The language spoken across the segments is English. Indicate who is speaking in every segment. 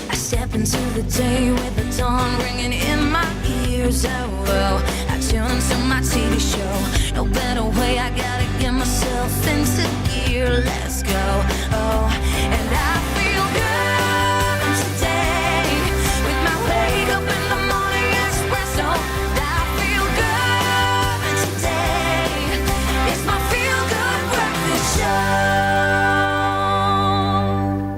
Speaker 1: I step into the day with the dawn ringing in my ears. Oh, I tune into my TV show. No better way, I gotta get myself into gear. Let's go. Oh, and I feel good today with my wake up in the morning Expresso. I feel good today. It's my feel good breakfast show.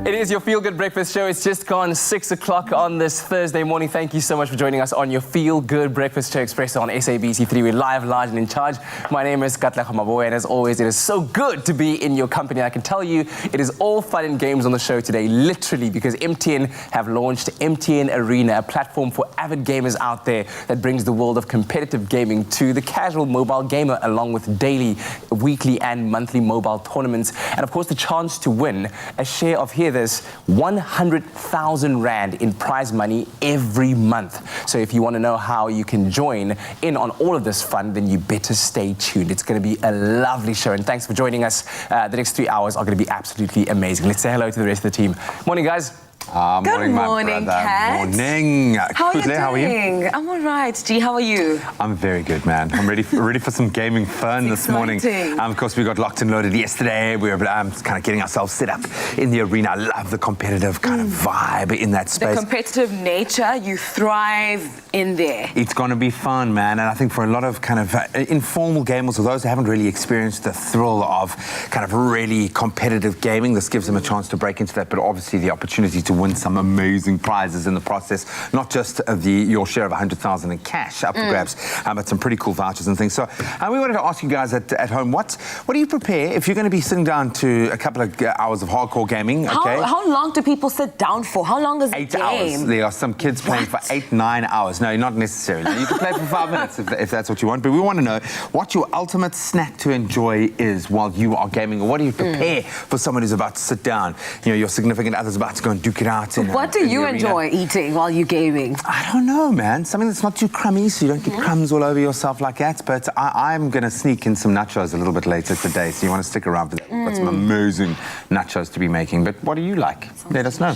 Speaker 2: It is your Feel Good Breakfast Show. It's just gone 6 o'clock on this Thursday morning. Thank you so much for joining us on your Feel Good Breakfast Show Expresso on SABC3. We're live, large and in charge. My name is Katla Maboe, and as always, it is so good to be in your company. I can tell you it is all fun and games on the show today, literally, because MTN have launched MTN Arena, a platform for avid gamers out there that brings the world of competitive gaming to the casual mobile gamer, along with daily, weekly and monthly mobile tournaments. And of course, the chance to win a share of, hear this, 100,000 Rand in prize money every month. So if you want to know how you can join in on all of this fun, then you better stay tuned. It's going to be a lovely show, and thanks for joining us. The next 3 hours are going to be absolutely amazing. Let's say hello to the rest of the team. Morning, guys.
Speaker 3: Good morning, Kat.
Speaker 4: Morning.
Speaker 3: How are you doing?
Speaker 4: How are you?
Speaker 3: I'm all right. G, how are you?
Speaker 4: I'm very good, man. I'm ready for some gaming fun this morning. Of course, we got locked and loaded yesterday. We were kind of getting ourselves set up in the arena. I love the competitive kind of vibe in that space.
Speaker 3: The competitive nature, you thrive in there.
Speaker 4: It's going to be fun, man. And I think for a lot of kind of informal gamers, or those who haven't really experienced the thrill of kind of really competitive gaming, this gives them a chance to break into that, but obviously the opportunity to win some amazing prizes in the process, not just your share of 100,000 in cash up for grabs, but some pretty cool vouchers and things. So we wanted to ask you guys at home, what do you prepare if you're going to be sitting down to a couple of hours of hardcore gaming? Okay?
Speaker 3: How long do people sit down for? How long is
Speaker 4: 8
Speaker 3: the game?
Speaker 4: hours. There are some kids playing for 8-9 hours. No, not necessarily. You can play for 5 minutes if that's what you want, but we want to know what your ultimate snack to enjoy is while you are gaming, or what do you prepare for someone who's about to sit down? You know, your significant other's about to go and duke it out.
Speaker 3: What do you enjoy eating while you're gaming?
Speaker 4: I don't know, man. Something that's not too crummy, so you don't get crumbs all over yourself like that. But I'm going to sneak in some nachos a little bit later today, so you want to stick around for that. We've got some amazing nachos to be making. But what do you like? Let us know.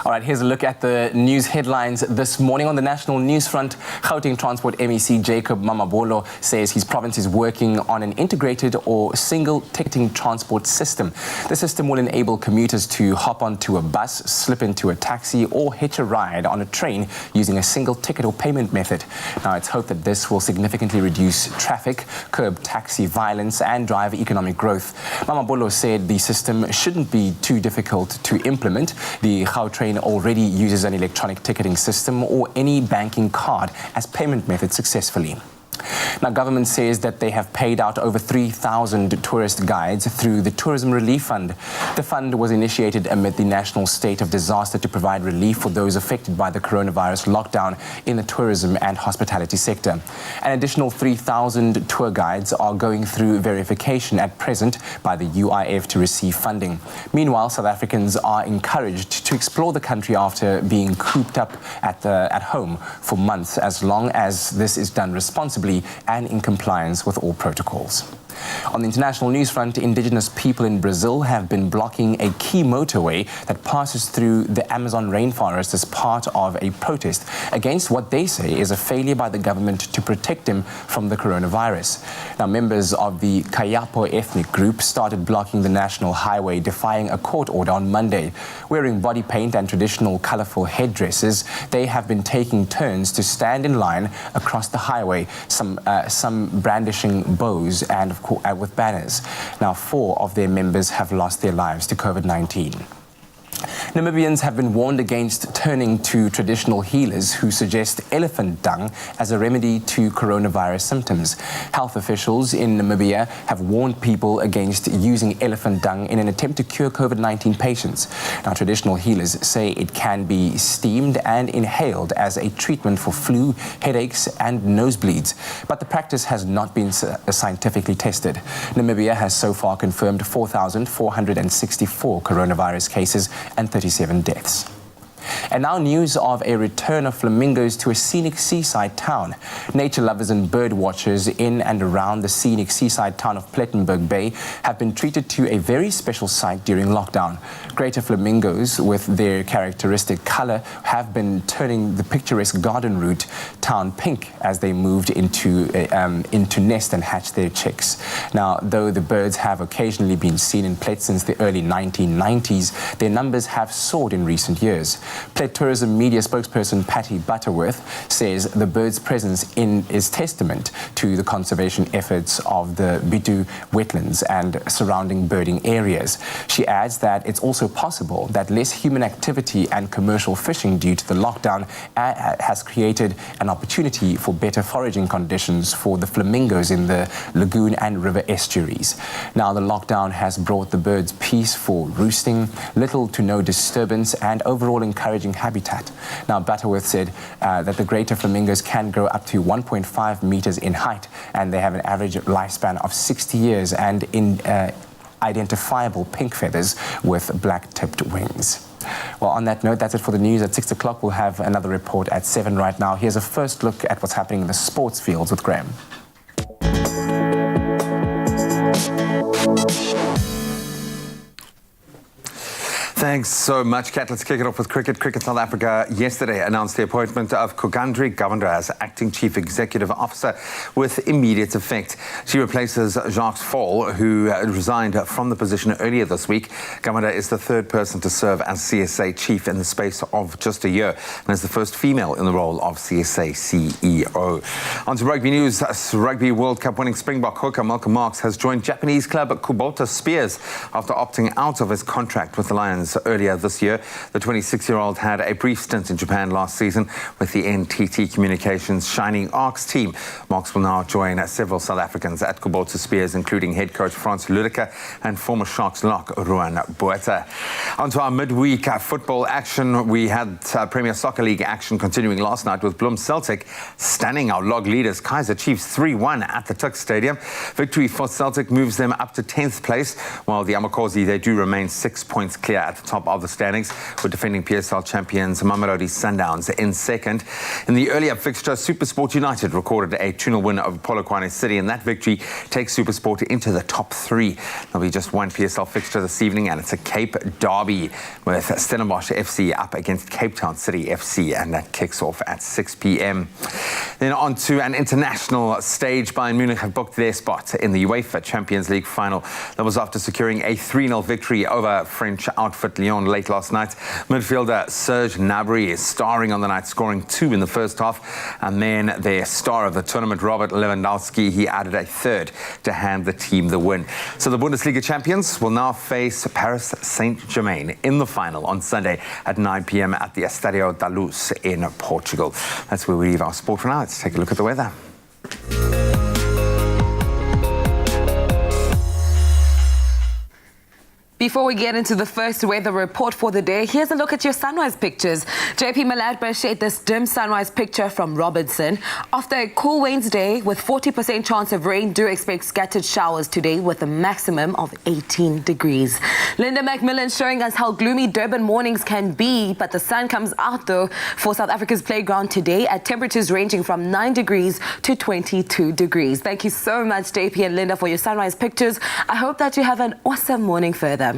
Speaker 2: All right, here's a look at the news headlines this morning. On the national news front, Gauteng Transport MEC Jacob Mamabolo says his province is working on an integrated or single ticketing transport system. The system will enable commuters to hop onto a bus, slip into a taxi, or hitch a ride on a train using a single ticket or payment method. Now, it's hoped that this will significantly reduce traffic, curb taxi violence, and drive economic growth. Mamabolo said the system shouldn't be too difficult to implement. The Gautrain already uses an electronic ticketing system or any banking card as payment method successfully. Now, government says that they have paid out over 3,000 tourist guides through the Tourism Relief Fund. The fund was initiated amid the national state of disaster to provide relief for those affected by the coronavirus lockdown in the tourism and hospitality sector. An additional 3,000 tour guides are going through verification at present by the UIF to receive funding. Meanwhile, South Africans are encouraged to explore the country after being cooped up at home for months, as long as this is done responsibly and in compliance with all protocols. On the international news front, indigenous people in Brazil have been blocking a key motorway that passes through the Amazon rainforest as part of a protest against what they say is a failure by the government to protect them from the coronavirus. Now, members of the Kayapo ethnic group started blocking the national highway, defying a court order on Monday. Wearing body paint and traditional colorful headdresses, they have been taking turns to stand in line across the highway, some brandishing bows and, of course, with banners. Now, 4 of their members have lost their lives to COVID-19. Namibians have been warned against turning to traditional healers who suggest elephant dung as a remedy to coronavirus symptoms. Health officials in Namibia have warned people against using elephant dung in an attempt to cure COVID-19 patients. Now, traditional healers say it can be steamed and inhaled as a treatment for flu, headaches, and nosebleeds. But the practice has not been scientifically tested. Namibia has so far confirmed 4,464 coronavirus cases and 37 deaths. And now news of a return of flamingos to a scenic seaside town. Nature lovers and bird watchers in and around the scenic seaside town of Plettenberg Bay have been treated to a very special sight during lockdown. Greater flamingos, with their characteristic color, have been turning the picturesque garden route town pink as they moved into nest and hatch their chicks. Now, though the birds have occasionally been seen in Plet since the early 1990s, their numbers have soared in recent years. Plet Tourism Media spokesperson Patty Butterworth says the birds' presence is testament to the conservation efforts of the Bitu wetlands and surrounding birding areas. She adds that it's also possible that less human activity and commercial fishing due to the lockdown has created an opportunity for better foraging conditions for the flamingos in the lagoon and river estuaries. Now, the lockdown has brought the birds peace for roosting, little to no disturbance, and overall encouraging habitat. Now, Butterworth said that the greater flamingos can grow up to 1.5 meters in height, and they have an average lifespan of 60 years and identifiable pink feathers with black-tipped wings. Well, on that note, that's it for the news. At 6 o'clock, we'll have another report at 7 right now. Here's a first look at what's happening in the sports fields with Graham.
Speaker 4: Thanks so much, Kat. Let's kick it off with cricket. Cricket South Africa yesterday announced the appointment of Kugandri Govender as acting chief executive officer with immediate effect. She replaces Jacques Fall, who resigned from the position earlier this week. Govender is the third person to serve as CSA chief in the space of just a year and is the first female in the role of CSA CEO. On to rugby news. Rugby World Cup winning Springbok hooker Malcolm Marx has joined Japanese club Kubota Spears after opting out of his contract with the Lions earlier this year. The 26-year-old had a brief stint in Japan last season with the NTT Communications Shining Arcs team. Marx will now join several South Africans at Kubota Spears, including head coach Frans Ludeker and former Sharks lock Ruan Botha. On to our midweek football action. We had Premier Soccer League action continuing last night with Bloem Celtic stunning our log leaders Kaizer Chiefs 3-1 at the Tuks Stadium. Victory for Celtic moves them up to 10th place, while the Amakosi, they do remain 6 points clear at the top of the standings, with defending PSL champions Mamelodi Sundowns in second. In the earlier fixture, SuperSport United recorded a 2-0 win over Polokwane City, and that victory takes SuperSport into the top three. There'll be just one PSL fixture this evening, and it's a Cape derby with Stellenbosch FC up against Cape Town City FC, and that kicks off at 6 p.m. Then on to an international stage. Bayern Munich have booked their spot in the UEFA Champions League final. That was after securing a 3-0 victory over French outfit Lyon late last night. Midfielder Serge Gnabry is starring on the night, scoring 2 in the first half. And then their star of the tournament, Robert Lewandowski, he added a third to hand the team the win. So the Bundesliga champions will now face Paris Saint-Germain in the final on Sunday at 9 p.m. at the Estadio da Luz in Portugal. That's where we leave our sport for now. Let's take a look at the weather.
Speaker 3: Before we get into the first weather report for the day, here's a look at your sunrise pictures. JP Maladba shared this dim sunrise picture from Robinson. After a cool Wednesday with 40% chance of rain, do expect scattered showers today with a maximum of 18 degrees. Linda McMillan showing us how gloomy Durban mornings can be, but the sun comes out though for South Africa's playground today at temperatures ranging from 9 degrees to 22 degrees. Thank you so much, JP and Linda, for your sunrise pictures. I hope that you have an awesome morning further.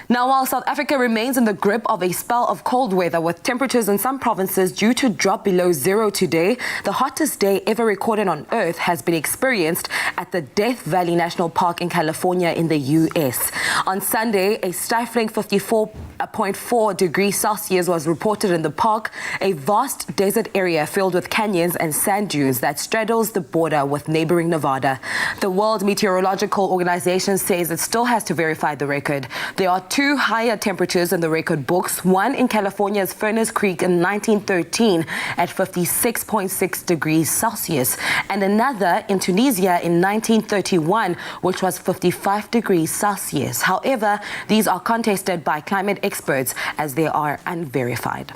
Speaker 3: Now, while South Africa remains in the grip of a spell of cold weather with temperatures in some provinces due to drop below zero today, the hottest day ever recorded on Earth has been experienced at the Death Valley National Park in California in the U.S. On Sunday, a stifling 54.4 degrees Celsius was reported in the park, a vast desert area filled with canyons and sand dunes that straddles the border with neighboring Nevada. The World Meteorological Organization says it still has to verify the record. There are 2 higher temperatures in the record books, one in California's Furnace Creek in 1913 at 56.6 degrees Celsius, and another in Tunisia in 1931, which was 55 degrees Celsius. However, these are contested by climate experts as they are unverified.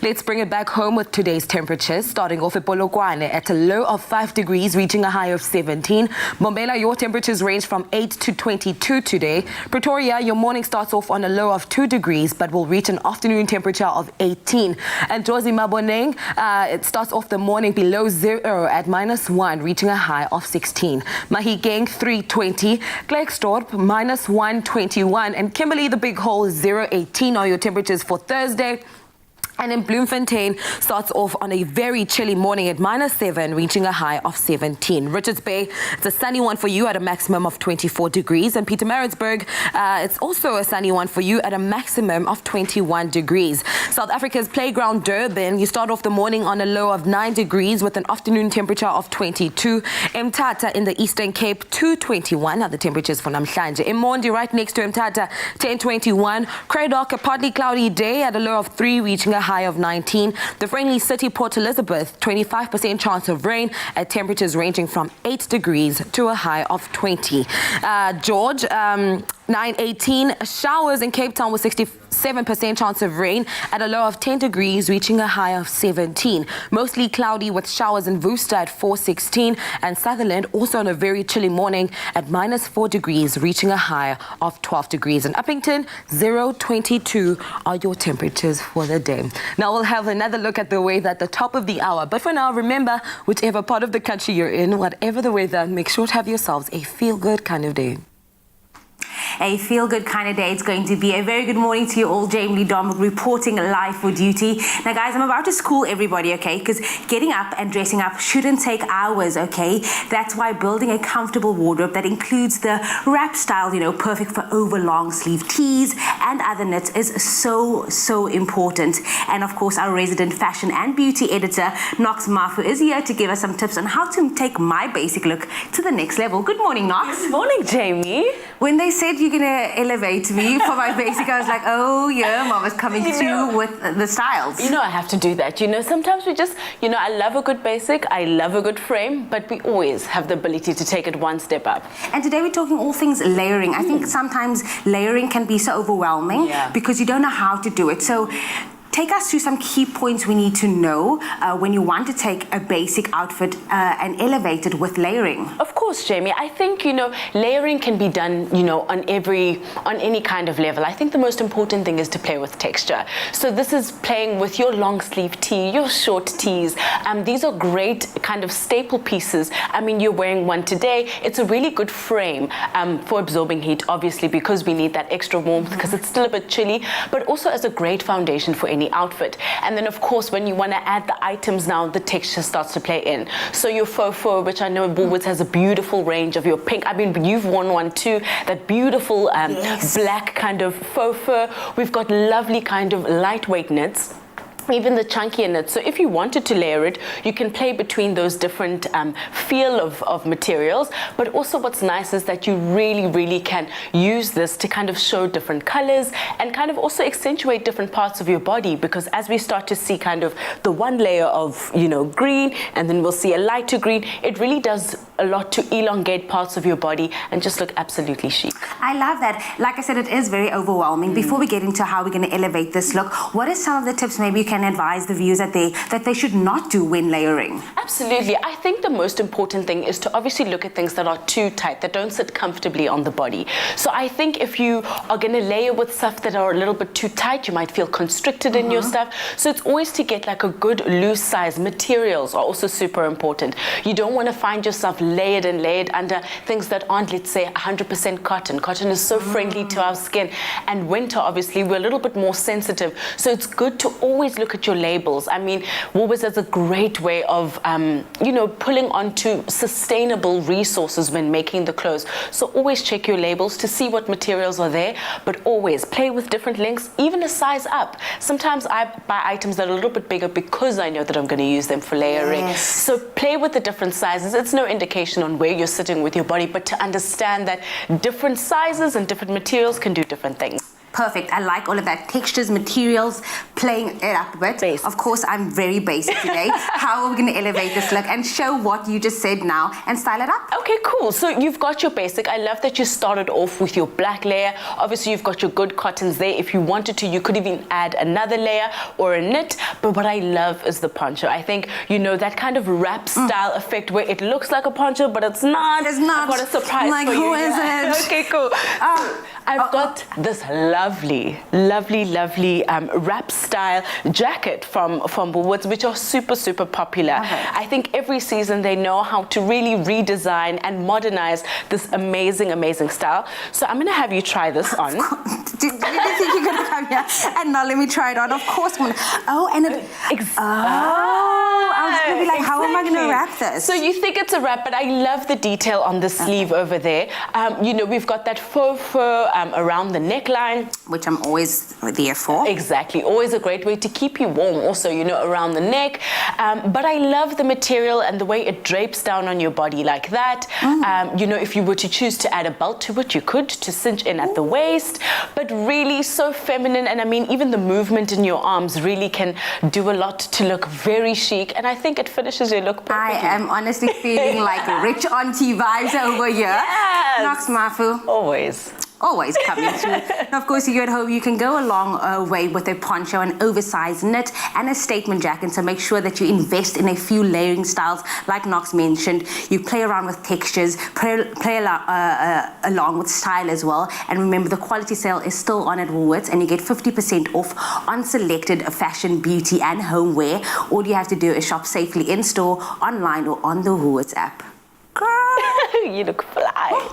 Speaker 3: Let's bring it back home with today's temperatures, starting off at Polokwane at a low of 5 degrees, reaching a high of 17. Mbombela, your temperatures range from 8 to 22 today. Pretoria, your morning starts off on a low of 2 degrees, but will reach an afternoon temperature of 18. And Jozi Maboneng, it starts off the morning below 0 at -1, reaching a high of 16. Mahikeng, 320. Klerksdorp, -121. And Kimberley, the Big Hole, 018 are your temperatures for Thursday. And in Bloemfontein starts off on a very chilly morning at -7, reaching a high of 17. Richards Bay, it's a sunny one for you at a maximum of 24 degrees. And Pietermaritzburg, it's also a sunny one for you at a maximum of 21 degrees. South Africa's playground Durban, you start off the morning on a low of 9 degrees with an afternoon temperature of 22. Mthatha in the Eastern Cape, 221 are the temperatures for namhlanje. Emondi, right next to Mthatha, 1021. Cradock, a partly cloudy day at a low of 3, reaching a high of 19. The friendly city Port Elizabeth, 25% chance of rain at temperatures ranging from 8 degrees to a high of 20. George, 918. Showers in Cape Town with 67% chance of rain at a low of 10 degrees, reaching a high of 17. Mostly cloudy with showers in Worcester at 416. And Sutherland also on a very chilly morning at -4 degrees, reaching a high of 12 degrees. And Uppington, 022 are your temperatures for the day. Now we'll have another look at the weather at the top of the hour. But for now, remember, whichever part of the country you're in, whatever the weather, make sure to have yourselves a feel-good kind of day.
Speaker 5: A feel-good kind of day. It's going to be a very good morning to you all. Jamie Lee Dom reporting live for duty. Now, guys, I'm about to school everybody, okay? Because getting up and dressing up shouldn't take hours, okay? That's why building a comfortable wardrobe that includes the wrap style, you know, perfect for over long sleeve tees and other knits is so important. And of course, our resident fashion and beauty editor, Knox Mafu, is here to give us some tips on how to take my basic look to the next level. Good morning, Knox.
Speaker 6: Good morning, Jamie.
Speaker 5: When they said you're gonna elevate me for my basic, I was like, oh yeah, Mama's coming through with the styles.
Speaker 6: You know I have to do that. You know, sometimes we just, you know, I love a good basic, I love a good frame, but we always have the ability to take it one step up.
Speaker 5: And today we're talking all things layering. I think sometimes layering can be so overwhelming because you don't know how to do it. So take us through some key points we need to know when you want to take a basic outfit and elevate it with layering.
Speaker 6: Of course, Jamie. I think, you know, layering can be done, you know, on any kind of level. I think the most important thing is to play with texture. So this is playing with your long sleeve tee, your short tees. These are great kind of staple pieces. I mean, you're wearing one today. It's a really good frame for absorbing heat, obviously, because we need that extra warmth because it's still a bit chilly, but also as a great foundation for any outfit. And then, of course, when you want to add the items now, the texture starts to play in. So your faux fur, which I know Woolworths has a beautiful range of your pink. I mean, you've worn one too, that beautiful black kind of faux fur. We've got lovely kind of lightweight knits, even the chunkier knits. So if you wanted to layer it, you can play between those different feel of materials. But also what's nice is that you really can use this to kind of show different colors and kind of also accentuate different parts of your body, because as we start to see kind of the one layer of, you know, green, and then we'll see a lighter green, it really does a lot to elongate parts of your body and just look absolutely chic.
Speaker 5: I love that. Like I said, it is very overwhelming. Before we get into how we're going to elevate this look, what are some of the tips maybe you can advise the viewers that they should not do when layering?
Speaker 6: Absolutely. I think the most important thing is to obviously look at things that are too tight, that don't sit comfortably on the body. So I think if you are going to layer with stuff that are a little bit too tight, you might feel constricted in your stuff. So it's always to get like a good loose size. Materials are also super important. You don't want to find yourself layered under things that aren't, let's say, 100% cotton. Cotton is so friendly to our skin. And winter, obviously, we're a little bit more sensitive. So it's good to always look at your labels. I mean, Woolworths has a great way of, you know, pulling onto sustainable resources when making the clothes. So always check your labels to see what materials are there, but always play with different lengths, even a size up. Sometimes I buy items that are a little bit bigger because I know that I'm going to use them for layering.
Speaker 5: Yes.
Speaker 6: So play with the different sizes. It's no indication on where you're sitting with your body, but to understand that different sizes and different materials can do different things.
Speaker 5: Perfect. I like all of that. Textures, materials, playing it up a bit.
Speaker 6: Basic.
Speaker 5: Of course, I'm very basic today. How are we going to elevate this look and show what you just said now and style it up?
Speaker 6: Okay, cool. So you've got your basic. I love that you started off with your black layer. Obviously, you've got your good cottons there. If you wanted to, you could even add another layer or a knit. But what I love is the poncho. I think, you know, that kind of wrap style effect where it looks like a poncho, but it's not.
Speaker 5: It's not.
Speaker 6: I've got a surprise
Speaker 5: Like,
Speaker 6: for you.
Speaker 5: who is it?
Speaker 6: Okay, cool. I've got this lovely wrap style jacket from Woolworths, which are super popular. I think every season they know how to really redesign and modernize this amazing style. So I'm gonna have you try this on.
Speaker 5: Did you think you're going to come here? And now let me try it on. Of course. Oh, and it... I was going to be like, how am I going to wrap this?
Speaker 6: So you think it's a wrap, but I love the detail on the sleeve over there. You know, we've got that faux fur around the neckline.
Speaker 5: Which I'm always there for.
Speaker 6: Exactly. Always a great way to keep you warm also, you know, around the neck. But I love the material and the way it drapes down on your body like that. You know, if you were to choose to add a belt to it, you could, to cinch in at the waist. But really so feminine. And I mean, even the movement in your arms really can do a lot to look very chic. And I think it finishes your look perfectly.
Speaker 5: I am honestly feeling like rich auntie vibes over here.
Speaker 6: Yes.
Speaker 5: Nox Mafu. Always coming through. And of course, you at home, you can go a long way with a poncho, an oversized knit, and a statement jacket. So make sure that you invest in a few layering styles, like Nox mentioned. You play around with textures, play along with style as well. And remember, the quality sale is still on at Woolworths, and you get 50% off on selected fashion, beauty, and homeware. All you have to do is shop safely in store, online, or on the Woolworths app. Girl,
Speaker 6: You look fly.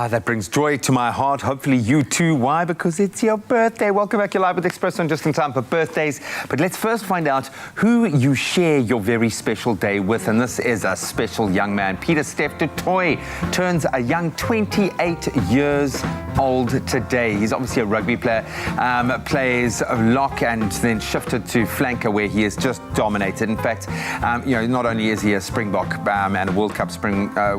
Speaker 4: That brings joy to my heart. Hopefully you too. Why? Because it's your birthday. Welcome back. You're live with Expresso and just in time for birthdays. But let's first find out who you share your very special day with. And this is a special young man. Peter Steph du Toit turns a young 28 years old today. He's obviously a rugby player, plays lock and then shifted to flanker where he has just dominated. In fact, not only is he a Springbok and a World Cup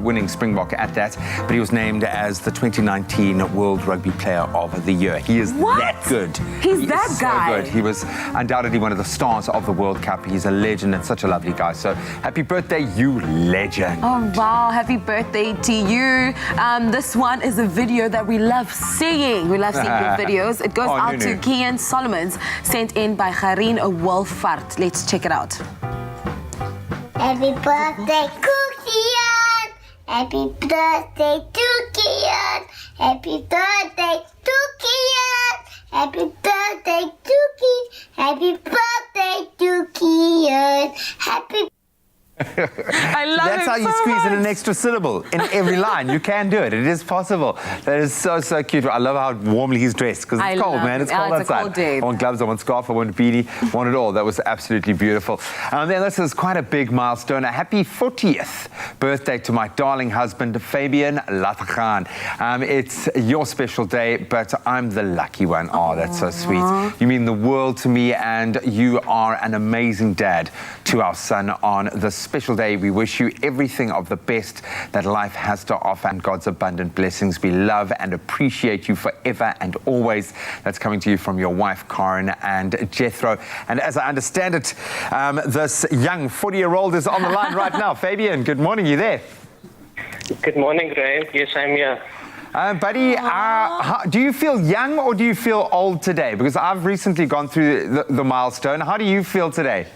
Speaker 4: winning Springbok at that, but he was named as the 2019 World Rugby Player of the Year. He is that good.
Speaker 3: He's that guy.
Speaker 4: So good. He was undoubtedly one of the stars of the World Cup. He's a legend and such a lovely guy. So happy birthday, you legend.
Speaker 3: Oh, wow. Happy birthday to you. This one is a video that we love seeing. We love seeing your videos. It goes out to Kian Solomons, sent in by Hareen Wolfart. Let's check it out.
Speaker 7: Happy birthday, Kian! Happy birthday to Kian! Happy birthday to Kian! Happy birthday to Kian! Happy birthday to Kian! Happy
Speaker 3: I love
Speaker 4: That's
Speaker 3: it
Speaker 4: how you
Speaker 3: so
Speaker 4: squeeze in
Speaker 3: much.
Speaker 4: an extra syllable in every line. You can do it. It is possible. That is so, so cute. I love how warmly he's dressed because it's cold, man. It's cold
Speaker 3: it's a
Speaker 4: outside.
Speaker 3: cold day.
Speaker 4: I want gloves, I want scarf, I want beanie, I want it all. That was absolutely beautiful. And then this is quite a big milestone. A happy 40th birthday to my darling husband, Fabian Latachan. It's your special day, but I'm the lucky one. Oh, that's so sweet. You mean the world to me, and you are an amazing dad to our son on this special day. We wish you everything of the best that life has to offer and God's abundant blessings. We love and appreciate you forever and always. That's coming to you from your wife, Karen, and Jethro. And as I understand it, this young 40-year-old is on the line right now. Fabian, good morning. You there?
Speaker 8: Good morning, Graham. Yes, I'm here.
Speaker 4: Buddy, do you feel young or do you feel old today? Because I've recently gone through the milestone. How do you feel today?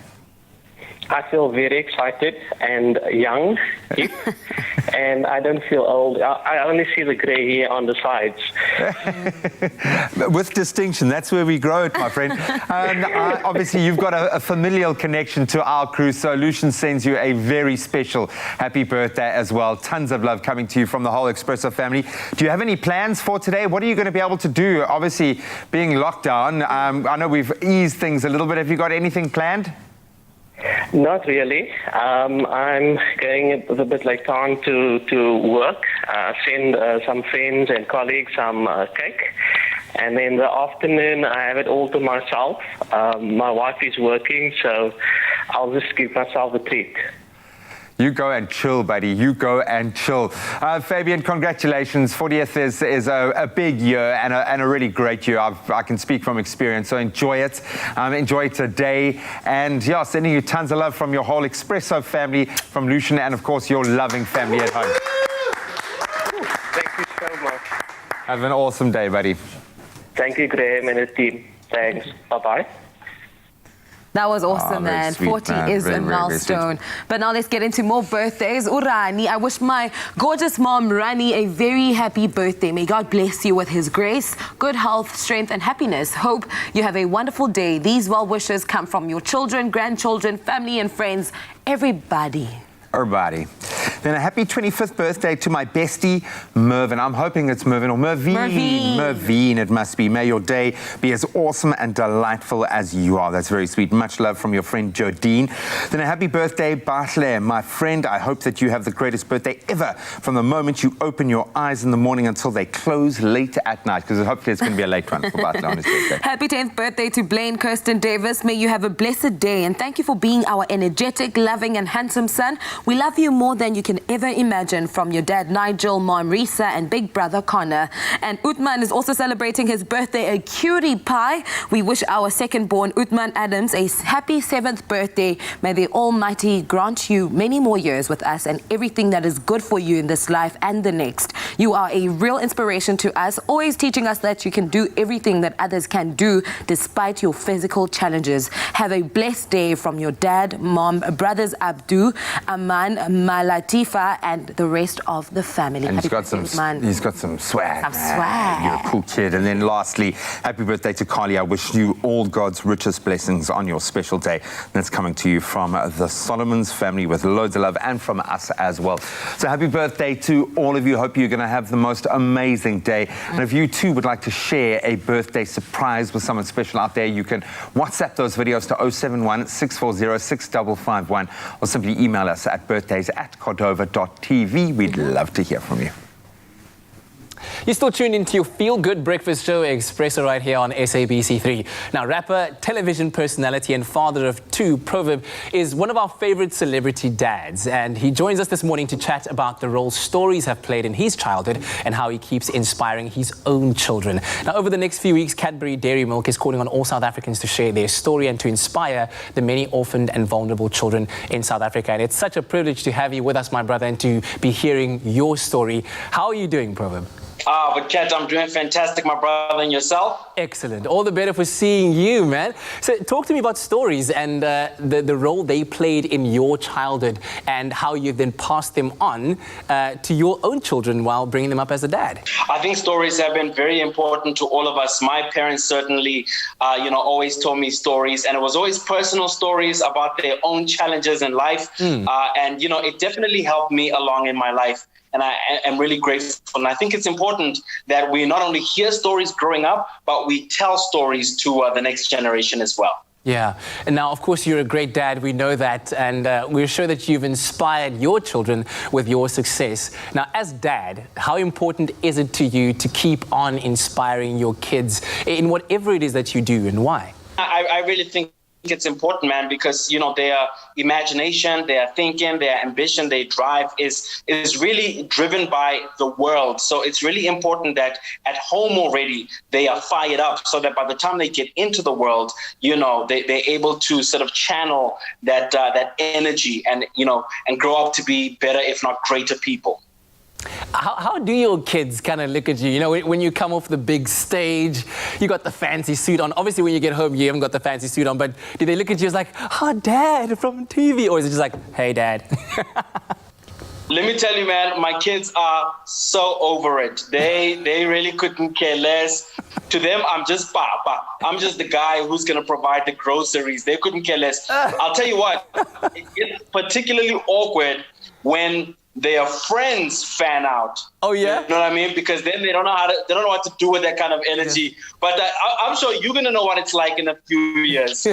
Speaker 8: I feel very excited and young, hip, and I don't feel old. I only see the grey hair on the sides.
Speaker 4: With distinction, that's where we grow it, my friend. And obviously, you've got a familial connection to our crew, so Lucian sends you a very special happy birthday as well. Tons of love coming to you from the whole Expresso family. Do you have any plans for today? What are you going to be able to do? Obviously, being locked down, I know we've eased things a little bit. Have you got anything planned?
Speaker 8: Not really. I'm going a bit later on to work, send some friends and colleagues some cake. And then the afternoon, I have it all to myself. My wife is working, so I'll just give myself a treat.
Speaker 4: You go and chill, buddy. You go and chill. Fabian, congratulations. 40th is a big year and a really great year. I can speak from experience, so enjoy it. Enjoy today. And yeah, sending you tons of love from your whole Expresso family, from Lucian, and of course, your loving family at home.
Speaker 8: Thank you so much.
Speaker 4: Have an awesome day, buddy.
Speaker 8: Thank you, Graham and his team. Thanks. Bye-bye.
Speaker 3: That was awesome,
Speaker 4: very
Speaker 3: man.
Speaker 4: sweet,
Speaker 3: 40
Speaker 4: man.
Speaker 3: is
Speaker 4: Very,
Speaker 3: a
Speaker 4: very, very
Speaker 3: milestone. But now let's get into more birthdays. Urani, I wish my gorgeous mom, Rani, a very happy birthday. May God bless you with his grace, good health, strength, and happiness. Hope you have a wonderful day. These well wishes come from your children, grandchildren, family, and friends. Everybody.
Speaker 4: Everybody. Then a happy 25th birthday to my bestie, Mervyn. I'm hoping it's Mervyn or Mervyn. Mervyn, it must be. May your day be as awesome and delightful as you are. That's very sweet. Much love from your friend Jodine. Then a happy birthday, Bartley. My friend, I hope that you have the greatest birthday ever from the moment you open your eyes in the morning until they close late at night, because hopefully it's going to be a late one for Bartley on his birthday.
Speaker 3: Happy 10th birthday to Blaine Kirsten Davis. May you have a blessed day, and thank you for being our energetic, loving, and handsome son. We love you more than you can ever imagine, from your dad Nigel, mom Risa, and big brother Connor. And Utman is also celebrating his birthday, a cutie pie. We wish our second born Utman Adams a happy 7th birthday. May the Almighty grant you many more years with us and everything that is good for you in this life and the next. You are a real inspiration to us, always teaching us that you can do everything that others can do despite your physical challenges. Have a blessed day from your dad, mom, brothers Abdu, Aman, Malati, Tifa, and the rest of the family.
Speaker 4: And
Speaker 3: Happy
Speaker 4: he's got some
Speaker 3: birthday, man.
Speaker 4: he's got some swag.
Speaker 3: Some
Speaker 4: man.
Speaker 3: swag.
Speaker 4: You're a cool kid. And then lastly, happy birthday to Carly. I wish you all God's richest blessings on your special day. That's coming to you from the Solomons family with loads of love, and from us as well. So happy birthday to all of you. Hope you're going to have the most amazing day. And if you too would like to share a birthday surprise with someone special out there, you can WhatsApp those videos to 071 640 6551 or simply email us at birthdays@cordova.tv. We'd love to hear from you.
Speaker 2: You're still tuned into your feel-good breakfast show, Expresso, right here on SABC3. Now, rapper, television personality, and father of two, Proverb, is one of our favorite celebrity dads. And he joins us this morning to chat about the role stories have played in his childhood and how he keeps inspiring his own children. Now, over the next few weeks, Cadbury Dairy Milk is calling on all South Africans to share their story and to inspire the many orphaned and vulnerable children in South Africa. And it's such a privilege to have you with us, my brother, and to be hearing your story. How are you doing, Proverb?
Speaker 9: But Kat, I'm doing fantastic, my brother, and yourself?
Speaker 2: Excellent. All the better for seeing you, man. So talk to me about stories and the role they played in your childhood and how you then passed them on to your own children while bringing them up as a dad.
Speaker 9: I think stories have been very important to all of us. My parents certainly, always told me stories, and it was always personal stories about their own challenges in life. And, it definitely helped me along in my life. And I am really grateful. And I think it's important that we not only hear stories growing up, but we tell stories to the next generation as well.
Speaker 2: Yeah. And now, of course, you're a great dad. We know that. And we're sure that you've inspired your children with your success. Now, as dad, how important is it to you to keep on inspiring your kids in whatever it is that you do, and why?
Speaker 9: I really think it's important, man, because their imagination, their thinking, their ambition, their drive is really driven by the world. So it's really important that at home already they are fired up, so that by the time they get into the world, they're able to sort of channel that energy and grow up to be better, if not greater people.
Speaker 2: How do your kids kind of look at you? When you come off the big stage, you got the fancy suit on. Obviously, when you get home, you haven't got the fancy suit on, but do they look at you as like, Dad from TV? Or is it just like, hey, Dad?
Speaker 9: Let me tell you, man, my kids are so over it. They really couldn't care less. To them, I'm just Papa. I'm just the guy who's going to provide the groceries. They couldn't care less. I'll tell you what, it's particularly awkward when their friends fan out.
Speaker 2: Oh yeah,
Speaker 9: you know what I mean? Because then they don't know what to do with that kind of energy. Yeah. But I'm sure you're gonna know what it's like in a few years.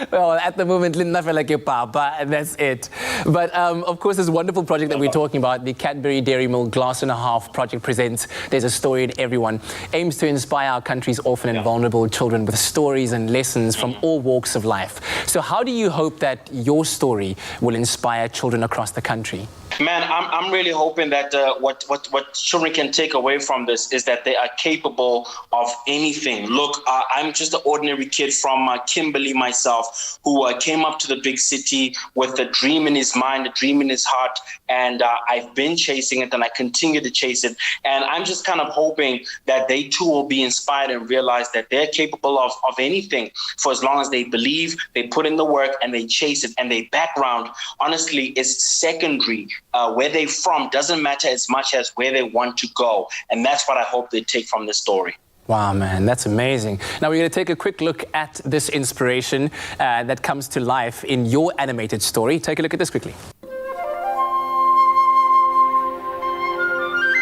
Speaker 2: Well, at the moment, Linda felt like your papa, and that's it. But of course, this wonderful project that we're talking about, the Cadbury Dairy Milk Glass and a Half project, presents There's a Story in Everyone, aims to inspire our country's orphan and vulnerable children with stories and lessons from all walks of life. So how do you hope that your story will inspire children across the country?
Speaker 9: Man, I'm really hoping that what children can take away from this is that they are capable of anything. Look, I'm just an ordinary kid from Kimberley myself, who came up to the big city with a dream in his mind, a dream in his heart, and I've been chasing it, and I continue to chase it. And I'm just kind of hoping that they too will be inspired and realize that they're capable of anything, for as long as they believe, they put in the work, and they chase it. And their background, honestly, is secondary. Where they're from doesn't matter as much as where they want to go. And that's what I hope they take from this story.
Speaker 2: Wow, man, that's amazing. Now we're going to take a quick look at this inspiration that comes to life in your animated story. Take a look at this quickly.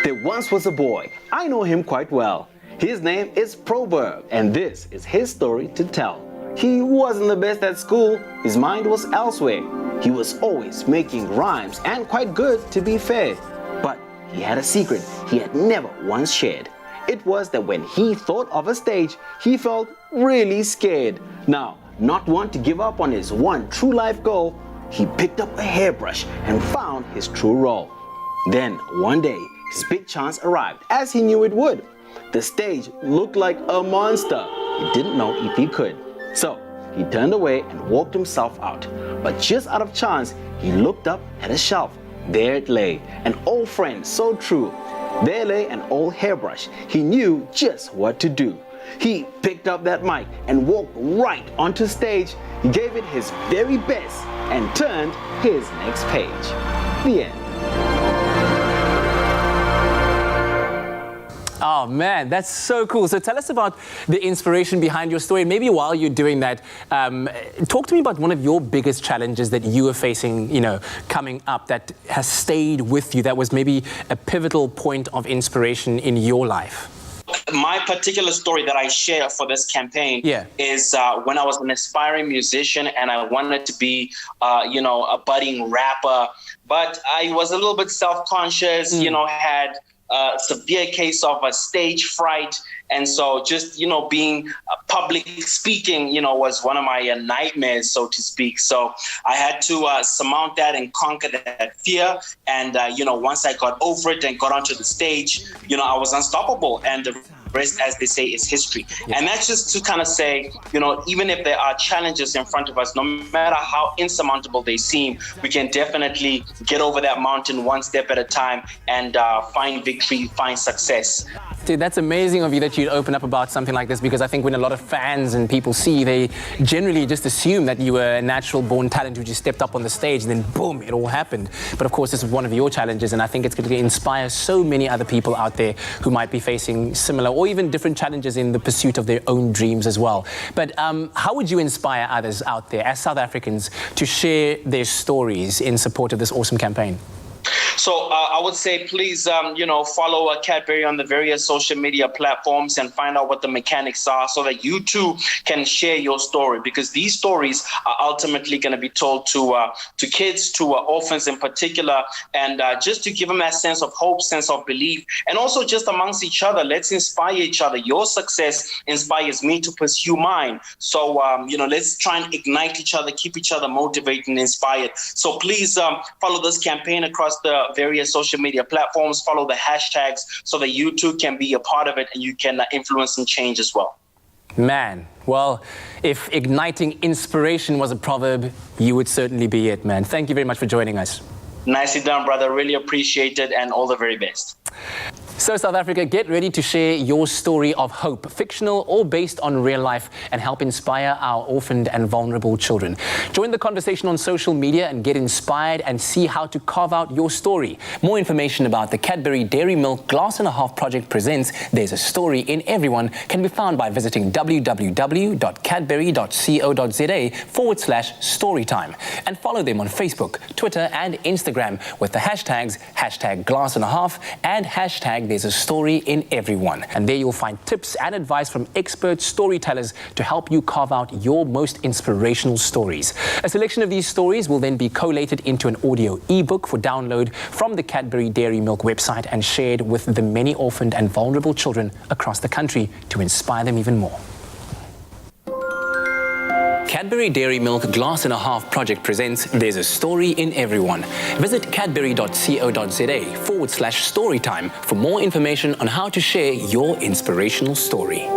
Speaker 10: There once was a boy. I know him quite well. His name is Proverb, and this is his story to tell. He wasn't the best at school. His mind was elsewhere. He was always making rhymes and quite good, to be fair. But he had a secret he had never once shared. It was that when he thought of a stage, he felt really scared. Now, not one to give up on his one true life goal, he picked up a hairbrush and found his true role. Then, one day, his big chance arrived, as he knew it would. The stage looked like a monster. He didn't know if he could. So, he turned away and walked himself out. But just out of chance, he looked up at a shelf. There it lay, an old friend so true. There lay an old hairbrush. He knew just what to do. He picked up that mic and walked right onto stage. He gave it his very best and turned his next page. The end.
Speaker 2: Oh man, that's so cool. So tell us about the inspiration behind your story. Maybe while you're doing that, talk to me about one of your biggest challenges that you are facing, coming up that has stayed with you, that was maybe a pivotal point of inspiration in your life.
Speaker 9: My particular story that I share for this campaign is when I was an aspiring musician and I wanted to be, a budding rapper, but I was a little bit self-conscious, had a severe case of a stage fright. And so just, being public speaking, was one of my nightmares, so to speak. So I had to surmount that and conquer that fear. And, once I got over it and got onto the stage, I was unstoppable. And the rest, as they say, is history. And that's just to kind of say, even if there are challenges in front of us, no matter how insurmountable they seem, we can definitely get over that mountain one step at a time and find victory, find success.
Speaker 2: Dude, that's amazing of you that you'd open up about something like this, because I think when a lot of fans and people see, they generally just assume that you were a natural born talent who just stepped up on the stage and then boom, it all happened. But of course, this is one of your challenges, and I think it's going to inspire so many other people out there who might be facing similar or even different challenges in the pursuit of their own dreams as well. But how would you inspire others out there as South Africans to share their stories in support of this awesome campaign?
Speaker 9: So I would say, please, follow Cadbury on the various social media platforms and find out what the mechanics are so that you too can share your story, because these stories are ultimately going to be told to kids, to orphans in particular, and just to give them that sense of hope, sense of belief, and also just amongst each other. Let's inspire each other. Your success inspires me to pursue mine. So, let's try and ignite each other, keep each other motivated and inspired. So please follow this campaign across the various social media platforms, follow the hashtags so that you too can be a part of it and you can influence and change as well.
Speaker 2: Man, well, if igniting inspiration was a proverb, you would certainly be it, man. Thank you very much for joining us.
Speaker 9: Nicely done, brother. Really appreciate it, and all the very best.
Speaker 2: So South Africa, get ready to share your story of hope, fictional or based on real life, and help inspire our orphaned and vulnerable children. Join the conversation on social media and get inspired and see how to carve out your story. More information about the Cadbury Dairy Milk Glass and a Half Project presents There's a Story in Everyone can be found by visiting www.cadbury.co.za/storytime and follow them on Facebook, Twitter and Instagram with the hashtags #GlassandAHalf and #There's a Story in Everyone. And there you'll find tips and advice from expert storytellers to help you carve out your most inspirational stories. A selection of these stories will then be collated into an audio ebook for download from the Cadbury Dairy Milk website and shared with the many orphaned and vulnerable children across the country to inspire them even more. Cadbury Dairy Milk Glass and a Half Project presents There's a Story in Everyone. Visit cadbury.co.za/storytime for more information on how to share your inspirational story.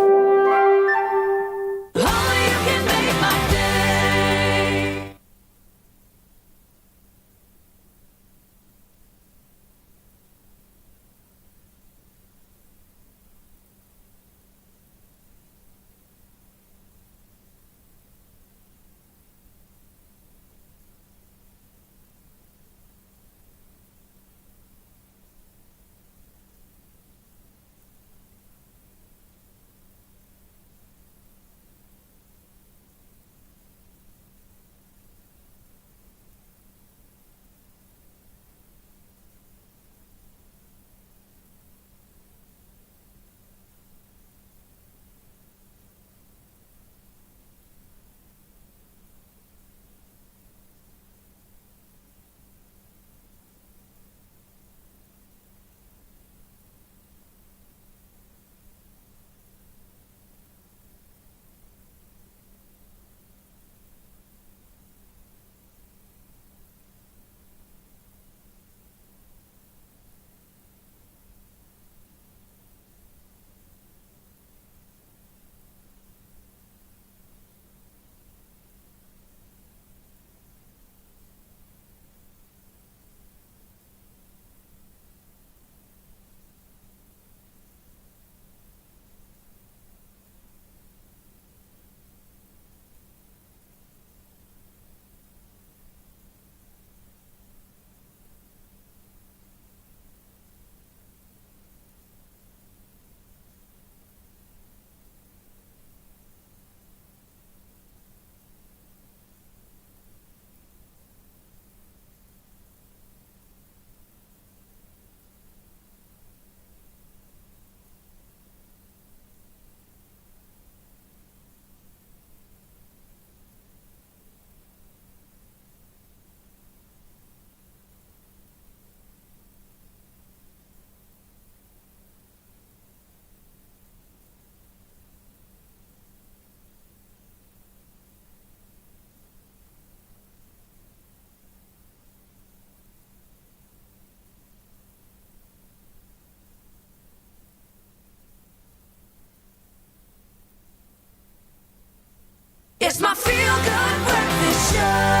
Speaker 1: show.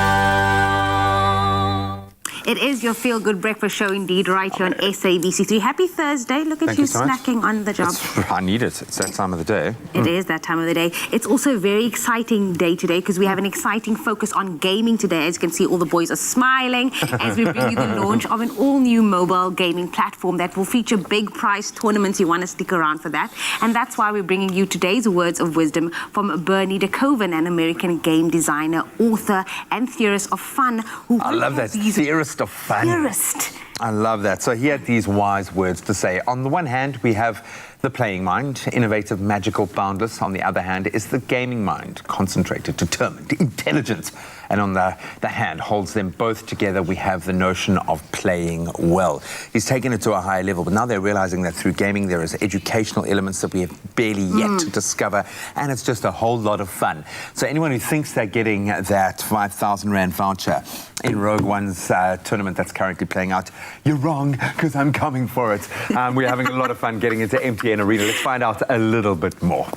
Speaker 5: It is your Feel Good Breakfast show indeed, right here on SABC3. Happy Thursday. Look at
Speaker 4: Thank
Speaker 5: you
Speaker 4: you so much.
Speaker 5: snacking on the job.
Speaker 4: I need it. It's that time of the day.
Speaker 5: It is that time of the day. It's also a very exciting day today because we have an exciting focus on gaming today. As you can see, all the boys are smiling as we bring you the launch of an all-new mobile gaming platform that will feature big prize tournaments. You want to stick around for that. And that's why we're bringing you today's words of wisdom from Bernie DeKoven, an American game designer, author, and theorist of fun.
Speaker 4: I love that. Theorist of fun.
Speaker 5: Theorist.
Speaker 4: I love that. So he had these wise words to say. On the one hand, we have the playing mind, innovative, magical, boundless. On the other hand is the gaming mind, concentrated, determined, intelligent. And on the hand holds them both together, we have the notion of playing well. He's taken it to a higher level, but now they're realizing that through gaming there is educational elements that we have barely yet to discover, and it's just a whole lot of fun. So anyone who thinks they're getting that 5,000 Rand voucher in Rogue One's tournament that's currently playing out, you're wrong, because I'm coming for it. We're having a lot of fun getting into MTN Arena. Let's find out a little bit more.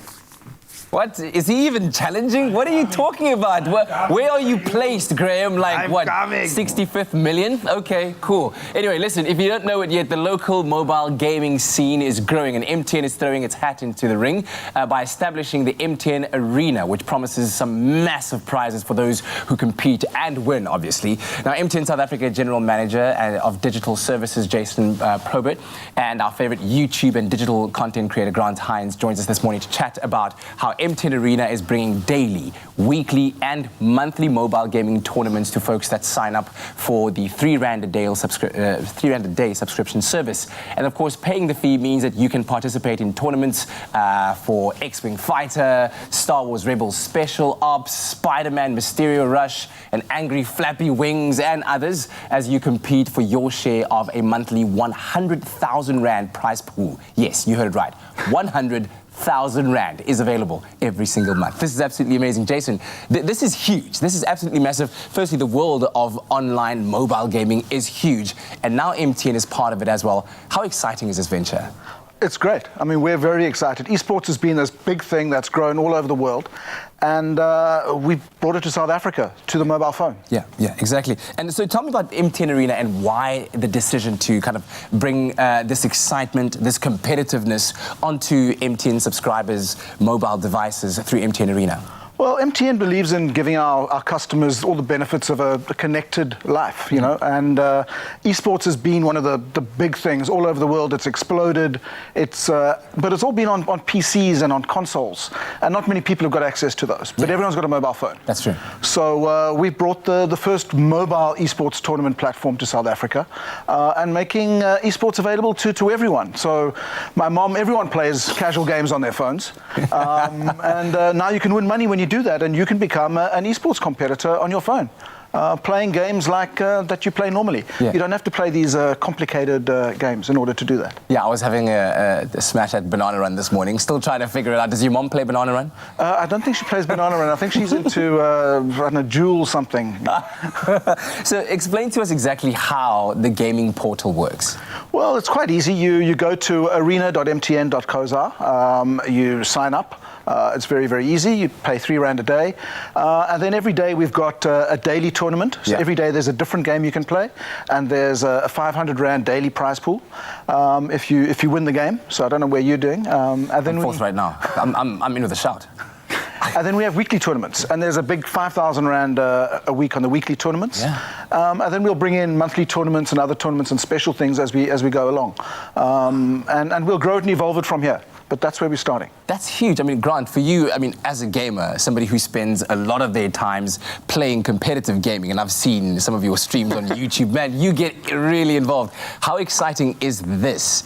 Speaker 2: What? Is he even challenging? What are you talking about? Where are you placed, Graham? Like,
Speaker 4: I'm
Speaker 2: what,
Speaker 4: coming.
Speaker 2: 65th million? Okay, cool. Anyway, listen, if you don't know it yet, the local mobile gaming scene is growing, and MTN is throwing its hat into the ring by establishing the MTN Arena, which promises some massive prizes for those who compete and win, obviously. Now, MTN South Africa General Manager of Digital Services, Jason Probert, and our favorite YouTube and digital content creator, Grant Hines, joins us this morning to chat about how MTN Arena is bringing daily, weekly, and monthly mobile gaming tournaments to folks that sign up for the 3 Rand a day subscription service. And of course, paying the fee means that you can participate in tournaments for X-Wing Fighter, Star Wars Rebels Special Ops, Spider-Man Mysterio Rush, and Angry Flappy Wings, and others, as you compete for your share of a monthly 100,000 Rand prize pool. Yes, you heard it right. 100,000 Rand is available every single month. This is absolutely amazing. Jason, this is huge. This is absolutely massive. Firstly, the world of online mobile gaming is huge, and now MTN is part of it as well. How exciting is this venture?
Speaker 11: It's great. I mean, we're very excited. Esports has been this big thing that's grown all over the world, and we brought it to South Africa, to the mobile phone.
Speaker 2: Yeah, exactly. And so tell me about MTN Arena and why the decision to kind of bring this excitement, this competitiveness onto MTN subscribers' mobile devices through MTN Arena.
Speaker 11: Well, MTN believes in giving our customers all the benefits of a connected life, you know, and esports has been one of the big things all over the world. It's exploded. But it's all been on PCs and on consoles, and not many people have got access to those. But everyone's got a mobile phone.
Speaker 2: That's true.
Speaker 11: So we brought the first mobile esports tournament platform to South Africa, and making esports available to everyone. So my mom, everyone plays casual games on their phones, and now you can win money when you do that, and you can become an esports competitor on your phone, playing games like that you play normally.
Speaker 2: Yeah.
Speaker 11: You don't have to play these complicated games in order to do that.
Speaker 2: Yeah, I was having a smash at Banana Run this morning, still trying to figure it out. Does your mom play Banana Run?
Speaker 11: I don't think she plays Banana Run. I think she's into, I don't know, Jewel something.
Speaker 2: So explain to us exactly how the gaming portal works.
Speaker 11: Well, it's quite easy. You go to arena.mtn.co.za, you sign up. It's very, very easy. You pay 3 Rand a day. And then every day we've got a daily tournament. So every day there's a different game you can play. And there's a 500 Rand daily prize pool if you win the game. So I don't know where you're doing. And then
Speaker 2: I'm fourth right now. I'm in with a shout.
Speaker 11: And then we have weekly tournaments, and there's a big 5,000 Rand a week on the weekly tournaments.
Speaker 2: Yeah.
Speaker 11: And then we'll bring in monthly tournaments and other tournaments and special things as we go along. And we'll grow it and evolve it from here. But that's where we're starting.
Speaker 2: That's huge. I mean, Grant, for you, I mean, as a gamer, somebody who spends a lot of their times playing competitive gaming, and I've seen some of your streams on YouTube, man, you get really involved. How exciting is this,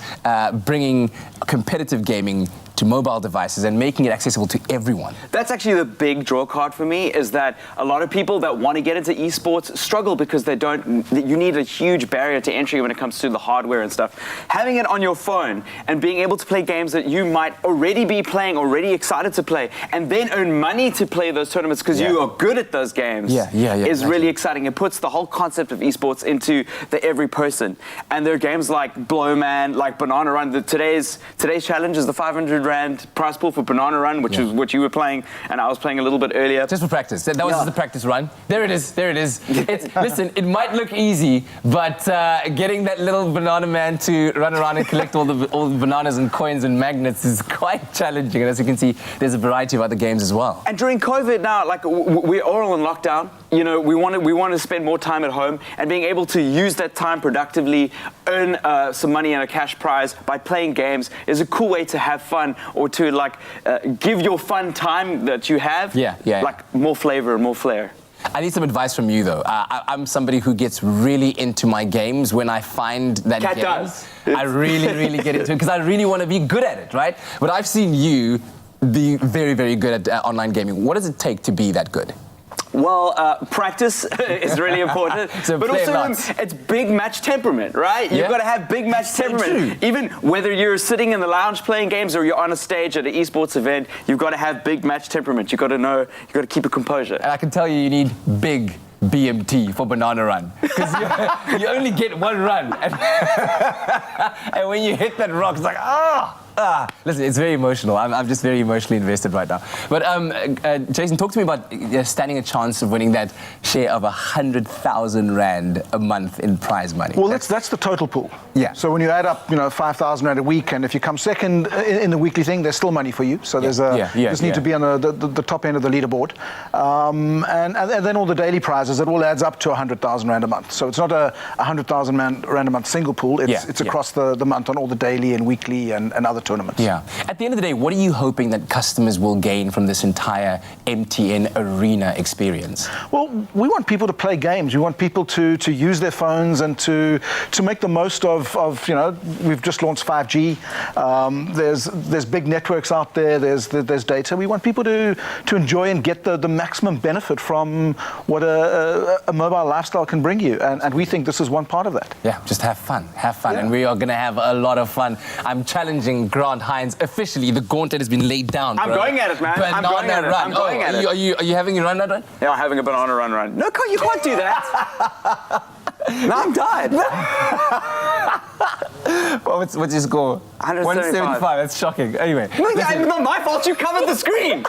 Speaker 2: bringing competitive gaming to mobile devices and making it accessible to everyone?
Speaker 12: That's actually the big draw card for me, is that a lot of people that want to get into esports struggle because you need a huge barrier to entry when it comes to the hardware and stuff. Having it on your phone and being able to play games that you might already be playing, already excited to play, and then earn money to play those tournaments because you are good at those games is really exciting. It puts the whole concept of esports into the every person. And there are games like Blowman, like Banana Run. Today's challenge is the 500 Rand prize pool for Banana Run, which is what you were playing, and I was playing a little bit earlier.
Speaker 2: Just for practice. That was just the practice run. There it is. There it is. Listen, it might look easy, but getting that little banana man to run around and collect all the bananas and coins and magnets is quite challenging. And as you can see, there's a variety of other games as well.
Speaker 12: And during COVID now, like we're all in lockdown. You know, we want to spend more time at home, and being able to use that time productively, earn some money and a cash prize by playing games is a cool way to have fun, or to give your fun time that you have like more flavor and more flair.
Speaker 2: I need some advice from you, though. I'm somebody who gets really into my games when I find that
Speaker 12: Cat
Speaker 2: game.
Speaker 12: does.
Speaker 2: I really get into it because I really want to be good at it, right? But I've seen you be very, very good at online gaming. What does it take to be that good?
Speaker 12: Well, practice is really important,
Speaker 2: So
Speaker 12: but
Speaker 2: play
Speaker 12: also
Speaker 2: lots.
Speaker 12: it's big match temperament, right? You've got to have big match temperament. Even whether you're sitting in the lounge playing games or you're on a stage at an esports event, you've got to have big match temperament. You've got to know, you've got to keep a composure.
Speaker 2: And I can tell you need big BMT for Banana Run, because you only get one run, and when you hit that rock, it's like listen, it's very emotional. I'm just very emotionally invested right now. But Jason, talk to me about standing a chance of winning that share of 100,000 Rand a month in prize money.
Speaker 11: Well, that's the total pool.
Speaker 2: Yeah.
Speaker 11: So when you add up, 5,000 Rand a week, and if you come second in the weekly thing, there's still money for you. So there's just need to be on the top end of the leaderboard, and then all the daily prizes. It all adds up to 100,000 Rand a month. So it's not a 100,000 Rand a month single pool. It's across the month on all the daily and weekly and other tournaments.
Speaker 2: Yeah. At the end of the day, what are you hoping that customers will gain from this entire MTN Arena experience?
Speaker 11: Well, we want people to play games. We want people to use their phones and to make the most of we've just launched 5G. There's big networks out there. There's data. We want people to enjoy and get the maximum benefit from what a mobile lifestyle can bring you. And we think this is one part of that.
Speaker 2: Yeah, just have fun. And we are going to have a lot of fun. I'm challenging Grant Hines officially. The gauntlet has been laid down.
Speaker 12: I'm going at it, man. I'm going at it. I'm going at it.
Speaker 2: Are you having a run?
Speaker 12: Yeah, I'm having a banana run. No, you can't do that. No, I'm tired.
Speaker 2: What's your score? 175. That's shocking. Anyway.
Speaker 12: It's not my fault. You covered the screen.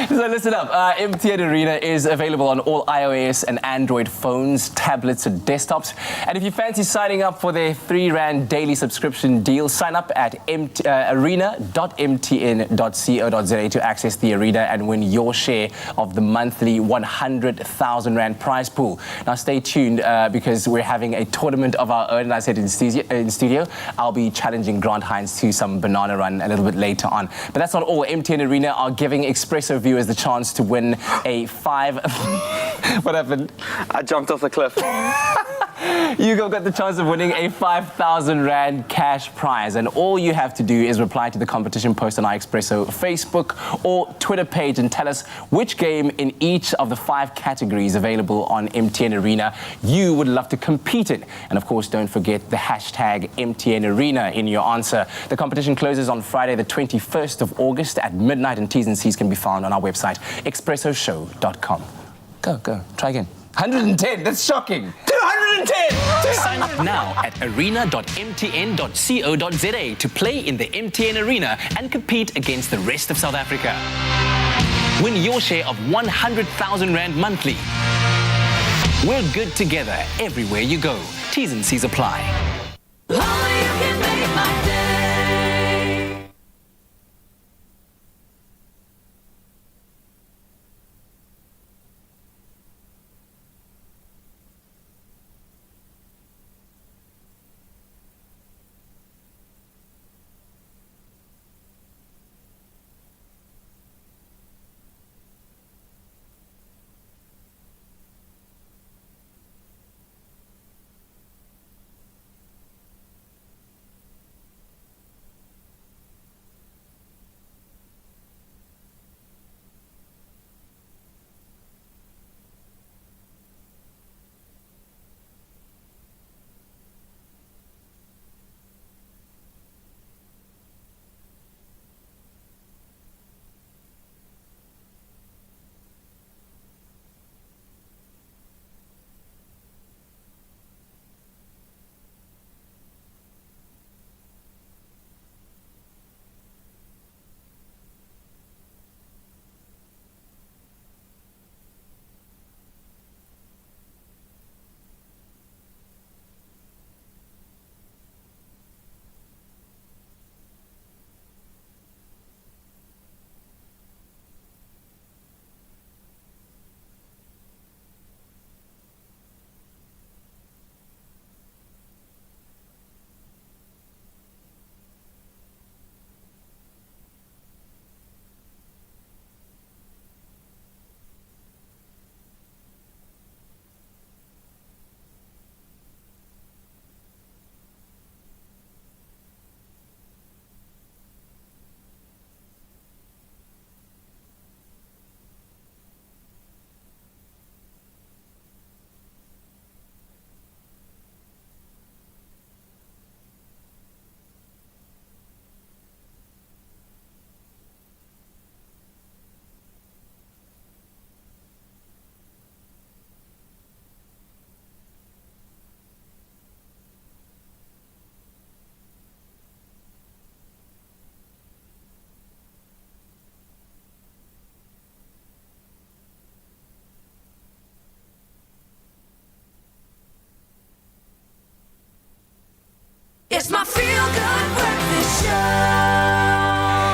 Speaker 2: So listen up. MTN Arena is available on all iOS and Android phones, tablets, and desktops. And if you fancy signing up for their R3 daily subscription deal, sign up at arena.mtn.co.za to access the arena and win your share of the monthly 100,000 Rand prize pool. Now stay tuned because we're having a tournament of our own. And I said in studio, I'll be challenging Grant Hines to some banana run a little bit later on. But that's not all. MTN Arena are giving Expresso viewers the chance to win a What happened?
Speaker 12: I jumped off the cliff.
Speaker 2: You got the chance of winning a 5,000 Rand cash prize, and all you have to do is reply to the competition post on our Expresso Facebook or Twitter page and tell us which game in each of the 5 categories available on MTN Arena you would love to compete in. And of course, don't forget the hashtag MTN Arena in your answer. The competition closes on Friday the 21st of August at midnight, and T's and C's can be found on our website, expressoshow.com. Go, try again. 110, that's shocking.
Speaker 12: 210!
Speaker 13: Sign up now at arena.mtn.co.za to play in the MTN Arena and compete against the rest of South Africa. Win your share of 100,000 Rand monthly. We're good together everywhere you go. T's and C's apply.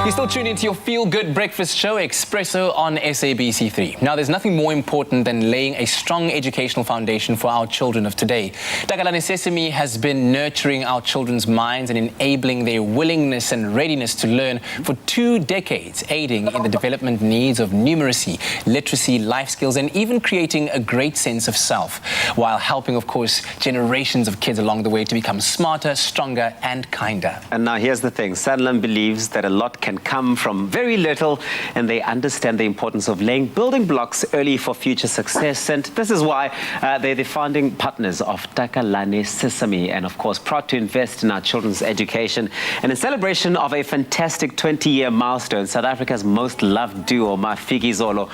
Speaker 13: You're still tuned into your feel-good breakfast show, Expresso, on SABC3. Now, there's nothing more important than laying a strong educational foundation for our children of today. Takalani Sesame has been nurturing our children's minds and enabling their willingness and readiness to learn for 2 decades, aiding in the development needs of numeracy, literacy, life skills, and even creating a great sense of self, while helping, of course, generations of kids along the way to become smarter, stronger, and kinder.
Speaker 10: And now here's the thing. Sanlam believes that a lot can come from very little, and they understand the importance of laying building blocks early for future success. And this is why they're the founding partners of Takalani Sesame, and of course proud to invest in our children's education. And in celebration of a fantastic 20-year milestone, South Africa's most loved duo, Mafiki Zolo,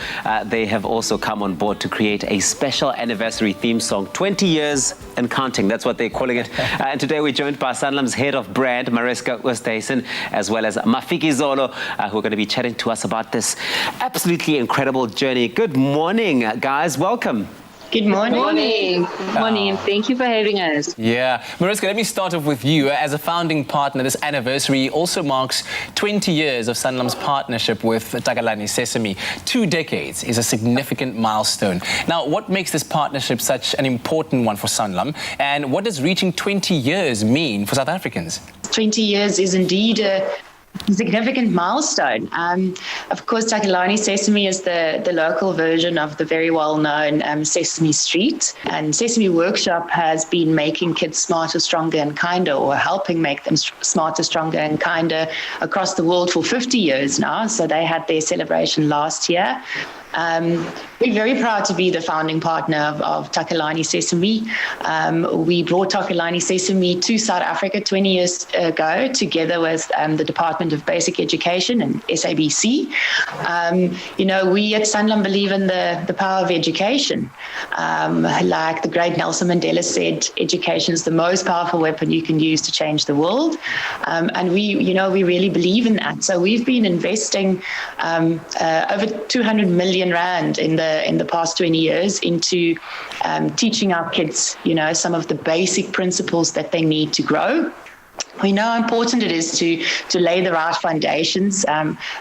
Speaker 10: they have also come on board to create a special anniversary theme song, 20 years and counting. That's what they're calling it. And today we're joined by Sanlam's head of brand, Mariska Westhuizen, as well as Mafiki Zolo, who are going to be chatting to us about this absolutely incredible journey. Good morning, guys. Welcome.
Speaker 14: Good morning. Good morning. Thank you for having us.
Speaker 13: Yeah. Mariska, let me start off with you. As a founding partner, this anniversary also marks 20 years of Sanlam's partnership with Takalani Sesame. 2 decades is a significant milestone. Now, what makes this partnership such an important one for Sanlam? And what does reaching 20 years mean for South Africans?
Speaker 14: 20 years is indeed a significant milestone. Of course, Takalani Sesame is the local version of the very well-known Sesame Street. And Sesame Workshop has been making kids smarter, stronger and kinder, or helping make them smarter, stronger and kinder across the world for 50 years now. So they had their celebration last year. We're very proud to be the founding partner of Takalani Sesame. We brought Takalani Sesame to South Africa 20 years ago, together with the Department of Basic Education and SABC. We at Sanlam believe in the power of education. Like the great Nelson Mandela said, education is the most powerful weapon you can use to change the world. And we really believe in that. So we've been investing over 200 million rand in the past 20 years into teaching our kids, some of the basic principles that they need to grow. We know how important it is to lay the right foundations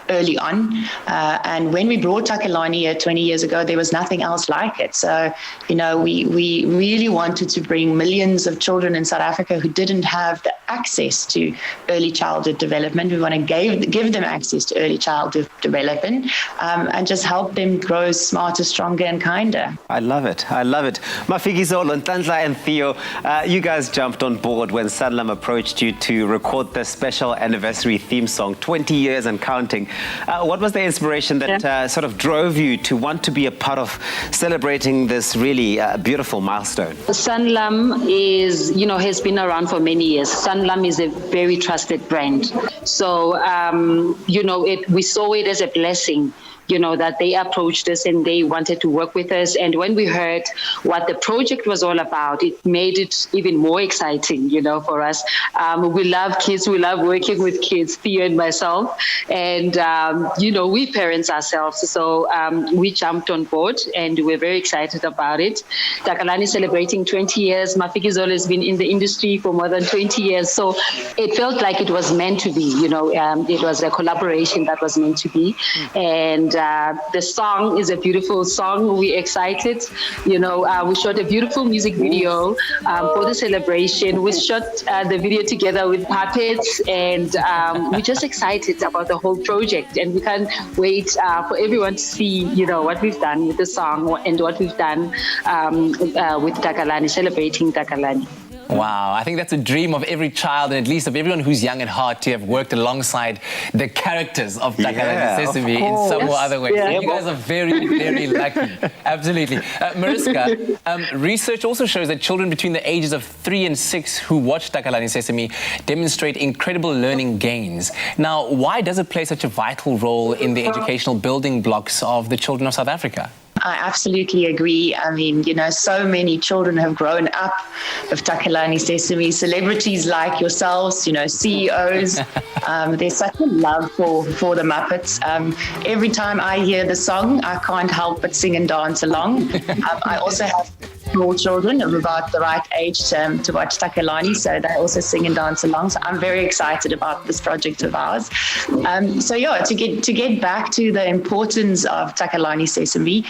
Speaker 14: early on. And when we brought Takalani here 20 years ago, there was nothing else like it. So, we really wanted to bring millions of children in South Africa who didn't have the access to early childhood development. We want to give them access to early childhood development and just help them grow smarter, stronger and kinder.
Speaker 10: I love it. I love it. Mafiki Zolo, Ntandla and Theo, you guys jumped on board when Sanlam approached you to record the special anniversary theme song, 20 years and counting. What was the inspiration that sort of drove you to want to be a part of celebrating this really beautiful milestone?
Speaker 14: Sanlam is, has been around for many years. Sanlam is a very trusted brand. So, we saw it as a blessing, that they approached us and they wanted to work with us. And when we heard what the project was all about, it made it even more exciting, for us. We love kids. We love working with kids, Theo and myself. And, we parents ourselves. So we jumped on board and we're very excited about it. Takalani celebrating 20 years. Mafiki Zolo has been in the industry for more than 20 years. So it felt like it was meant to be, it was a collaboration that was meant to be. And the song is a beautiful song. We're excited. We shot a beautiful music video for the celebration. We shot the video together with puppets, and we're just excited about the whole project. And we can't wait for everyone to see, what we've done with the song and what we've done with Takalani, celebrating Takalani.
Speaker 13: Wow, I think that's a dream of every child, and at least of everyone who's young at heart, to have worked alongside the characters of Takalani Sesame in some or other way.
Speaker 14: Yeah.
Speaker 13: You guys are very, very lucky. Absolutely. Mariska, research also shows that children between the ages of 3 and 6 who watch Takalani Sesame demonstrate incredible learning gains. Now, why does it play such a vital role in the educational building blocks of the children of South Africa?
Speaker 14: I absolutely agree. I mean, so many children have grown up with Takalani Sesame, celebrities like yourselves, CEOs. There's such a love for the Muppets. Every time I hear the song, I can't help but sing and dance along. I also have small children of about the right age to watch Takalani, so they also sing and dance along. So I'm very excited about this project of ours. So yeah, to get back to the importance of Takalani Sesame,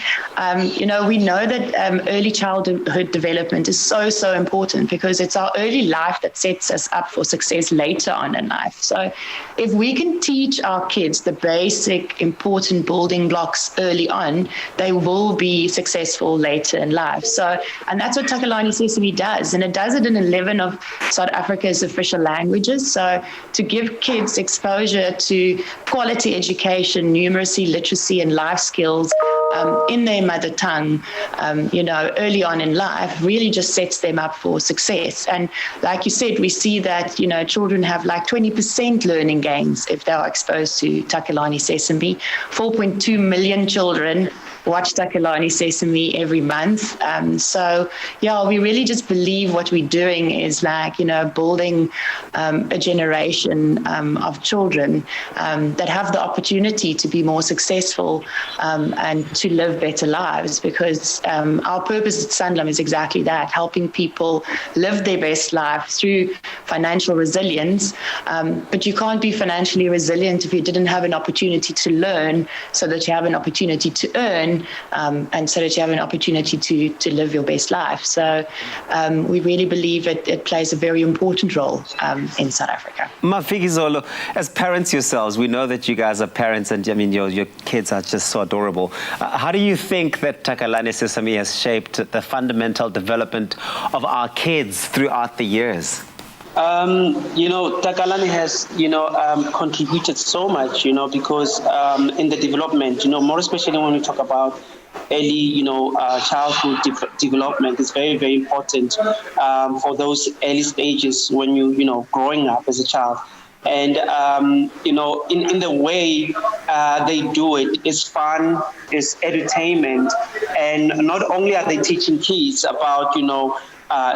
Speaker 14: we know that early childhood development is so important, because it's our early life that sets us up for success later on in life. So if we can teach our kids the basic important building blocks early on, they will be successful later in life. So, and that's what Takalani Sesame does, and it does it in 11 of South Africa's official languages. So to give kids exposure to quality education, numeracy, literacy, and life skills in their mother tongue, early on in life, really just sets them up for success. And like you said, we see that, children have like 20% learning gains if they are exposed to Takalani Sesame. 4.2 million children watch Takalani Sesame every month. So, yeah, we really just believe what we're doing is like, building a generation of children that have the opportunity to be more successful and to live better lives, because our purpose at Sanlam is exactly that, helping people live their best life through financial resilience. But you can't be financially resilient if you didn't have an opportunity to learn, so that you have an opportunity to earn, and so that you have an opportunity to live your best life. So we really believe it plays a very important role in South Africa.
Speaker 10: Mafiki, as parents yourselves, we know that you guys are parents, and I mean your kids are just so adorable. How do you think that Takalani Sesame has shaped the fundamental development of our kids throughout the years?
Speaker 9: Takalani has, contributed so much, because in the development, more especially when we talk about early, childhood development is very, very important for those early stages when growing up as a child. And, in the way they do it, it's fun, it's entertainment. And not only are they teaching kids about,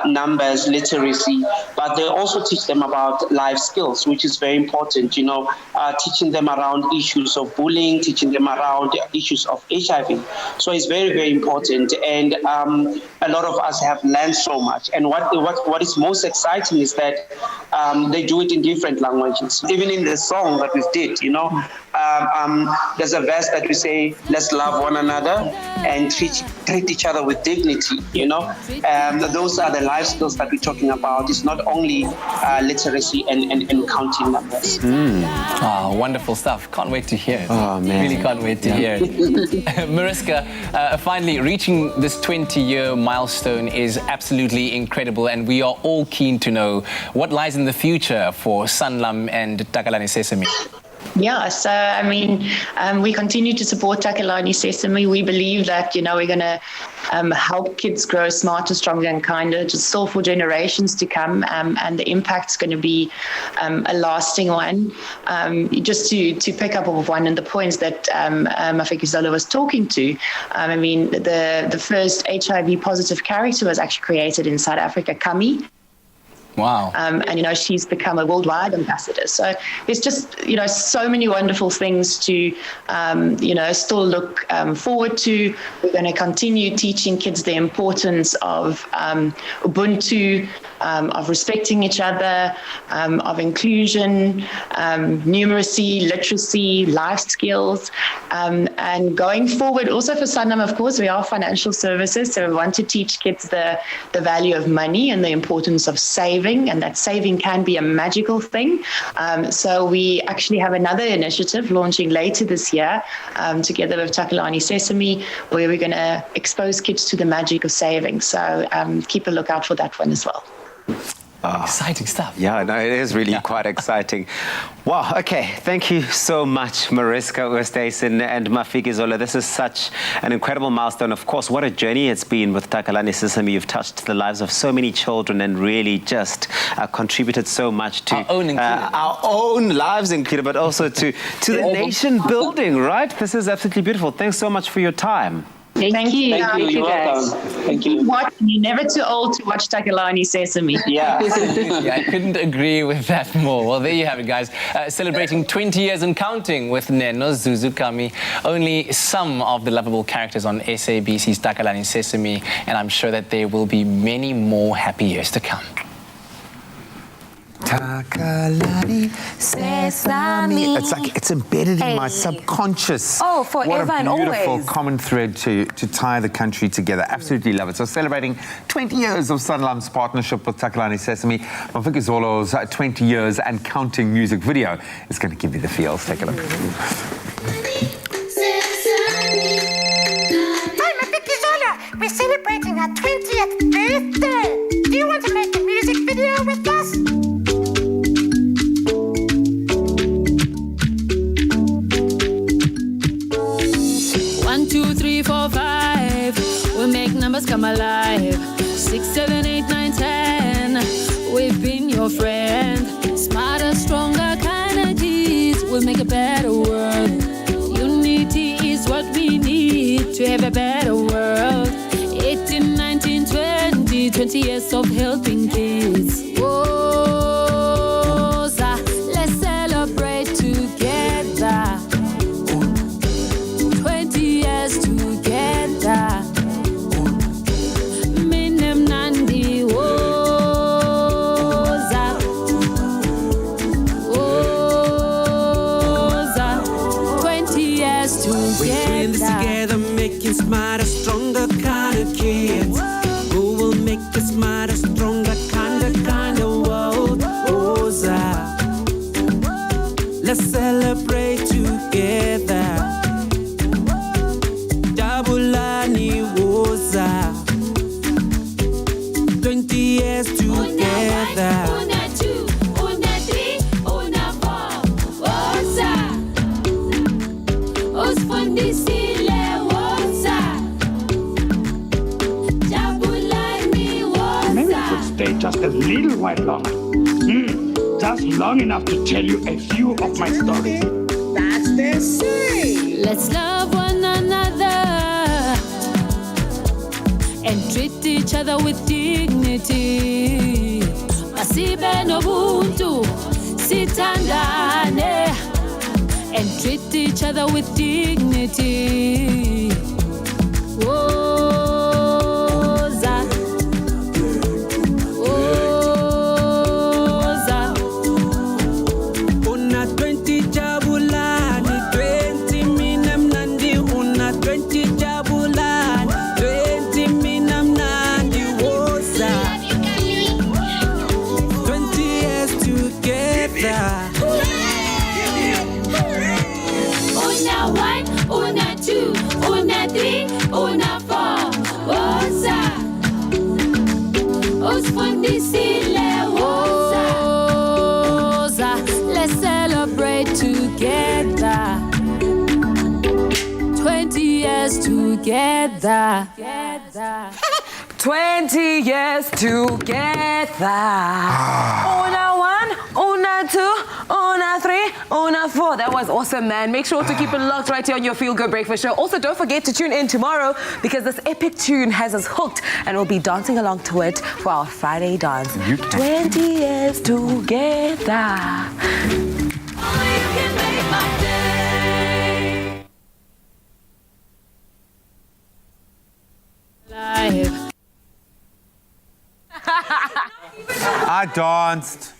Speaker 9: numbers, literacy, but they also teach them about life skills, which is very important, teaching them around issues of bullying, teaching them around issues of HIV. So it's very, very important. And a lot of us have learned so much. And what is most exciting is that they do it in different languages. Even in the song that we did, there's a verse that we say, let's love one another and treat each other with dignity, Those are the life skills that we're talking about. It's not only literacy and counting numbers.
Speaker 2: Wonderful stuff. Can't wait to hear it.
Speaker 10: Oh, man.
Speaker 2: Really can't wait to hear it. Mariska, finally, reaching this 20-year milestone is absolutely incredible, and we are all keen to know what lies in the future for Sanlam and Takalani Sesame.
Speaker 14: Yeah, so I mean, we continue to support Takalani Sesame. We believe that, we're going to help kids grow smarter, stronger and kinder, just still for generations to come, and the impact's going to be a lasting one. Just to pick up on one of the points that Mafiki Zola was talking to, I mean, the first HIV positive character was actually created in South Africa, Kami.
Speaker 2: Wow.
Speaker 14: And, she's become a worldwide ambassador. So there's just, so many wonderful things to, still look forward to. We're going to continue teaching kids the importance of Ubuntu, of respecting each other, of inclusion, numeracy, literacy, life skills. And going forward, also for Sanlam, of course, we are financial services. So we want to teach kids the value of money and the importance of saving, and that saving can be a magical thing. So we actually have another initiative launching later this year, together with Takalani Sesame, where we're going to expose kids to the magic of saving. So keep a lookout for that one as well.
Speaker 2: Exciting stuff.
Speaker 10: Yeah, no, it is really quite exciting. Wow, okay. Thank you so much, Mariska Oosthuizen and Mafiki Zola. This is such an incredible milestone. Of course, what a journey it's been with Takalani Sesame. You've touched the lives of so many children and really just contributed so much to our own lives included, but also to the nation building, right? This is absolutely beautiful. Thanks so much for your time.
Speaker 14: Thank you.
Speaker 9: Thank you. You're
Speaker 14: guys.
Speaker 9: welcome. Thank you.
Speaker 14: You're never too old to watch Takalani Sesame.
Speaker 9: Yeah.
Speaker 13: Yeah, I couldn't agree with that more. Well, there you have it, guys. Celebrating 20 years and counting with Neno, Zuzu, Kami, only some of the lovable characters on SABC's Takalani Sesame, and I'm sure that there will be many more happy years to come.
Speaker 4: Takalani Sesame. It's like it's embedded in my subconscious.
Speaker 3: Oh, forever and
Speaker 4: What a beautiful
Speaker 3: always.
Speaker 4: common thread to tie the country together. Absolutely love it. So celebrating 20 years of Sanlam's partnership with Takalani Sesame. Mafikizolo's 20 years and counting music video is going to give you the feels. Take a look.
Speaker 7: Hi, Mafikizolo. We're celebrating our 20th birthday. Do you want to make a music video with us?
Speaker 1: 1, 2, 3, 4, 5. We make numbers come alive. 6, 7, 8, 9, 10. We've been your friend. Smarter, stronger, kinder G's. We'll make a better world. Unity is what we need to have a better world. 18, 19, 20. 20 years of helping kids. Whoa, let's celebrate together. 20 years together. Minem Nandi Woza. Woza. 20 years together.
Speaker 15: We're doing this together, making smarter, stronger kind of kids. Who will make a smarter, stronger kind of world? Woza. Let's celebrate together. Dabulani Woza. 20 years together.
Speaker 1: Una 2, una 3, una 4. Woza. Usfundisile Woza. Jabulani
Speaker 16: Maybe I
Speaker 1: Woza.
Speaker 16: could stay just a little while longer. Just long enough to tell you a few of my stories.
Speaker 1: That's the say. Let's love one another and treat each other with dignity. Asibe nobuntu, sitandane, and treat each other with dignity. Woza. Woza.
Speaker 15: Una 20 Jabulani, 20 Minam Nandi, una 20 Jabulani, 20 Minam Nandi Woza. 20 years together.
Speaker 1: Una 1, una 2, una 3, una 4. Woza. Usfundisile woza. Woza. Let's celebrate together. 20 years together.
Speaker 3: 20 years together. Una 1, una 2, una 3, una 4. That was awesome, man. Make sure to keep it locked right here on your Feel Good Breakfast Show. Also, don't forget to tune in tomorrow because this epic tune has us hooked and we'll be dancing along to it for our Friday dance. 20 years together.
Speaker 1: Live.
Speaker 4: I danced.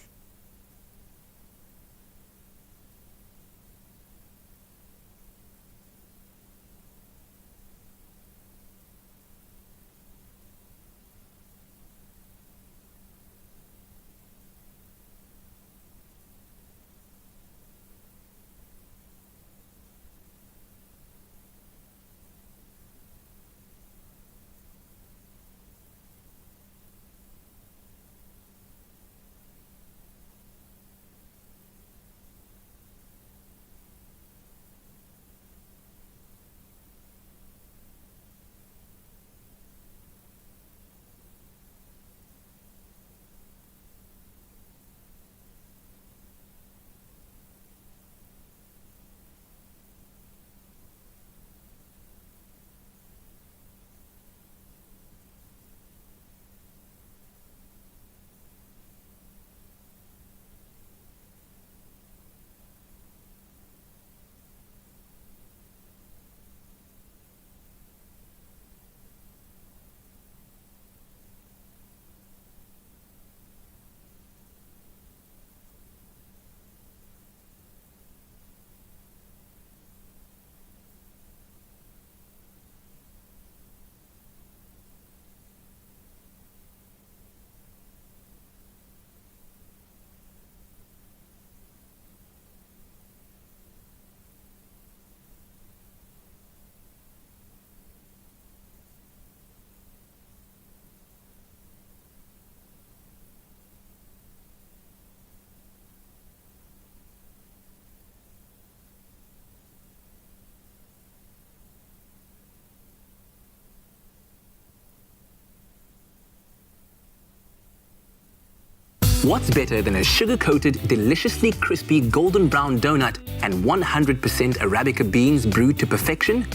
Speaker 13: What's better than a sugar-coated, deliciously crispy golden brown donut and 100% Arabica beans brewed to perfection?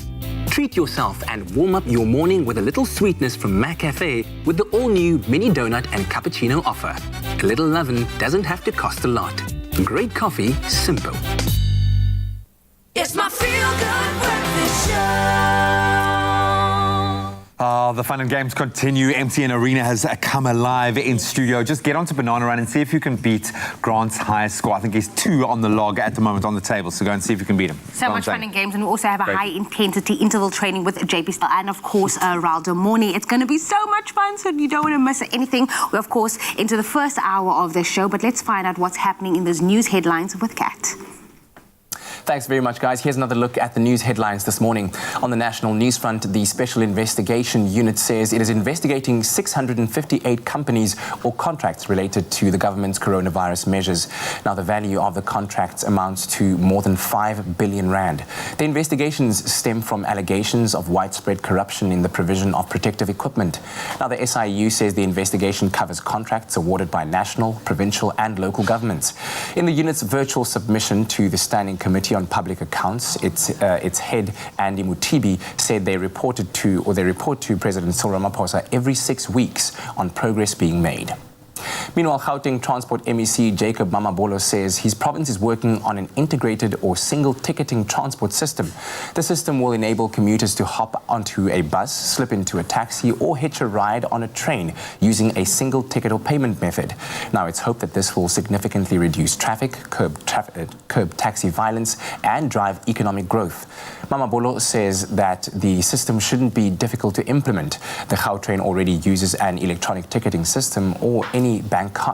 Speaker 13: Treat yourself and warm up your morning with a little sweetness from Mac Cafe with the all-new mini donut and cappuccino offer. A little lovin' doesn't have to cost a lot. Great coffee, simple.
Speaker 1: It's my feel-good breakfast show.
Speaker 4: The fun and games continue. MTN Arena has come alive in studio. Just get onto Banana Run and see if you can beat Grant's highest score. I think he's 2 on the log at the moment on the table, so go and see if you can beat him.
Speaker 5: So much fun and games, and we also have a high-intensity interval training with JP Still and, of course, Raldo Morni. It's going to be so much fun, so you don't want to miss anything. We're, of course, into the first hour of the show, but let's find out what's happening in those news headlines with Kat.
Speaker 2: Thanks very much, guys. Here's another look at the news headlines this morning. On the national news front, the Special Investigation Unit says it is investigating 658 companies or contracts related to the government's coronavirus measures. Now, the value of the contracts amounts to more than 5 billion rand. The investigations stem from allegations of widespread corruption in the provision of protective equipment. Now, the SIU says the investigation covers contracts awarded by national, provincial and local governments. In the unit's virtual submission to the Standing Committee on Public Accounts, its head, Andy Mutibi, said they report to President Cyril Ramaphosa every 6 weeks on progress being made. Meanwhile, Gauteng Transport MEC Jacob Mamabolo says his province is working on an integrated or single ticketing transport system. The system will enable commuters to hop onto a bus, slip into a taxi or hitch a ride on a train using a single ticket or payment method. Now, it's hoped that this will significantly reduce traffic, curb taxi violence and drive economic growth. Mamabolo says that the system shouldn't be difficult to implement. The Gautrain already uses an electronic ticketing system or any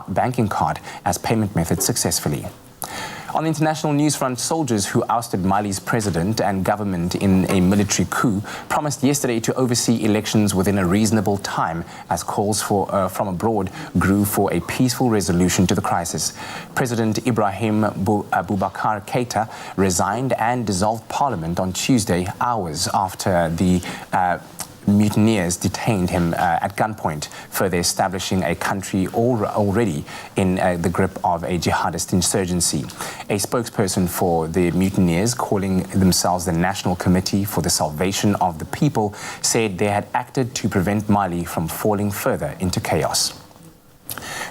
Speaker 2: banking card as payment method successfully. On the international news front, soldiers who ousted Mali's president and government in a military coup promised yesterday to oversee elections within a reasonable time as calls from abroad grew for a peaceful resolution to the crisis. President Ibrahim Boubacar Keïta resigned and dissolved parliament on Tuesday, hours after the mutineers detained him at gunpoint, further establishing a country already in the grip of a jihadist insurgency. A spokesperson for the mutineers, calling themselves the National Committee for the Salvation of the People, said they had acted to prevent Mali from falling further into chaos.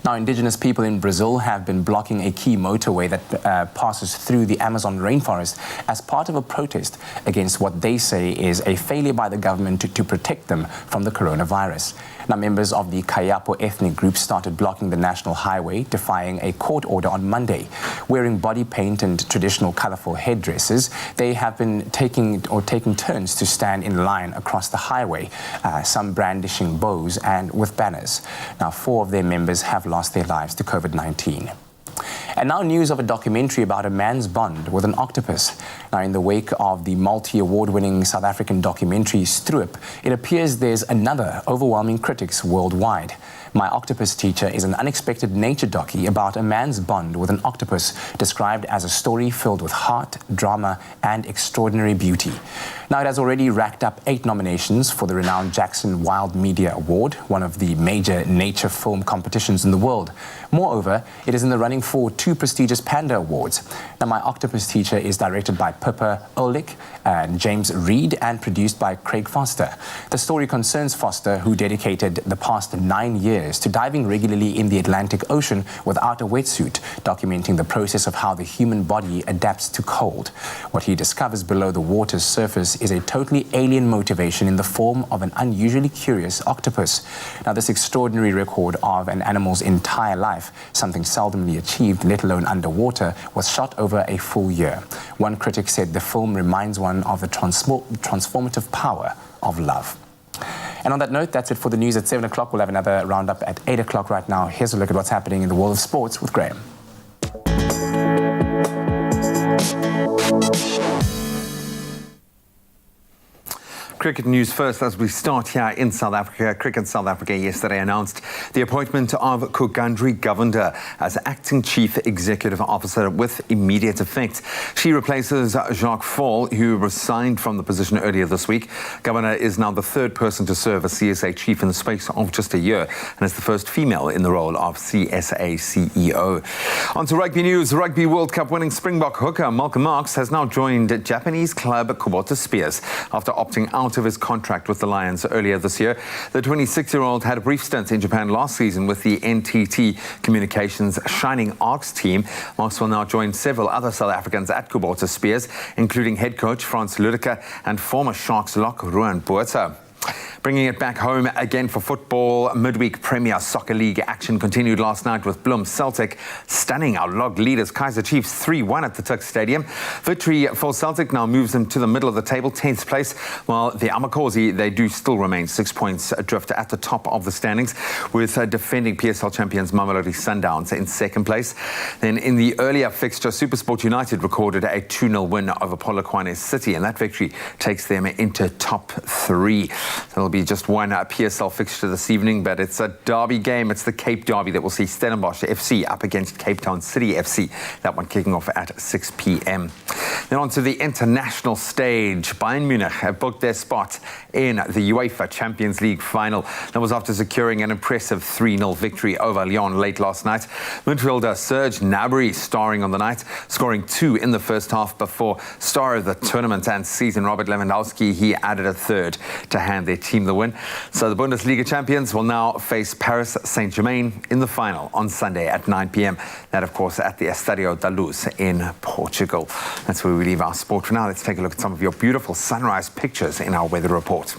Speaker 2: Now, indigenous people in Brazil have been blocking a key motorway that passes through the Amazon rainforest as part of a protest against what they say is a failure by the government to protect them from the coronavirus. Now, members of the Kayapo ethnic group started blocking the national highway, defying a court order on Monday. Wearing body paint and traditional colorful headdresses, they have been taking turns to stand in line across the highway, some brandishing bows and with banners. Now, 4 of their members have lost their lives to COVID-19. And now news of a documentary about a man's bond with an octopus. Now, in the wake of the multi-award-winning South African documentary Stroop, it appears there's another overwhelming critics worldwide. My Octopus Teacher is an unexpected nature docu about a man's bond with an octopus, described as a story filled with heart, drama, and extraordinary beauty. Now, it has already racked up 8 nominations for the renowned Jackson Wild Media Award, one of the major nature film competitions in the world. Moreover, it is in the running for 2 prestigious Panda Awards. Now, My Octopus Teacher is directed by Pippa Ehrlich and James Reed and produced by Craig Foster. The story concerns Foster, who dedicated the past 9 years to diving regularly in the Atlantic Ocean without a wetsuit, documenting the process of how the human body adapts to cold. What he discovers below the water's surface is a totally alien motivation in the form of an unusually curious octopus. Now, this extraordinary record of an animal's entire life, something seldomly achieved, let alone underwater, was shot over a full year. One critic said the film reminds one of the transformative power of love. And on that note, that's it for the news at 7 o'clock. We'll have another roundup at 8 o'clock right now. Here's a look at what's happening in the world of sports with Graham.
Speaker 4: Cricket news first as we start here in South Africa. Cricket South Africa yesterday announced the appointment of Kugandri Govender as acting chief executive officer with immediate effect. She replaces Jacques Fall, who resigned from the position earlier this week. Govender is now the third person to serve as CSA chief in the space of just a year and is the first female in the role of CSA CEO. On to rugby news. Rugby World Cup winning Springbok hooker Malcolm Marx has now joined Japanese club Kubota Spears after opting out of his contract with the Lions earlier this year. The 26-year-old had a brief stint in Japan last season with the NTT Communications Shining Arcs team. Marx will now join several other South Africans at Kubota Spears, including head coach Frans Ludeker and former Sharks lock Ruan Botha. Bringing it back home again for football, midweek Premier Soccer League action continued last night with Bloem Celtic stunning our log leaders Kaizer Chiefs 3-1 at the Tuks Stadium. Victory for Celtic now moves them to the middle of the table, 10th place, while the Amakosi, they do still remain 6 points adrift at the top of the standings, with defending PSL champions Mamelodi Sundowns in second place. Then in the earlier fixture, SuperSport United recorded a 2-0 win over Polokwane City, and that victory takes them into top 3. There'll be just one PSL fixture this evening, but it's a derby game. It's the Cape Derby that will see Stellenbosch FC up against Cape Town City FC. That one kicking off at 6 p.m. Then on to the international stage. Bayern Munich have booked their spot in the UEFA Champions League final. That was after securing an impressive 3-0 victory over Lyon late last night. Midfielder Serge Gnabry starring on the night, scoring 2 in the first half before star of the tournament and season Robert Lewandowski, he added a third to hand their team the win. So the Bundesliga champions will now face Paris Saint-Germain in the final on Sunday at 9 p.m. That, of course, at the Estadio da Luz in Portugal. That's where we leave our sport for now. Let's take a look at some of your beautiful sunrise pictures in our weather report.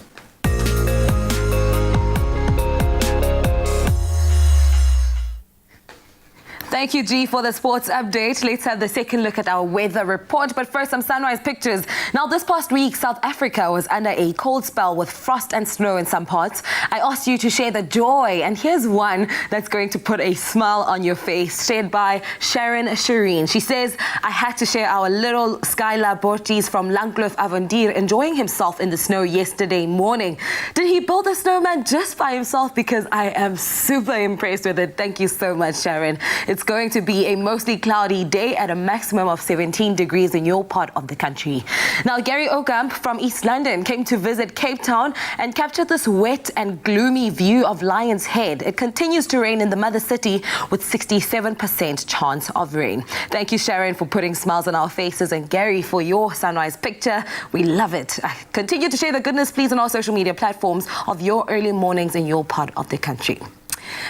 Speaker 3: Thank you, G, for the sports update. Let's have the second look at our weather report. But first, some sunrise pictures. Now, this past week, South Africa was under a cold spell with frost and snow in some parts. I asked you to share the joy, and here's one that's going to put a smile on your face, shared by Sharon Shireen. She says, I had to share our little Skylar Borties from Langkloof Avondier enjoying himself in the snow yesterday morning. Did he build a snowman just by himself? Because I am super impressed with it. Thank you so much, Sharon. It's going to be a mostly cloudy day at a maximum of 17 degrees in your part of the country. Now, Gary Okamp from East London came to visit Cape Town and captured this wet and gloomy view of Lion's Head. It continues to rain in the mother city with 67% chance of rain. Thank you, Sharon, for putting smiles on our faces, and Gary for your sunrise picture. We love it. Continue to share the goodness, please, on our social media platforms of your early mornings in your part of the country.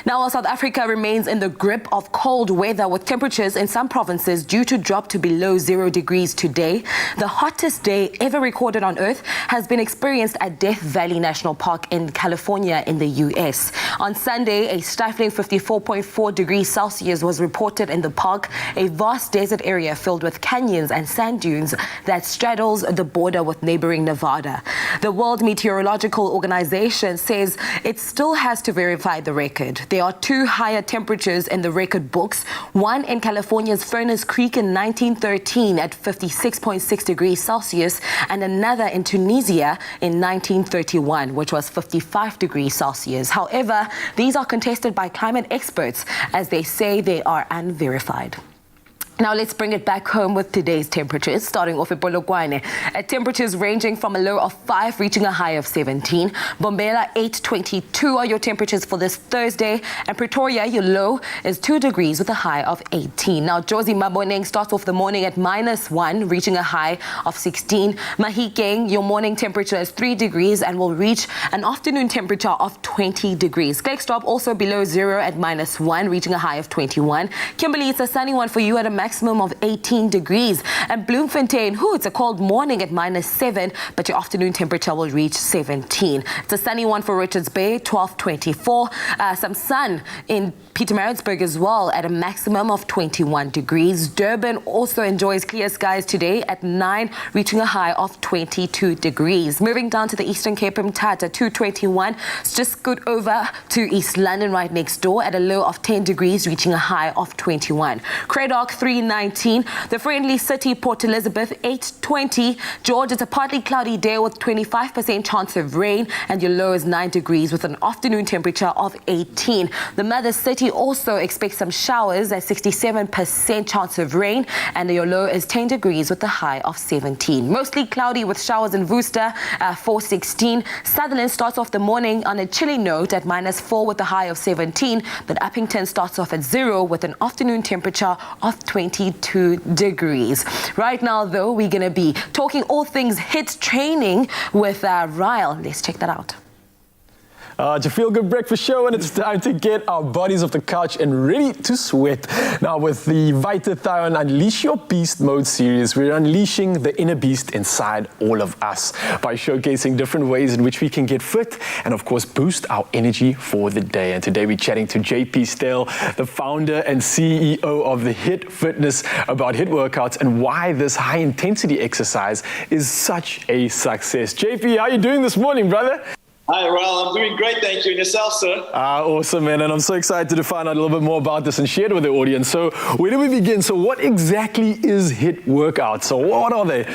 Speaker 3: Now, while South Africa remains in the grip of cold weather with temperatures in some provinces due to drop to below 0 degrees today, the hottest day ever recorded on Earth has been experienced at Death Valley National Park in California in the U.S. On Sunday, a stifling 54.4 degrees Celsius was reported in the park, a vast desert area filled with canyons and sand dunes that straddles the border with neighboring Nevada. The World Meteorological Organization says it still has to verify the record. There are 2 higher temperatures in the record books, one in California's Furnace Creek in 1913 at 56.6 degrees Celsius and another in Tunisia in 1931, which was 55 degrees Celsius. However, these are contested by climate experts as they say they are unverified. Now let's bring it back home with today's temperatures, starting off at Polokwane. At temperatures ranging from a low of 5 reaching a high of 17. Bombela 8.22 are your temperatures for this Thursday. And Pretoria, your low is 2 degrees with a high of 18. Now Jozi Maboneng starts off the morning at -1, reaching a high of 16. Mahikeng, your morning temperature is 3 degrees and will reach an afternoon temperature of 20 degrees. Klerksdorp also below 0 at -1, reaching a high of 21. Kimberley, it's a sunny one for you at a maximum of 18 degrees. And Bloemfontein, it's a cold morning at -7, but your afternoon temperature will reach 17. It's a sunny one for Richards Bay, 12.24. Some sun in Pietermaritzburg as well at a maximum of 21 degrees. Durban also enjoys clear skies today at 9, reaching a high of 22 degrees. Moving down to the Eastern Cape, Mthatha, 221. It's just scoot over to East London right next door at a low of 10 degrees, reaching a high of 21. Cradock, 3 3:19. The friendly City Port Elizabeth 8:20. George, it's a partly cloudy day with 25% chance of rain, and your low is 9 degrees with an afternoon temperature of 18. The mother city also expects some showers at 67% chance of rain, and your low is 10 degrees with a high of 17. Mostly cloudy with showers in Worcester, 4:16. Sutherland starts off the morning on a chilly note at -4 with a high of 17, but Uppington starts off at 0 with an afternoon temperature of 22 degrees. Right now, though, we're going to be talking all things HIIT training with Ryle. Let's check that out.
Speaker 17: It's a feel-good breakfast show, and it's time to get our bodies off the couch and ready to sweat. Now, with the Vitathion Unleash Your Beast Mode series, we're unleashing the inner beast inside all of us by showcasing different ways in which we can get fit and, of course, boost our energy for the day. And today we're chatting to JP Stale, the founder and CEO of the HIIT Fitness, about HIIT workouts and why this high-intensity exercise is such a success. JP, how are you doing this morning, brother?
Speaker 9: Hi, Raul. I'm doing great, thank you. And yourself, sir?
Speaker 17: Awesome, man. And I'm so excited to find out a little bit more about this and share it with the audience. So where do we begin? So what exactly is HIIT workouts? So what are they?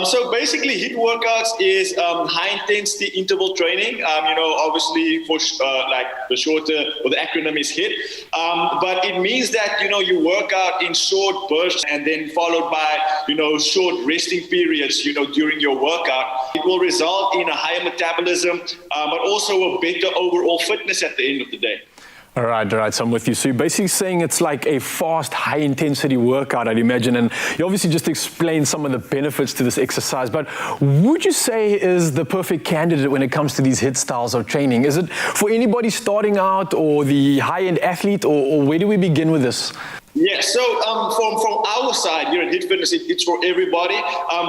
Speaker 9: So basically, HIIT workouts is high-intensity interval training. Obviously, for like the shorter or the acronym is HIIT. But it means that, you work out in short bursts and then followed by, short resting periods, during your workout. It will result in a higher metabolism, but also a better overall fitness at the end of the day.
Speaker 17: All right, so I'm with you. So you're basically saying it's like a fast, high-intensity workout, I'd imagine, and you obviously just explained some of the benefits to this exercise, but would you say is the perfect candidate when it comes to these HIIT styles of training? Is it for anybody starting out or the high-end athlete, or where do we begin with this?
Speaker 9: Yeah, so from our side here at HIIT Fitness, it's for everybody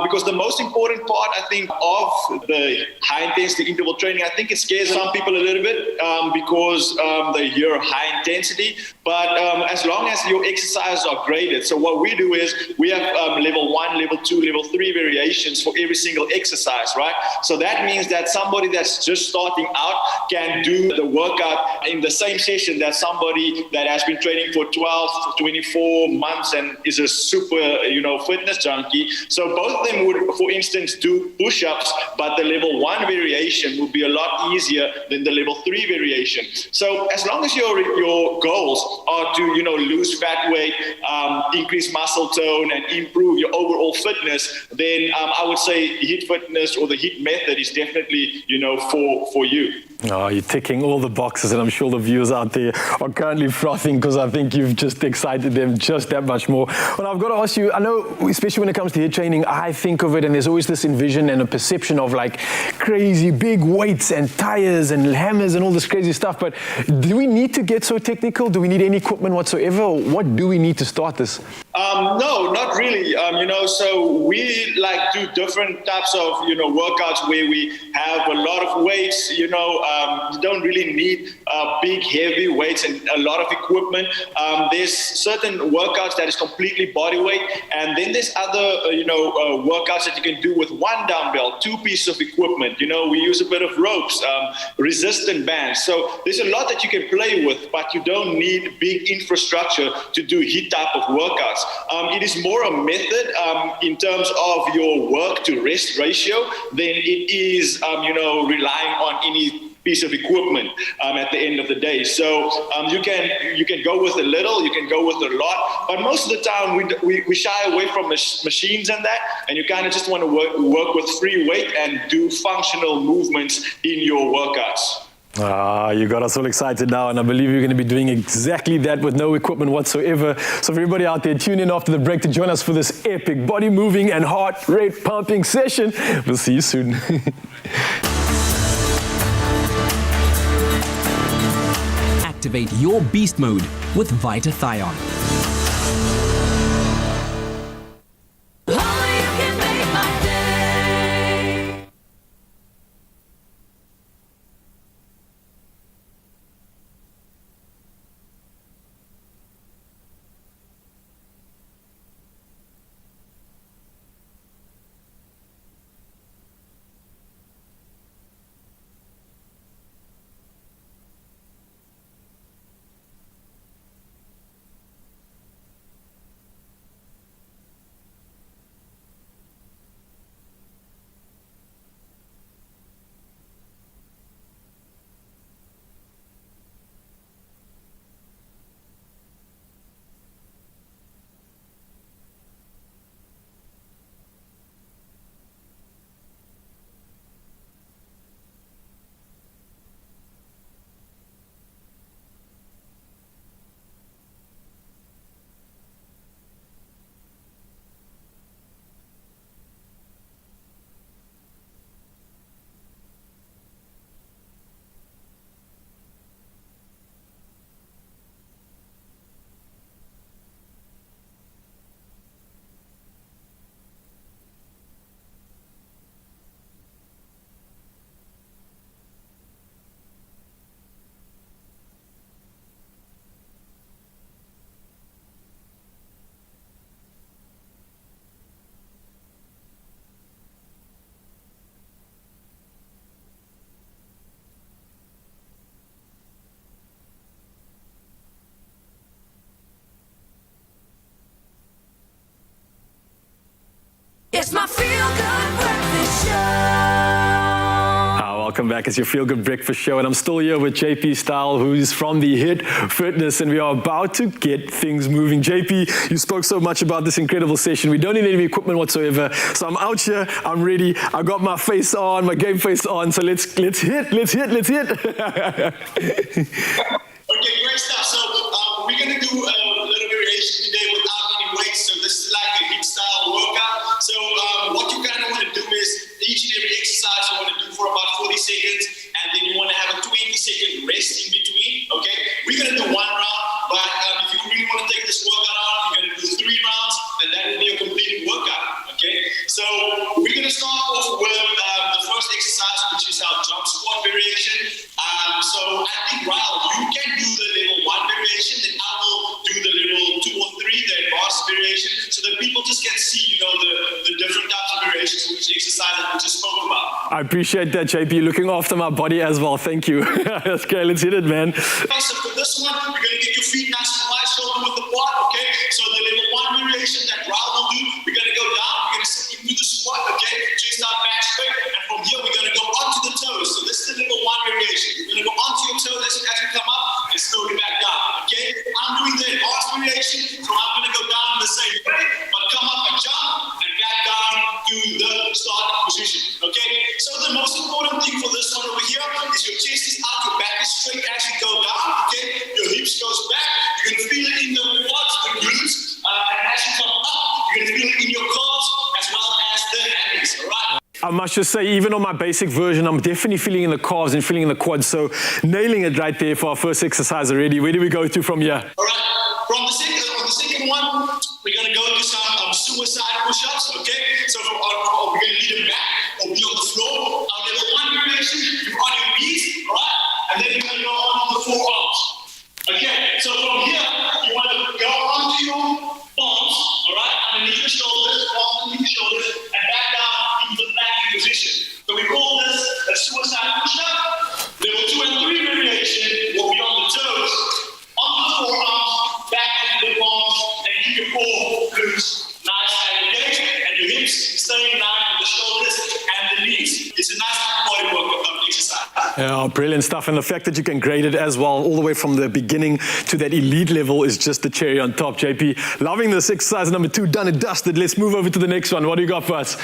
Speaker 9: because the most important part, I think, of the high-intensity interval training, I think it scares some people a little bit because they hear high intensity, but as long as your exercises are graded. So what we do is we have level 1, level 2, level 3 variations for every single exercise, right? So that means that somebody that's just starting out can do the workout in the same session that somebody that has been training for 12 to 24 months and is a super, fitness junkie. So both of them would, for instance, do push-ups, but the level 1 variation would be a lot easier than the level 3 variation. So as long as your goals are to, lose fat weight, increase muscle tone, and improve your overall fitness, then I would say HIIT Fitness or the HIIT method is definitely, for you.
Speaker 17: Oh, you're ticking all the boxes, and I'm sure the viewers out there are currently frothing because I think you've just excited them just that much more. Well, I've got to ask you, I know, especially when it comes to HIIT training, I think of it, and there's always this envision and a perception of like crazy big weights and tires and hammers and all this crazy stuff. But do we need to get so technical? Do we need any equipment whatsoever? Or what do we need to start this?
Speaker 9: No, not really. So we do different types of, workouts where we have a lot of weights, you don't really need big, heavy weights and a lot of equipment. There's certain workouts that is completely body weight. And then there's other, workouts that you can do with 1 dumbbell, 2 pieces of equipment. We use a bit of ropes, resistant bands. So there's a lot that you can play with, but you don't need big infrastructure to do HIIT type of workouts. It is more a method in terms of your work to rest ratio than it is, relying on any piece of equipment at the end of the day. So you can go with a little, you can go with a lot, but most of the time we shy away from machines and that, and you kind of just want to work with free weight and do functional movements in your workouts.
Speaker 17: You got us all excited now, and I believe you're going to be doing exactly that with no equipment whatsoever. So for everybody out there, tune in after the break to join us for this epic body moving and heart rate pumping session. We'll see you soon.
Speaker 13: Activate your beast mode with Vitathion.
Speaker 17: welcome back. It's your Feel Good Breakfast Show, and I'm still here with JP Style, who's from the Hit Fitness, and we are about to get things moving. JP, you spoke so much about this incredible session. We don't need any equipment whatsoever, so I'm out here. I'm ready. I got my face on, my game face on. So let's hit.
Speaker 18: Okay, great stuff. So we're gonna do a little variation today without any weights. So this is like a hip style workout. So what you kind of want to do is each and every exercise you want to do for about 40 seconds, and then you want to have a 20-second rest in between. Okay, we're gonna do one round, but if you really want to take this workout on, you're gonna do 3 rounds, and that will be a completed workout. Okay, so we're gonna start off with the first exercise, which is our jump squat variation. So I think, Ryle, you can do the level 1 variation, then I will do the level 2 or 3, the advanced variation, so that people just can see, the different types of variations, which exercise that we just spoke about.
Speaker 17: I appreciate that, JP. You're looking after my body as well. Thank you. That's great. Let's hit it, man.
Speaker 18: Okay, so for this one, you're going to get your feet nice and wide, shoulder width apart, okay? So the level 1 variation that Ryle will do, we're going to go down, we're going to sit into the squat, okay? Chest out, back straight, and from here, we're going to go onto the toes. So this is the level 1 variation. You're going to go onto your toes as you come up, and slowly back down, okay? I'm doing the advanced variation, so I'm going to go down in the same way, but come up and jump, and back down to the start position, okay? So the most important thing for this one over here is your chest is out, your back is straight as you go down, okay? Your hips goes back, you can feel it in the quads, the glutes, and as you come up, you can feel it in your calves as well as the hammies, all right?
Speaker 17: I must just say, even on my basic version, I'm definitely feeling in the calves and feeling in the quads. So nailing it right there for our first exercise already. Where do we go to from here?
Speaker 18: All right. On the second one, we're going to go to some suicide push-ups, okay? So we're going to lead them back or be on the floor. Level 1 variation, you're on your knees, all right? And then you're going to go on the forearms. Okay, so from here, you want to go onto your palms, all right? Underneath your shoulders, palms underneath your shoulders, and back down into the planking position. So we call this a suicide push-up. Level 2 and 3 variation will be on the toes, on the forearms, back into the palms, and keep your core glutes nice and engaged, and your hips staying in line with the shoulders and the knees. It's a nice body workout exercise.
Speaker 17: Yeah, brilliant stuff. And the fact that you can grade it as well, all the way from the beginning to that elite level, is just the cherry on top, JP. Loving this exercise number 2, done and dusted. Let's move over to the next one. What do you got for us?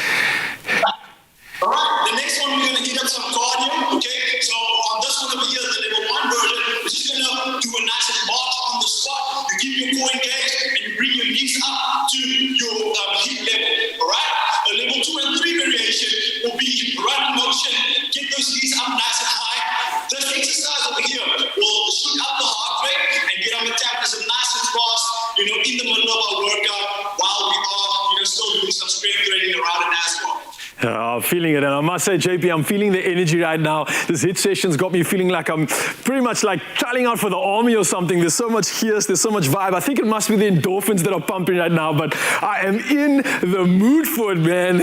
Speaker 18: All right, the next one, we're going to heat up some cardio, okay? So on this one over here, the level 1 version, we're just going to do a nice march on the spot. You keep your core engaged, and you bring your knees up to your hip level, all right? The level 2 and 3 variation will be run motion, get those knees up nice and high. This exercise over here will shoot up the heart rate and get our metabolism nice and fast, in the middle of our workout, while we are, still doing some strength training around it as well.
Speaker 17: I'm feeling it, and I must say, JP, I'm feeling the energy right now. This hit session's got me feeling like I'm pretty much like trialing out for the army or something. There's so much here, there's so much vibe. I think it must be the endorphins that are pumping right now, but I am in the mood for it, man.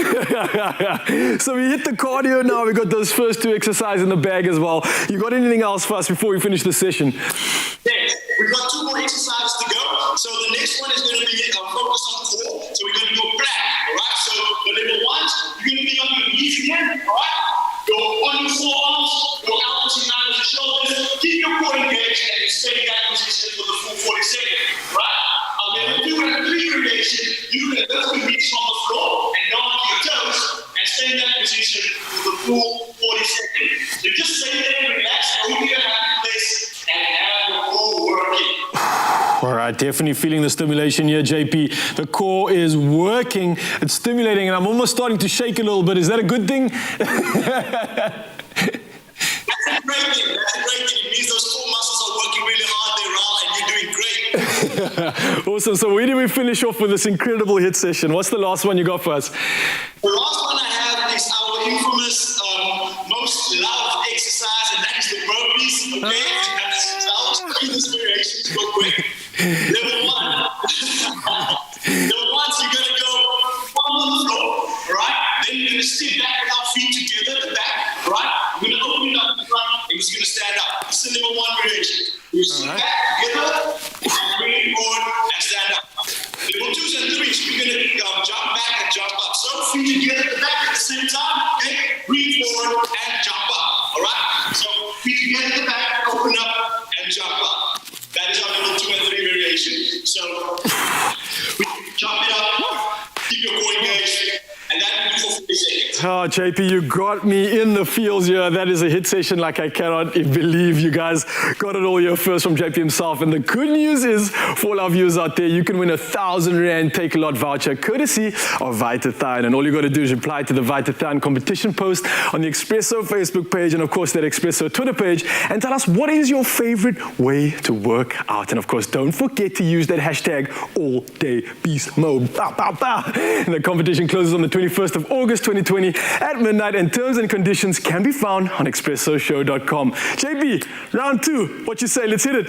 Speaker 17: So we hit the cardio now. We got those first 2 exercises in the bag as well. You got anything else for us before we finish the session?
Speaker 18: Yes, we've got 2 more exercises to go. So the next one is going to be focus on core. So we're going to go plank, all right? So the level 1, you're going to be on your knees again, all right? Go on your forearms, go elbows in line with your shoulders, keep your core engaged, and you stay in that position for the full 40 seconds, right? Level 2 and 3 variation, you're going to lift your knees from the floor and go onto your toes and stay in that position for the full 40 seconds. So just stay there, relax, go to your happy place, and have your core working.
Speaker 17: All right, definitely feeling the stimulation here, JP. The core is working, it's stimulating, and I'm almost starting to shake a little bit. Is that a good thing?
Speaker 18: That's a great thing. It means those core muscles are working really hard there, Ryle, and you're doing great.
Speaker 17: Awesome. So where do we finish off with this incredible hit session? What's the last one you got for us?
Speaker 18: The last one I have is our infamous, most loved exercise, and that is the burpees, okay? So I'll show you this variation real quick. Level 1. Level 1, so you're going to go on the floor, right? Then you're going to sit back with our feet together at the back, right? We're going to open it up in front, and you're just going to stand up. This is level 1 variation. You sit back together, and bring it forward, and stand up. Level 2s and 3s, we're going to jump back and jump up. So feet together at the back at the same time, okay? Breathe forward and jump up, all
Speaker 17: Wow, JP, you got me in the feels here. That is a hit session like I cannot believe. You guys got it all here first from JP himself. And the good news is, for all our viewers out there, you can win a 1,000 Rand Take-A-Lot voucher courtesy of Vitathine. And all you got to do is reply to the Vitathine competition post on the Expresso Facebook page and, of course, that Expresso Twitter page and tell us what is your favorite way to work out. And, of course, don't forget to use that hashtag AllDayBeastMode. Bow, bow, bow. And the competition closes on the 21st of August 2020 at midnight, and terms and conditions can be found on expressoshow.com. JB, round 2. What you say? Let's hit it.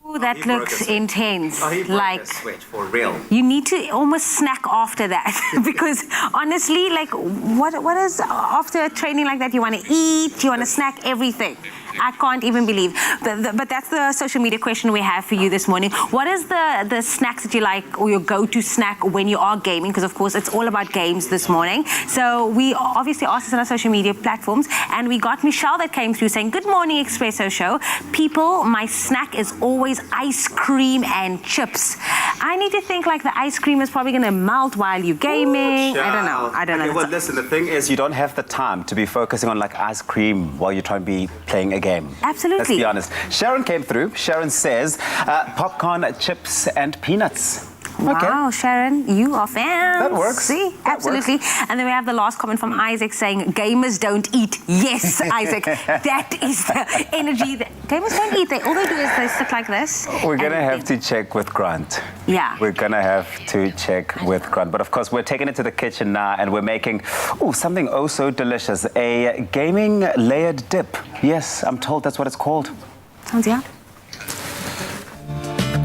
Speaker 5: Ooh, that looks intense. Like,
Speaker 19: sweat for real.
Speaker 5: you need to almost snack after that because honestly, like, what is after training like that? You want to eat, you want to snack, everything. I can't even believe. But that's the social media question we have for you this morning. What is the snacks that you like, or your go-to snack when you are gaming? Because, of course, it's all about games this morning. So we obviously asked this on our social media platforms, and we got Michelle that came through saying, good morning, Expresso Show. People, my snack is always ice cream and chips. I need to think like the ice cream is probably going to melt while you're gaming. I don't know.
Speaker 19: Well, listen, the thing is you don't have the time to be focusing on like ice cream while you're trying to be playing a game.
Speaker 5: Absolutely.
Speaker 19: Let's be honest. Sharon came through. Sharon says popcorn, chips and peanuts.
Speaker 5: Wow, Sharon, you are fans.
Speaker 19: That works.
Speaker 5: See, absolutely. And then we have the last comment from Isaac saying, gamers don't eat. Yes, Isaac, that is the energy. Gamers don't eat. All they do is they sit like this.
Speaker 19: We're going to have to check with Grant.
Speaker 5: Yeah.
Speaker 19: We're going to have to check with Grant. But of course, we're taking it to the kitchen now and we're making something oh so delicious. A gaming layered dip. Yes, I'm told that's what it's called.
Speaker 5: Sounds yeah.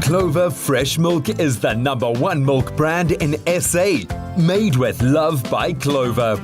Speaker 20: Clover Fresh Milk is the #1 milk brand in SA. Made with love by Clover.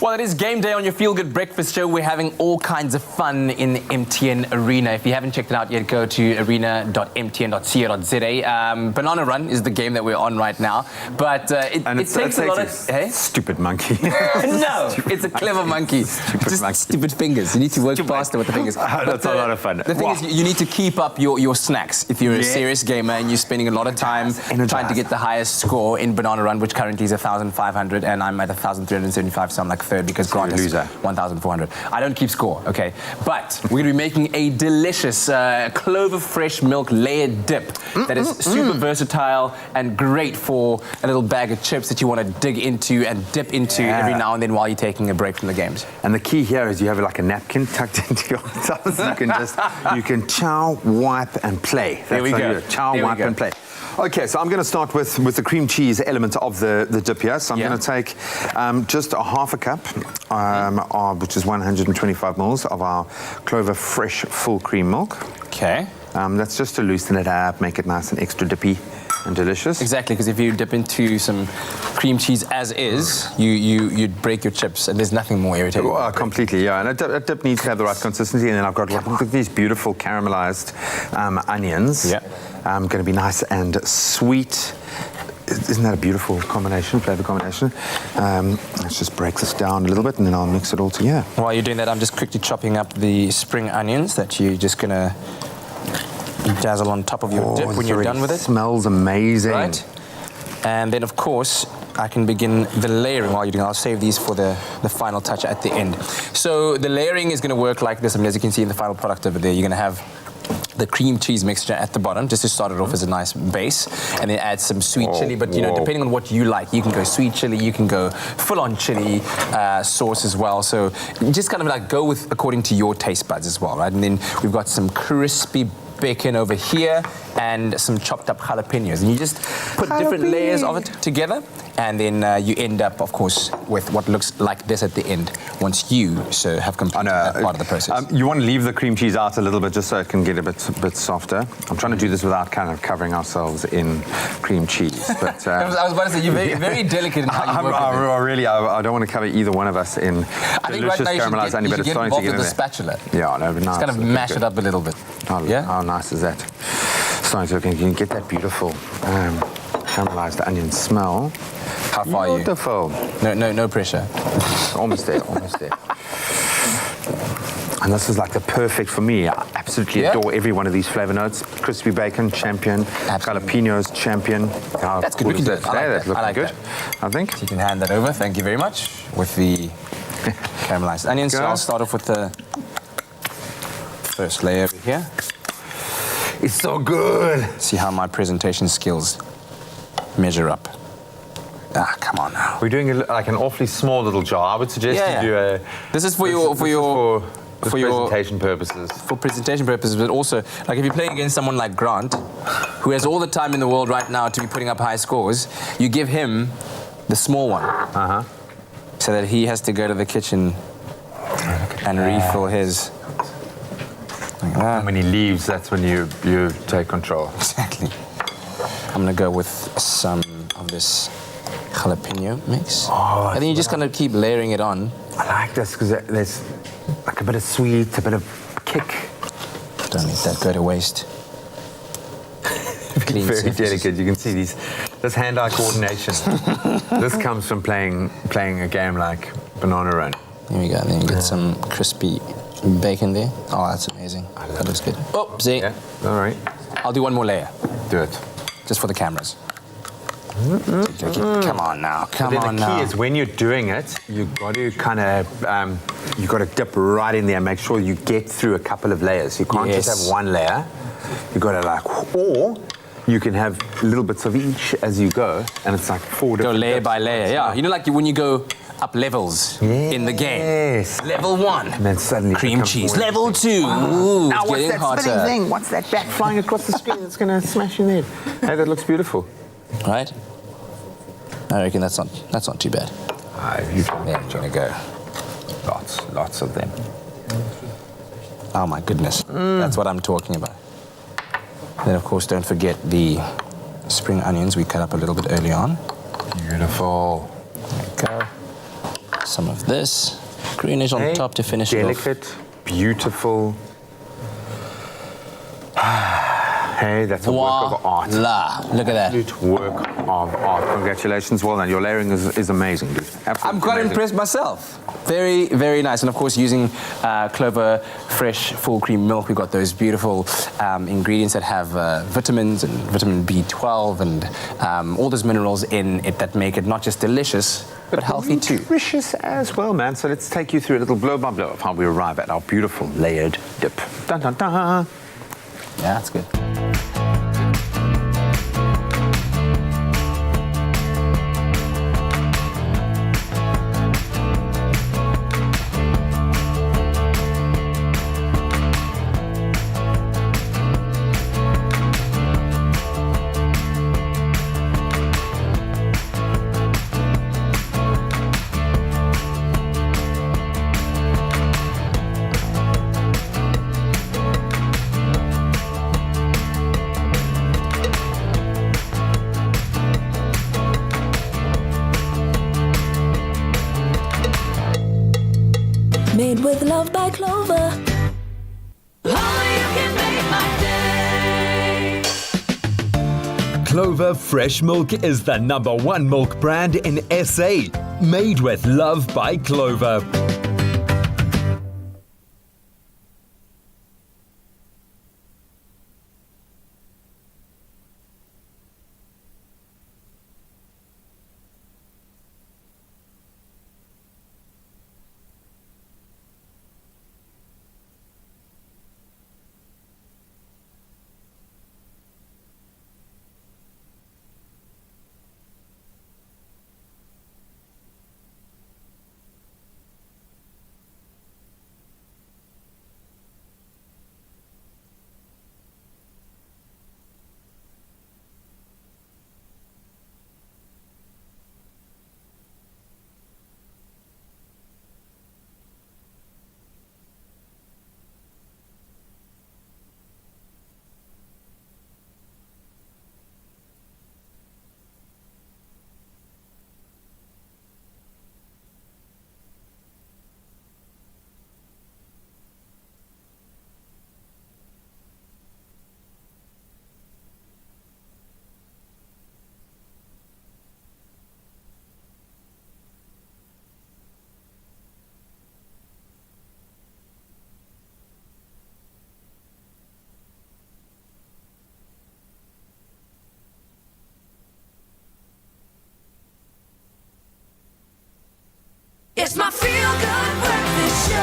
Speaker 2: Well, it is game day on your Feel Good Breakfast Show. We're having all kinds of fun in the MTN Arena. If you haven't checked it out yet, go to arena.mtn.co.za. Banana Run is the game that we're on right now. But it takes a lot of... Hey?
Speaker 4: Stupid monkey.
Speaker 2: No, it's a clever monkey. Stupid fingers. You need to work faster with the fingers.
Speaker 4: That's a lot of fun.
Speaker 2: The thing is, you need to keep up your snacks. If you're a serious gamer and you're spending a lot of time trying to get the highest score in Banana Run, which currently is 1,500, and I'm at 1,375, so I'm like third because Grant is 1,400. I don't keep score, okay? But we're going to be making a delicious Clover Fresh Milk layered dip that is super versatile and great for a little bag of chips that you want to dig into and dip into every now and then while you're taking a break from the games.
Speaker 4: And the key here is you have like a napkin tucked into your tongue, so you can chow, wipe, and play.
Speaker 2: There we go.
Speaker 4: Chow, wipe, and play. Okay, so I'm going to start with the cream cheese element of the dip here. So I'm going to take just a half a cup, which is 125 mils of our Clover Fresh full cream milk.
Speaker 2: Okay.
Speaker 4: That's just to loosen it up, make it nice and extra dippy and delicious.
Speaker 2: Exactly, because if you dip into some cream cheese as is, you'd break your chips, and there's nothing more irritating.
Speaker 4: Completely, yeah. And a dip needs to have the right consistency, and then I've got look at these beautiful caramelized onions.
Speaker 2: Yeah.
Speaker 4: Going to be nice and sweet. Isn't that a beautiful combination, flavor combination? Let's just break this down a little bit, and then I'll mix it all together.
Speaker 2: While you're doing that, I'm just quickly chopping up the spring onions that you're just going to dazzle on top of your dip when you're done with it.
Speaker 4: Smells amazing.
Speaker 2: Right. And then, of course, I can begin the layering while you're doing it. I'll save these for the final touch at the end. So the layering is going to work like this. I mean, as you can see in the final product over there, you're going to have the cream cheese mixture at the bottom, just to start it off as a nice base, and then add some sweet chili. But you know, depending on what you like, you can go sweet chili, you can go full-on chili sauce as well. So just kind of like go with according to your taste buds as well, right? And then we've got some crispy bacon over here and some chopped up jalapenos, and you just put different layers of it together, and then you end up, of course, with what looks like this at the end once you have completed that part of the process.
Speaker 4: You want to leave the cream cheese out a little bit just so it can get a bit softer. I'm trying to do this without kind of covering ourselves in cream cheese. But
Speaker 2: I was about to say, you're very delicate in how you work with it.
Speaker 4: Really, I don't want to cover either one of us in delicious caramelized onion, but it's starting to get in there.
Speaker 2: The spatula.
Speaker 4: Yeah, no, but nice.
Speaker 2: Just kind of mash it up a little bit.
Speaker 4: How nice is that? Starting to, you can get that beautiful caramelized onion smell.
Speaker 2: How far are you?
Speaker 4: Beautiful.
Speaker 2: No pressure.
Speaker 4: Almost there, almost there. And this is like the perfect for me. I absolutely adore every one of these flavor notes. Crispy bacon, champion. Jalapenos, champion. How
Speaker 2: That's good.
Speaker 4: cool
Speaker 2: We can
Speaker 4: is
Speaker 2: do
Speaker 4: that?
Speaker 2: it. I like
Speaker 4: That's
Speaker 2: that. I
Speaker 4: looking
Speaker 2: like
Speaker 4: good,
Speaker 2: that.
Speaker 4: I think.
Speaker 2: So you can hand that over. Thank you very much. With the caramelized onions. So I'll start off with the first layer over here.
Speaker 4: It's so good.
Speaker 2: See how my presentation skills measure up. Ah, come on now.
Speaker 4: We're doing like an awfully small little jar. I would suggest you do a...
Speaker 2: This is for presentation purposes. For presentation purposes, but also, like if you're playing against someone like Grant, who has all the time in the world right now to be putting up high scores, you give him the small one. So that he has to go to the kitchen and refill his. Like that.
Speaker 4: When he leaves, that's when you take control.
Speaker 2: Exactly. I'm gonna go with some of this jalapeno mix.
Speaker 4: Oh,
Speaker 2: and then you just kind of keep layering it on.
Speaker 4: I like this because there's like a bit of sweet, a bit of kick.
Speaker 2: Don't let that go to waste.
Speaker 4: Very delicate. You can see this hand-eye coordination. This comes from playing a game like Banana Run.
Speaker 2: Here we go. Then you get some crispy bacon there. Oh, that's amazing. That looks good. Oh, see?
Speaker 4: Yeah, all right.
Speaker 2: I'll do one more layer.
Speaker 4: Do it.
Speaker 2: Just for the cameras. Come on now, come on
Speaker 4: now. The key is when you're doing it, you've got to kind of, you've got to dip right in there and make sure you get through a couple of layers. You can't just have one layer. You've got to like, or you can have little bits of each as you go, and it's like 4 different.
Speaker 2: Go layer by layer, yeah. You know, like when you go up levels in the game.
Speaker 4: Yes.
Speaker 2: Level 1.
Speaker 4: And then suddenly
Speaker 2: cream cheese. Level 2. Ooh,
Speaker 4: now
Speaker 2: it's
Speaker 4: what's
Speaker 2: getting
Speaker 4: that
Speaker 2: hotter.
Speaker 4: spinning thing? What's that bat flying across the screen that's going to smash your head? Hey, that looks beautiful.
Speaker 2: Right? I reckon that's not too bad. There we're gonna go.
Speaker 4: Lots of them.
Speaker 2: Oh my goodness. That's what I'm talking about. Then of course don't forget the spring onions we cut up a little bit early on.
Speaker 4: Beautiful.
Speaker 2: There we go. Some of this. Greenish on top to finish it off.
Speaker 4: Delicate, beautiful. Hey, that's a work of art.
Speaker 2: Look at that.
Speaker 4: Absolute work of art. Congratulations, well done. Your layering is amazing, dude. Absolutely
Speaker 2: I'm quite impressed myself. Very, very nice. And of course, using Clover fresh full cream milk, we've got those beautiful ingredients that have vitamins and vitamin B12 and all those minerals in it that make it not just delicious, but healthy too.
Speaker 4: Nutritious as well, man. So let's take you through a little blow by blow of how we arrive at our beautiful layered dip. Dun, dun, dun.
Speaker 2: Yeah, that's good.
Speaker 1: Made with love by Clover.
Speaker 20: Clover Fresh Milk is the #1 milk brand in SA. Made with love by Clover.
Speaker 1: my feel-good breakfast show.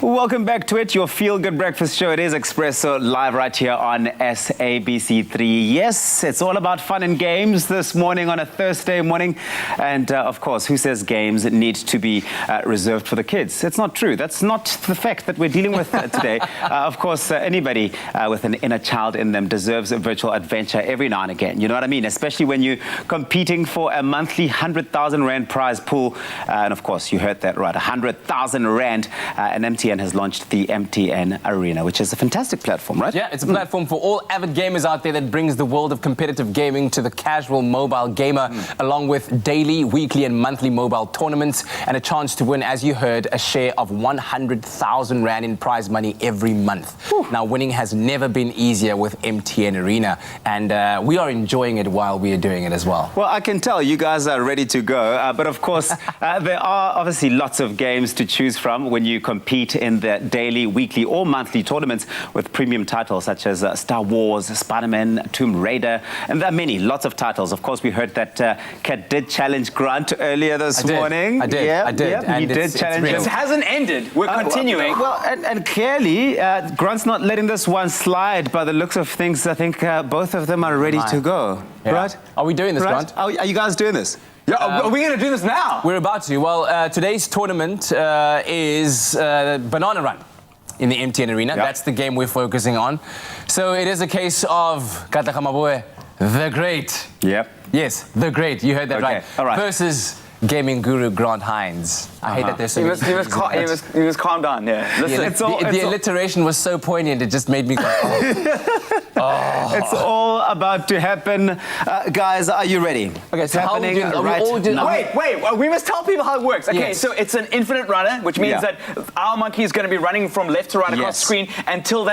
Speaker 19: Welcome back to it, your feel-good breakfast show. It is Expresso, live right here on SABC3. Yes, it's all about fun and games this morning on a Thursday morning. And of course, who says games need to be reserved for the kids? It's not true. That's not the fact that we're dealing with today. Of course, anybody with an inner child in them deserves a virtual adventure every now and again. You know what I mean? Especially when you're competing for a monthly 100,000 Rand prize pool. And of course, you heard that right, 100,000 Rand. And MTN has launched the MTN Arena, which is a fantastic platform, right?
Speaker 2: Yeah, it's a platform for all avid gamers out there that brings the world of competitive gaming to the casual mobile gamer, along with daily, weekly and monthly mobile tournaments and a chance to win, as you heard, a share of 100,000 Rand in prize money every month. Now, winning has never been easier with MTN Arena, and we are enjoying it while we are doing it as well.
Speaker 19: Well, I can tell you guys are ready to go, but of course, there are obviously lots of games to choose from when you compete in the daily, weekly or monthly tournaments with premium titles such as Star Wars, Spider-Man, Tomb Raider, and there are many, lots of titles. Of course, we heard that Kat did challenge Grant earlier this morning.
Speaker 2: I did.
Speaker 19: And you did challenge him.
Speaker 12: This hasn't ended. We're continuing.
Speaker 19: Well, and clearly, Grant's not letting this one slide by the looks of things. I think both of them are ready to go.
Speaker 2: Yeah.
Speaker 19: Right?
Speaker 2: Are we doing this, Grant?
Speaker 19: Are you guys doing this?
Speaker 12: Yeah, are we going to do this now?
Speaker 2: We're about to. Well, today's tournament is Banana Run in the MTN Arena. That's the game we're focusing on. So it is a case of Katakamaboe, the Great.
Speaker 19: Yep.
Speaker 2: Yes, the Great. You heard that right.
Speaker 19: All right.
Speaker 2: Versus gaming guru Grant Hines. I hate that there's so many.
Speaker 12: You must calm down. Yeah. Listen,
Speaker 2: the alliteration was so poignant. It just made me go. Oh.
Speaker 19: It's all about to happen. Guys, are you ready?
Speaker 2: Okay,
Speaker 19: it's
Speaker 2: so
Speaker 19: happening right now.
Speaker 12: Wait, we must tell people how it works. Okay,
Speaker 2: Yes.
Speaker 12: so it's an infinite runner, which means that our monkey is going to be running from left to right across the screen until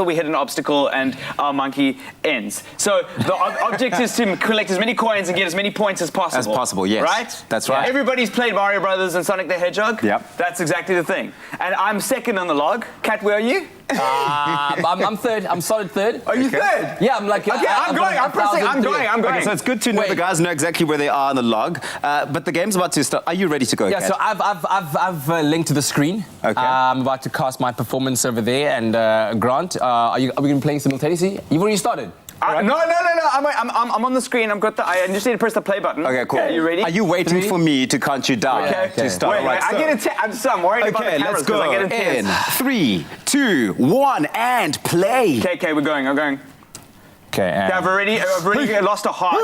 Speaker 12: we hit an obstacle and our monkey ends. So the object is to collect as many coins and get as many points as possible.
Speaker 19: As possible, yes.
Speaker 12: Right?
Speaker 19: That's right.
Speaker 12: Everybody's played Mario Brothers and Sonic the Hedgehog.
Speaker 19: Yep.
Speaker 12: That's exactly the thing. And I'm second on the log. Kat, where are you?
Speaker 2: I'm third. I'm solid third.
Speaker 12: Are you third?
Speaker 2: Yeah, I'm like.
Speaker 12: Okay, I'm going. I'm pressing. I'm going.
Speaker 19: Okay, so it's good to know the guys know exactly where they are on the log. But the game's about to start. Are you ready to go?
Speaker 2: Yeah.
Speaker 19: Kat?
Speaker 2: So I've linked to the screen.
Speaker 19: Okay.
Speaker 2: I'm about to cast my performance over there. And Grant, are we going to be playing simultaneously? You've already started.
Speaker 12: Right. No. I'm on the screen. I just need to press the play button.
Speaker 19: Okay, cool.
Speaker 12: Are you ready?
Speaker 19: Are you waiting for me to count you down to start?
Speaker 12: Wait, I get a I'm worried about the cameras.
Speaker 19: Let's go.
Speaker 12: I get a
Speaker 19: In 3, 2, 1, and play.
Speaker 12: Okay, we're going. I'm going.
Speaker 2: Okay.
Speaker 12: I've already lost a heart.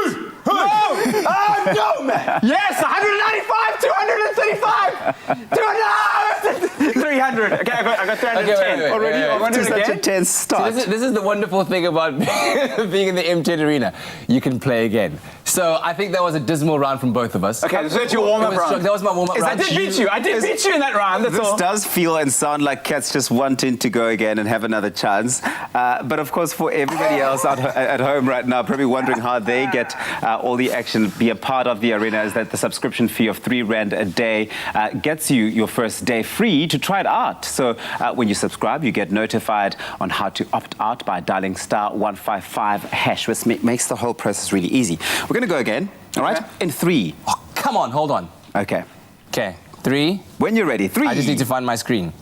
Speaker 19: No! No, man!
Speaker 12: Yes, 195, 235, 300. Okay, I got 310.
Speaker 2: Wait.
Speaker 12: Already, I want to do it
Speaker 19: such a
Speaker 12: again?
Speaker 19: tense start.
Speaker 2: So this is the wonderful thing about being in the MTN Arena. You can play again. So I think that was a dismal round from both of us.
Speaker 12: Okay, so that's your warm-up round.
Speaker 2: That was my warm-up round.
Speaker 12: I did beat you. I did beat you in that round. That's
Speaker 19: This
Speaker 12: all.
Speaker 19: does feel and sound like Kat's just wanting to go again and have another chance. But of course, for everybody else out at home right now, probably wondering how they get all the action, be a part of the arena, is that the subscription fee of 3 Rand a day gets you your first day free to try it out. So when you subscribe, you get notified on how to opt out by dialing *155#, which makes the whole process really easy. We're going to go again, all right? In 3.
Speaker 2: Oh, come on, hold on.
Speaker 19: Okay.
Speaker 2: 3.
Speaker 19: When you're ready, 3.
Speaker 2: I just need to find my screen.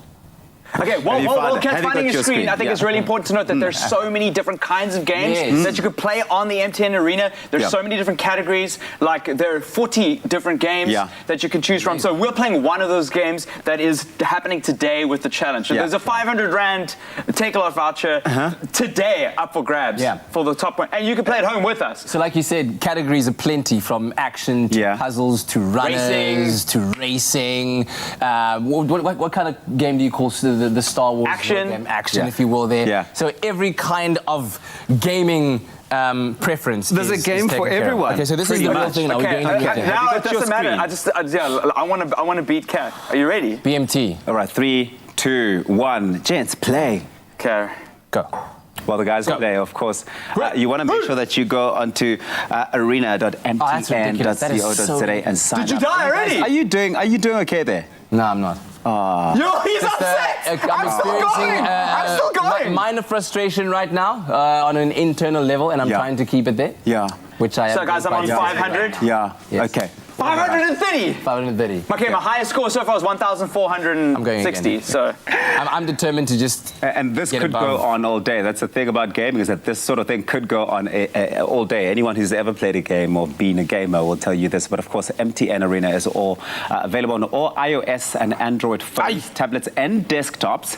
Speaker 12: Okay, well, Kat's finding your screen. I think it's really important to note that there's so many different kinds of games that you could play on the MTN Arena. There's so many different categories. Like, there are 40 different games that you can choose from. So we're playing one of those games that is happening today with the challenge. So there's a 500 Rand Take-A-Lot voucher today up for grabs for the top one. And you can play at home with us.
Speaker 2: So like you said, categories are plenty, from action to puzzles to runners to racing. What kind of game do you call the Star Wars game? Action, if you will, there.
Speaker 19: Yeah.
Speaker 2: So every kind of gaming preference.
Speaker 19: There's a game for everyone.
Speaker 2: Okay, so this is the real thing now.
Speaker 12: Okay, now it doesn't matter. I want to beat Kat. Are you ready?
Speaker 2: BMT.
Speaker 19: All right, 3, 2, 1. Gents, play.
Speaker 12: Okay.
Speaker 2: Go.
Speaker 19: Well, the guys play, of course. You want to make sure that you go onto arena.mtn.co.za and sign up.
Speaker 12: Did you die already?
Speaker 19: Are you doing okay there?
Speaker 2: No, I'm not.
Speaker 12: He's upset! I'm still going!
Speaker 2: Minor frustration right now on an internal level, and I'm trying to keep it there.
Speaker 19: Yeah.
Speaker 2: Which I am.
Speaker 12: So, guys, I'm on 500.
Speaker 19: Yeah.
Speaker 2: Yes.
Speaker 19: Okay.
Speaker 12: 530.
Speaker 2: 530.
Speaker 12: Okay, my highest score so far is 1,460. So
Speaker 2: I'm determined to just.
Speaker 19: And this could
Speaker 2: above.
Speaker 19: go on all day. That's the thing about gaming, is that this sort of thing could go on all day. Anyone who's ever played a game or been a gamer will tell you this. But of course, MTN Arena is all available on all iOS and Android phones, tablets, and desktops.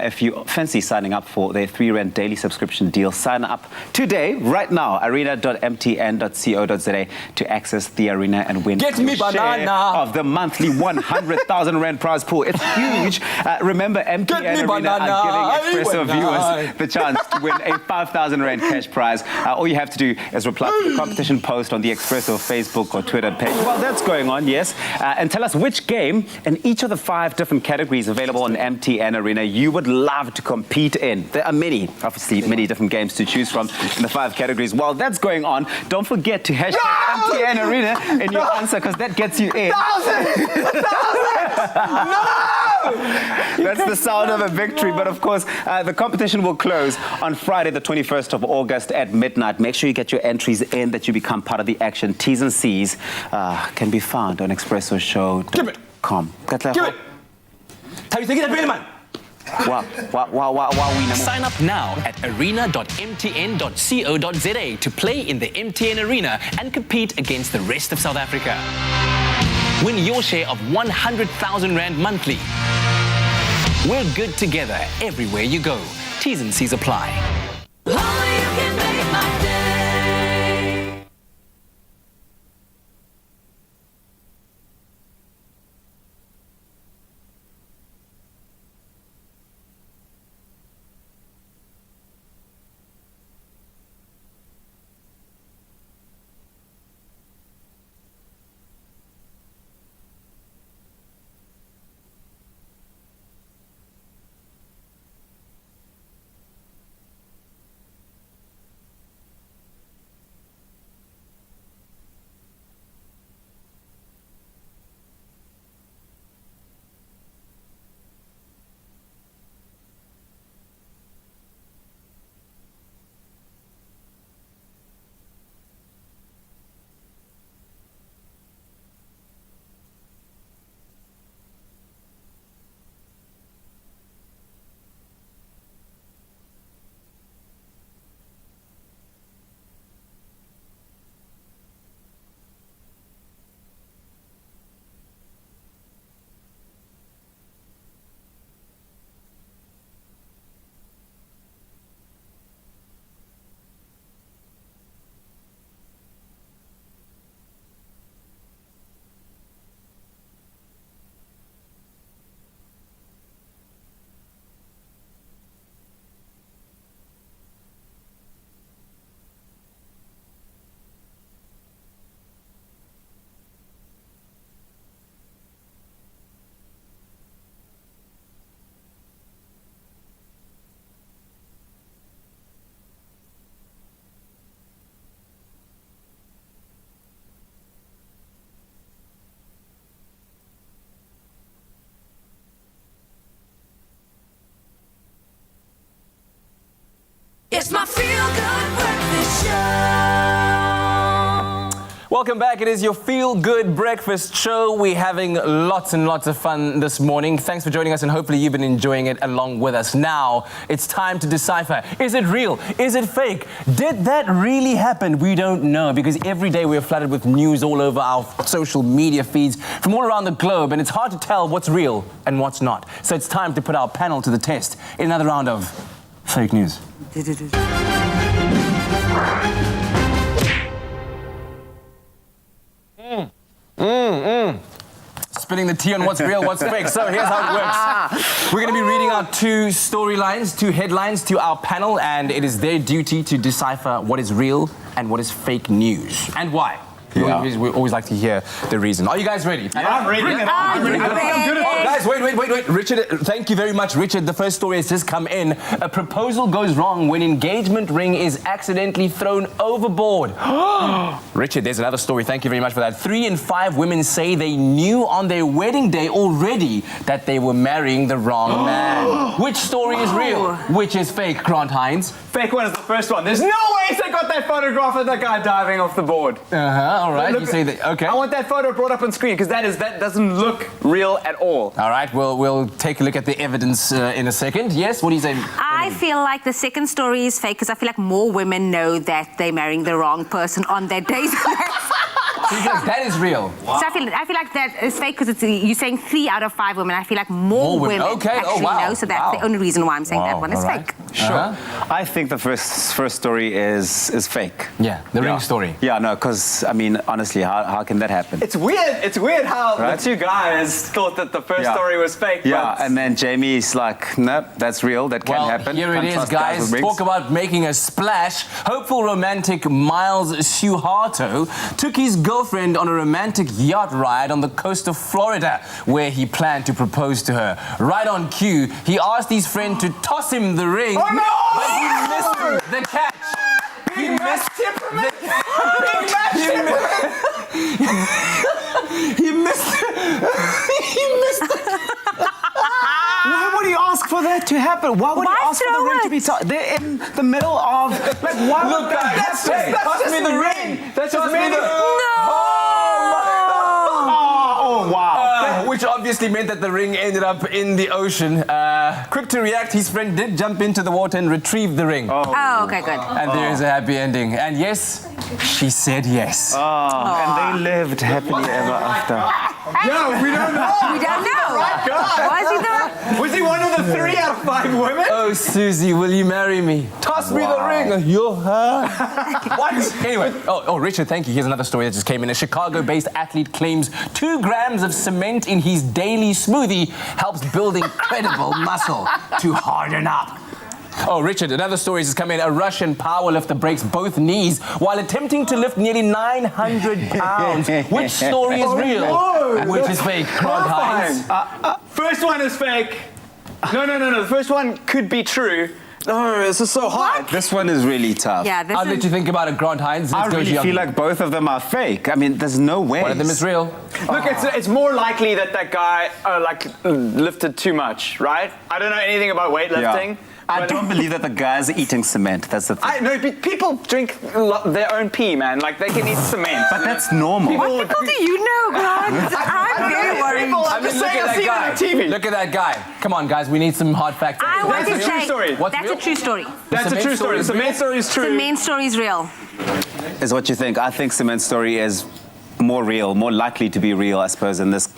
Speaker 19: If you fancy signing up for their £3 daily subscription deal, sign up today, right now, arena.mtn.co.za to access the arena and win
Speaker 17: Get me
Speaker 19: your share
Speaker 17: banana.
Speaker 19: of the monthly 100,000 Rand prize pool. It's huge. Remember, MTN Arena
Speaker 17: banana.
Speaker 19: are giving Expresso
Speaker 17: Banana.
Speaker 19: viewers the chance to win a 5,000 Rand cash prize. All you have to do is reply to the competition post on the Expresso Facebook or Twitter page while that's going on, yes, and tell us which game in each of the 5 different categories available on MTN Arena you would love to compete in. There are many, obviously, many different games to choose from in the 5 categories. While that's going on, don't forget to hashtag MTN Arena in your answer, because that gets you in. That's the sound of a victory. But of course, the competition will close on Friday, the 21st of August at midnight. Make sure you get your entries in, that you become part of the action. T's and C's can be found on expressoshow.com.
Speaker 17: Give it. How you think that, man?
Speaker 13: Sign up now at arena.mtn.co.za to play in the MTN Arena and compete against the rest of South Africa. Win your share of 100,000 Rand monthly. We're good together everywhere you go. T's and C's apply.
Speaker 1: It's my feel-good breakfast show.
Speaker 2: Welcome back. It is your feel-good breakfast show. We're having lots and lots of fun this morning. Thanks for joining us, and hopefully you've been enjoying it along with us. Now, it's time to decipher. Is it real? Is it fake? Did that really happen? We don't know, because every day we're flooded with news all over our social media feeds from all around the globe, and it's hard to tell what's real and what's not. So it's time to put our panel to the test in another round of fake news. Spilling the tea on what's real, what's fake. So here's how it works. We're going to be reading out 2 storylines, 2 headlines to our panel, and it is their duty to decipher what is real and what is fake news, and why.
Speaker 4: Yeah.
Speaker 2: We always like to hear the reason. Are you guys ready?
Speaker 4: Yeah, I'm ready.
Speaker 2: Bring it on.
Speaker 4: I'm ready.
Speaker 2: Oh, guys, wait. Richard, thank you very much. Richard, the first story has just come in. A proposal goes wrong when engagement ring is accidentally thrown overboard. Richard, there's another story. Thank you very much for that. 3 in 5 women say they knew on their wedding day already that they were marrying the wrong man. Which story is real? Which is fake, Grant Hines?
Speaker 12: Fake one is the first one. There's no way they got that photograph of that guy diving off the board.
Speaker 2: Uh-huh. All right,
Speaker 12: Look,
Speaker 2: you say that. Okay.
Speaker 12: I want that photo brought up on screen because that doesn't look real at all.
Speaker 2: All right, we'll take a look at the evidence in a second. Yes, what do you say?
Speaker 5: I feel like the second story is fake because I feel like more women know that they're marrying the wrong person on their days.
Speaker 2: Because that is real.
Speaker 5: So I feel like that is fake because you're saying 3 out of 5 women. I feel like more women actually know, so that's the only reason why I'm saying that one is fake.
Speaker 19: Sure. I think the first story is fake.
Speaker 2: Yeah, the ring story.
Speaker 19: Yeah, no, because, I mean, honestly, how can that happen?
Speaker 12: It's weird how the two guys thought that the first story was fake.
Speaker 19: Yeah, and then Jamie's like, nope, that's real, that can happen.
Speaker 2: Here it is, guys. Talk about making a splash. Hopeful romantic Miles Suharto took his girlfriend on a romantic yacht ride on the coast of Florida, where he planned to propose to her. Right on cue, he asked his friend to toss him the ring, but he missed the catch. He missed temperament. He missed
Speaker 12: Why would he ask for that to happen? Why would he ask for the ring to be tossed? They're in the middle of... Like, why would that happen?
Speaker 2: Toss me the ring.
Speaker 12: That's just me.
Speaker 2: Oh, wow. Which obviously meant that the ring ended up in the ocean. Quick to react, his friend did jump into the water and retrieve the ring.
Speaker 5: Oh, okay, good.
Speaker 2: And there is a happy ending. And yes, she said yes.
Speaker 19: And they lived happily ever after.
Speaker 12: Yeah, we don't know.
Speaker 5: We don't know.
Speaker 12: Was he one of the 3 out of 5 women?
Speaker 2: Oh, Susie, will you marry me? Toss me the ring. What? Anyway, Richard, thank you. Here's another story that just came in. A Chicago-based athlete claims 2 grams of cement in his daily smoothie helps build incredible muscle to harden up. Oh, Richard, another story has come in. A Russian powerlifter breaks both knees while attempting to lift nearly 900 pounds. Which story is real?
Speaker 12: No,
Speaker 2: which is fake? Grant Hines.
Speaker 12: First one is fake. No. The first one could be true. No, this is so hard.
Speaker 19: This one is really tough.
Speaker 5: Yeah,
Speaker 2: I'll let you think about it, Grant Hines.
Speaker 19: I really feel like both of them are fake. I mean, there's no way.
Speaker 2: One of them is real.
Speaker 12: Look, it's more likely that guy lifted too much, right? I don't know anything about weightlifting.
Speaker 19: Yeah. I don't believe that the guys are eating cement. That's the thing.
Speaker 12: No, people drink their own pee, man. Like, they can eat cement.
Speaker 19: But that's normal.
Speaker 5: What people do you know, Grant? I'm very worried.
Speaker 12: I'm just saying, I've seen it on TV.
Speaker 2: Look at that guy. Come on, guys, we need some hard facts.
Speaker 5: I want to
Speaker 12: That's a true
Speaker 5: say
Speaker 12: story.
Speaker 5: that's a true story.
Speaker 12: That's a true story. The cement story is true.
Speaker 5: The main story is real.
Speaker 19: Is what you think. I think cement story is more real, more likely to be real, I suppose, in this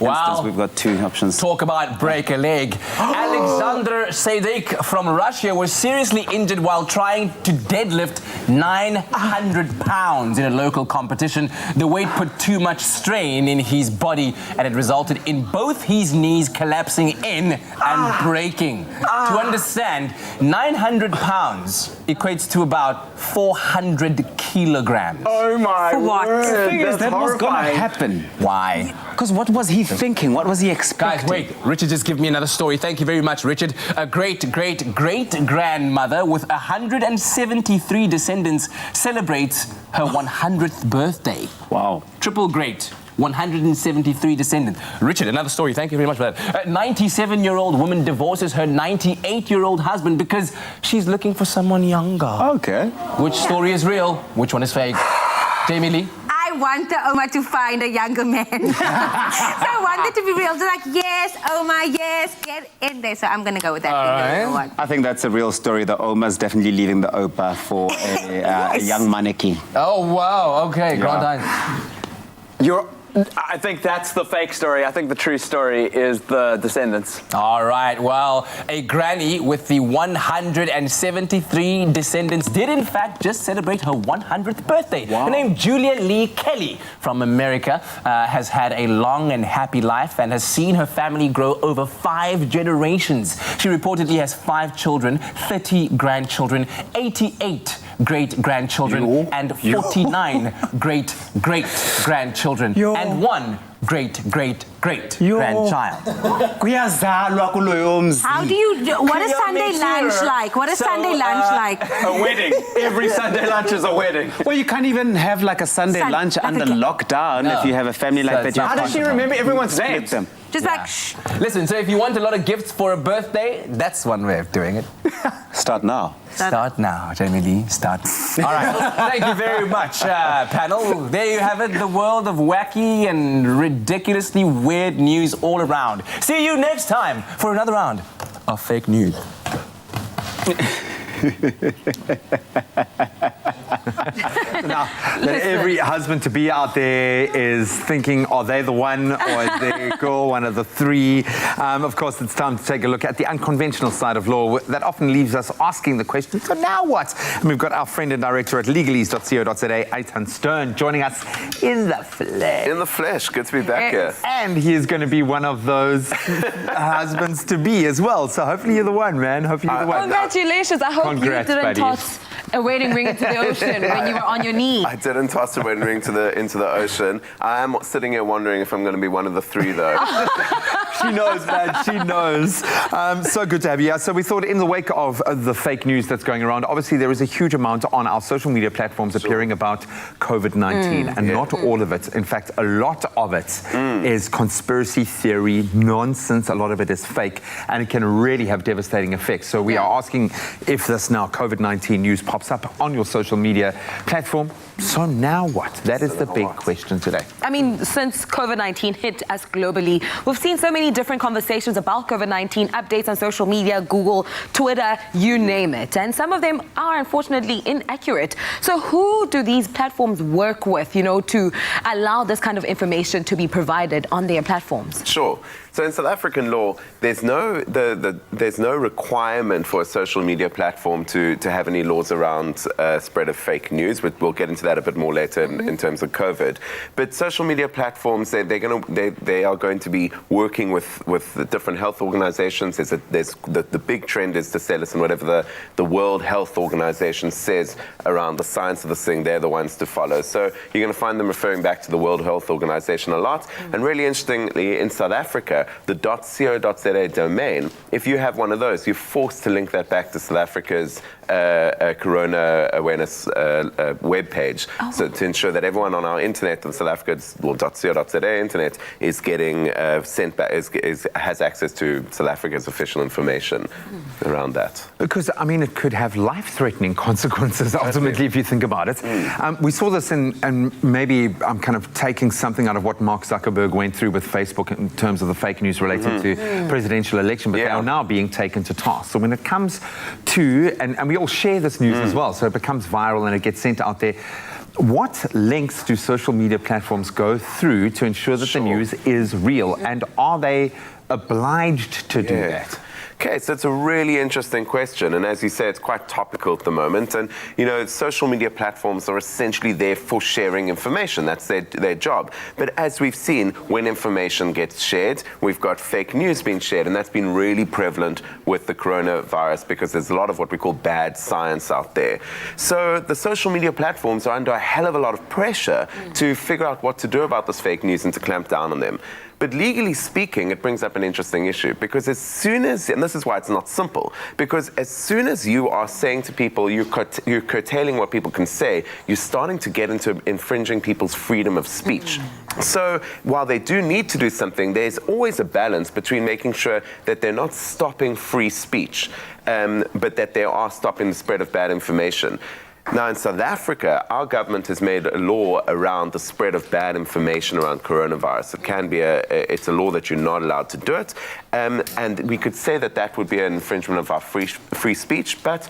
Speaker 19: instance. We've got 2 options.
Speaker 2: Talk about break a leg. Alexander Sadik from Russia was seriously injured while trying to deadlift 900 pounds in a local competition. The weight put too much strain in his body and it resulted in both his knees collapsing in and breaking. To understand, 900 pounds equates to about 400 kilograms.
Speaker 12: Oh my
Speaker 5: word.
Speaker 19: The thing is, that was going to
Speaker 12: horrifying.
Speaker 19: happen. Why? Because what was he thinking? What was he expecting?
Speaker 2: Guys, wait. Richard just gave me another story. Thank you very much, Richard. A great-great-great-grandmother with 173 descendants celebrates her 100th birthday.
Speaker 19: Wow.
Speaker 2: Triple great. 173 descendants. Richard, another story. Thank you very much for that. A 97-year-old woman divorces her 98-year-old husband because she's looking for someone younger.
Speaker 19: Okay.
Speaker 2: Which story is real? Which one is fake? Jamie Lee?
Speaker 5: I want the Oma to find a younger man. So I want it to be real. So like, yes, Oma, yes, get in there. So I'm going to go with that.
Speaker 2: Right.
Speaker 19: I think that's a real story. The Oma's definitely leaving the Opa for a young maneki.
Speaker 2: Oh, wow. Okay, Grant Hines.
Speaker 12: I think that's the fake story. I think the true story is the descendants.
Speaker 2: All right. Well, a granny with the 173 descendants did, in fact, just celebrate her 100th birthday.
Speaker 19: Wow.
Speaker 2: Her name, Julia Lee Kelly from America, has had a long and happy life and has seen her family grow over 5 generations. She reportedly has 5 children, 30 grandchildren, 88 great-grandchildren, and 49 great-great-grandchildren, and 1 great-great-great-grandchild.
Speaker 5: How do you what is Sunday lunch like? What is Sunday lunch like?
Speaker 12: A wedding. Every Sunday lunch is a wedding.
Speaker 19: Well, you can't even have like a Sunday lunch under lockdown if you have a family like that.
Speaker 12: How does she remember everyone's names?
Speaker 3: Just like, shh.
Speaker 2: Listen, so if you want a lot of gifts for a birthday, that's one way of doing it.
Speaker 12: Start now.
Speaker 2: Start now, Jamie Lee. Start. All right. Thank you very much, panel. There you have it, the world of wacky and ridiculously weird news all around. See you next time for another round of fake news.
Speaker 4: Now, that every husband-to-be out there is thinking, are they the one or is their girl one of the three? Of course, it's time to take a look at the unconventional side of law. That often leaves us asking the question, so now what? And we've got our friend and director at legalese.co.za, Aitan Stern, joining us in the flesh.
Speaker 21: In the flesh. Good to be back here.
Speaker 4: And he is going to be one of those husbands-to-be as well. So hopefully you're the one, man. Hopefully you're the one.
Speaker 3: Congratulations. I hope
Speaker 4: Congrats,
Speaker 3: you didn't
Speaker 4: buddy.
Speaker 3: toss a wedding ring into the ocean when you were on your knee.
Speaker 21: I didn't toss a wedding ring into the ocean. I am sitting here wondering if I'm going to be one of the three, though.
Speaker 4: She knows, man. She knows. So good to have you here. So we thought in the wake of the fake news that's going around, obviously there is a huge amount on our social media platforms appearing about COVID-19, and not all of it. In fact, a lot of it is conspiracy theory nonsense. A lot of it is fake, and it can really have devastating effects. So we are asking if this now COVID-19 news pops up on your social media platform. So now what? That is the big question today.
Speaker 3: I mean, since COVID-19 hit us globally, we've seen so many different conversations about COVID-19, updates on social media, Google, Twitter, you name it. And some of them are unfortunately inaccurate. So who do these platforms work with, you know, to allow this kind of information to be provided on their platforms?
Speaker 21: Sure. So in South African law, there's no requirement for a social media platform to have any laws around spread of fake news. But we'll get into that a bit more later in terms of COVID. But social media platforms, they are going to be working with the different health organizations. The big trend is to say, listen, whatever the World Health Organization says around the science of this thing, they're the ones to follow. So you're going to find them referring back to the World Health Organization a lot. And really interestingly, in South Africa, the .co.za domain, if you have one of those, you're forced to link that back to South Africa's corona awareness webpage, so to ensure that everyone on our internet, on South Africa's .co.za internet, is getting sent back, has access to South Africa's official information around that.
Speaker 4: Because, I mean, it could have life-threatening consequences, ultimately, if you think about it. We saw this and maybe I'm kind of taking something out of what Mark Zuckerberg went through with Facebook in terms of the fake news related to presidential election, but they are now being taken to task. So when it comes to, and we all share this news as well, so it becomes viral and it gets sent out there. What lengths do social media platforms go through to ensure that the news is real, and are they obliged to do that?
Speaker 21: Okay, so it's a really interesting question, and as you say, it's quite topical at the moment. And you know, social media platforms are essentially there for sharing information. That's their job. But as we've seen, when information gets shared, we've got fake news being shared, and that's been really prevalent with the coronavirus because there's a lot of what we call bad science out there. So the social media platforms are under a hell of a lot of pressure to figure out what to do about this fake news and to clamp down on them. But legally speaking, it brings up an interesting issue, because as soon as, and this is why it's not simple, because as soon as you are saying to people, you're curtailing what people can say, you're starting to get into infringing people's freedom of speech. So while they do need to do something, there's always a balance between making sure that they're not stopping free speech, but that they are stopping the spread of bad information. Now, in South Africa, our government has made a law around the spread of bad information around coronavirus. It can be it's a law that you're not allowed to do it, and we could say that that would be an infringement of our free speech, but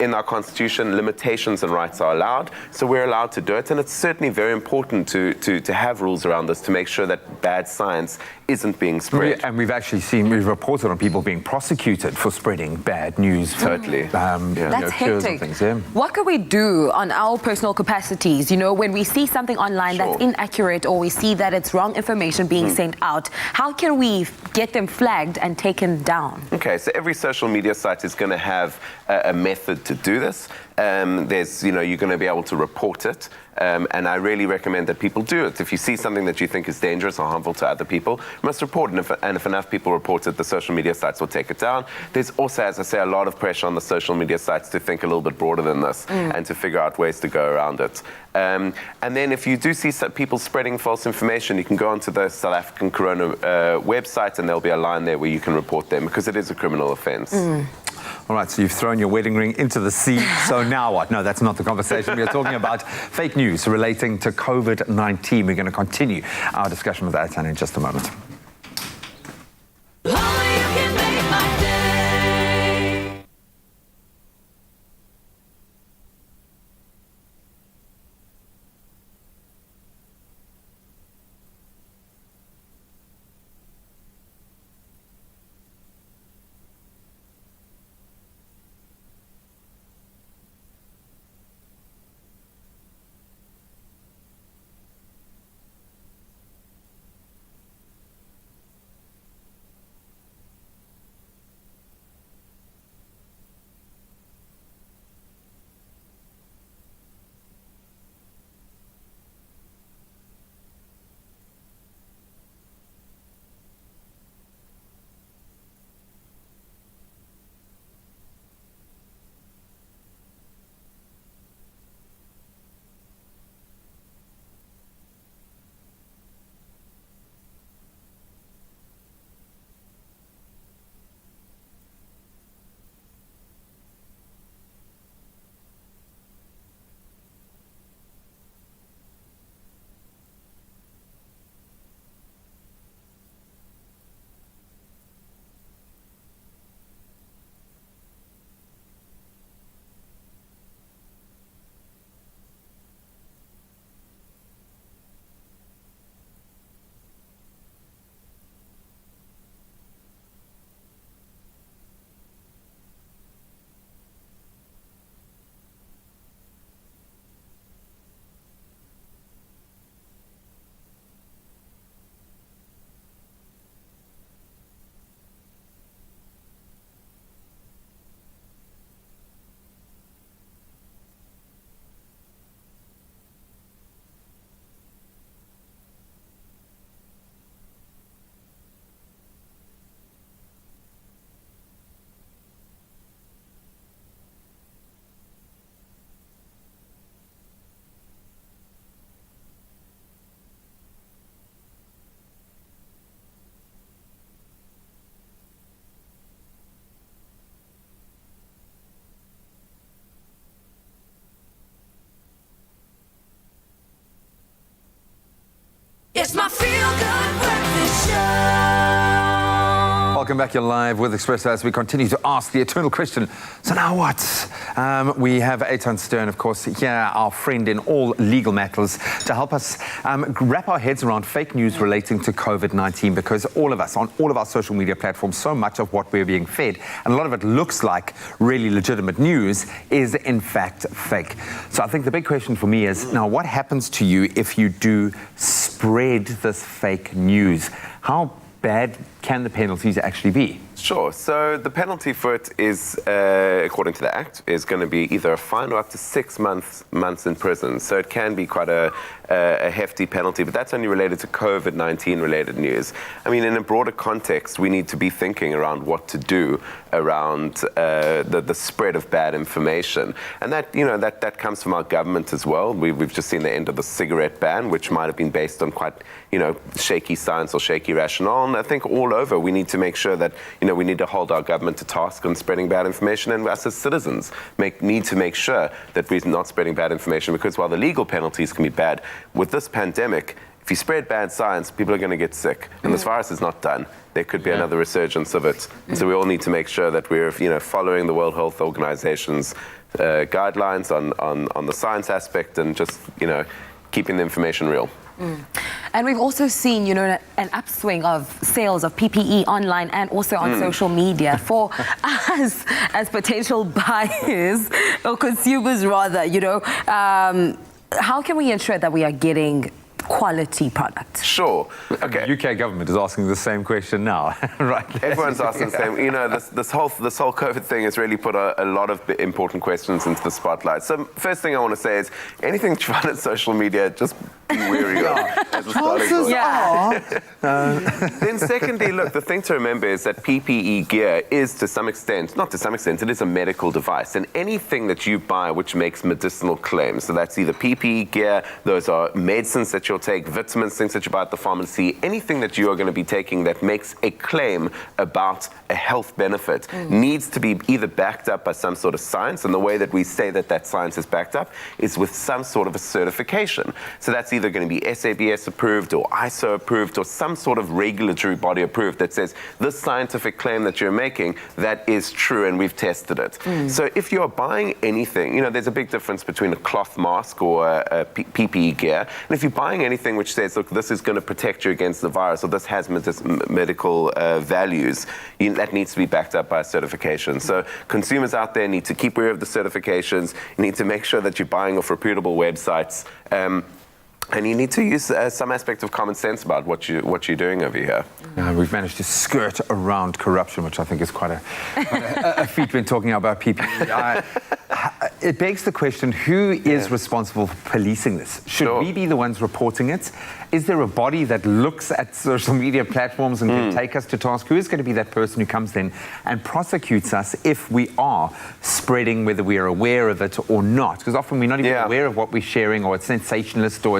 Speaker 21: in our constitution, limitations and rights are allowed, so we're allowed to do it, and it's certainly very important to have rules around this to make sure that bad science isn't being spread.
Speaker 4: And we've actually seen, we've reported on people being prosecuted for spreading bad news.
Speaker 21: Totally.
Speaker 3: That's hectic. What can we do on our personal capacities, you know, when we see something online that's inaccurate, or we see that it's wrong information being sent out? How can we get them flagged and taken down?
Speaker 21: Okay, so every social media site is going to have a method to do this. There's, you're going to be able to report it. And I really recommend that people do it. If you see something that you think is dangerous or harmful to other people, you must report it. And if enough people report it, the social media sites will take it down. There's also, as I say, a lot of pressure on the social media sites to think a little bit broader than this and to figure out ways to go around it. And then if you do see people spreading false information, you can go onto the South African Corona website, and there'll be a line there where you can report them, because it is a criminal offence.
Speaker 4: All right, so you've thrown your wedding ring into the sea. So now what? No, that's not the conversation. We are talking about fake news relating to COVID-19. We're going to continue our discussion with Atan in just a moment.
Speaker 1: It's my feel-good breakfast show.
Speaker 4: Welcome back. You're live with Expresso as we continue to ask the eternal question. So now what? We have Atan Stern, of course, here, our friend in all legal matters, to help us wrap our heads around fake news relating to COVID-19, because all of us, on all of our social media platforms, so much of what we're being fed, and a lot of it looks like really legitimate news, is in fact fake. So I think the big question for me is, now what happens to you if you do spread this fake news? How bad can the penalties actually be?
Speaker 21: Sure. So the penalty for it is, according to the Act, is going to be either a fine or up to 6 months in prison. So it can be quite a hefty penalty, but that's only related to COVID-19 related news. I mean, in a broader context, we need to be thinking around what to do around the spread of bad information. And that, that comes from our government as well. We've just seen the end of the cigarette ban, which might have been based on quite, shaky science or shaky rationale. And I think all over, we need to make sure that, we need to hold our government to task on spreading bad information, and us as citizens need to make sure that we're not spreading bad information, because while the legal penalties can be bad, with this pandemic, if you spread bad science, people are going to get sick. And this virus is not done. There could be another resurgence of it. So we all need to make sure that we're, following the World Health Organization's guidelines on the science aspect, and just, keeping the information real.
Speaker 3: And we've also seen, an upswing of sales of PPE online and also on social media. For us as potential buyers or consumers rather, how can we ensure that we are getting quality product?
Speaker 21: Sure. Okay.
Speaker 4: The UK government is asking the same question now, right?
Speaker 21: Everyone's asking the same. You know, this whole COVID thing has really put a lot of important questions into the spotlight. So first thing I want to say is anything that you find on social media, just be wary of. As a starting point. Then secondly, look, the thing to remember is that PPE gear is to some extent, not to some extent, it is a medical device. And anything that you buy which makes medicinal claims, so that's either PPE gear, those are medicines that you'll take, vitamins, things that you buy at the pharmacy, anything that you are going to be taking that makes a claim about a health benefit needs to be either backed up by some sort of science, and the way that we say that that science is backed up is with some sort of a certification. So that's either going to be SABS approved or ISO approved or some sort of regulatory body approved that says this scientific claim that you're making, that is true and we've tested it. So if you're buying anything, you know, there's a big difference between a cloth mask or a PPE gear, and if you're buying anything which says, look, this is going to protect you against the virus or this has medical values, that needs to be backed up by a certification. So consumers out there need to keep aware of the certifications. You need to make sure that you're buying off reputable websites. And you need to use some aspect of common sense about what you're doing over here.
Speaker 4: We've managed to skirt around corruption, which I think is quite a feat when talking about PPE. It begs the question, who is responsible for policing this? Should we be the ones reporting it? Is there a body that looks at social media platforms and can take us to task? Who is going to be that person who comes in and prosecutes us if we are spreading, whether we are aware of it or not? Because often we're not even aware of what we're sharing, or it's sensationalist, or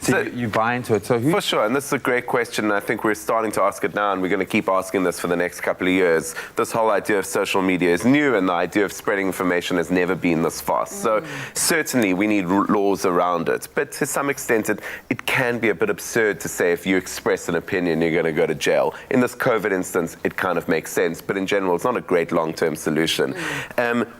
Speaker 4: so you buy into it. So
Speaker 21: for sure, and this is a great question, and I think we're starting to ask it now, and we're going to keep asking this for the next couple of years. This whole idea of social media is new, and the idea of spreading information has never been this fast. So certainly we need laws around it, but to some extent it can be a bit absurd to say if you express an opinion you're going to go to jail. In this COVID instance it kind of makes sense, but in general it's not a great long-term solution.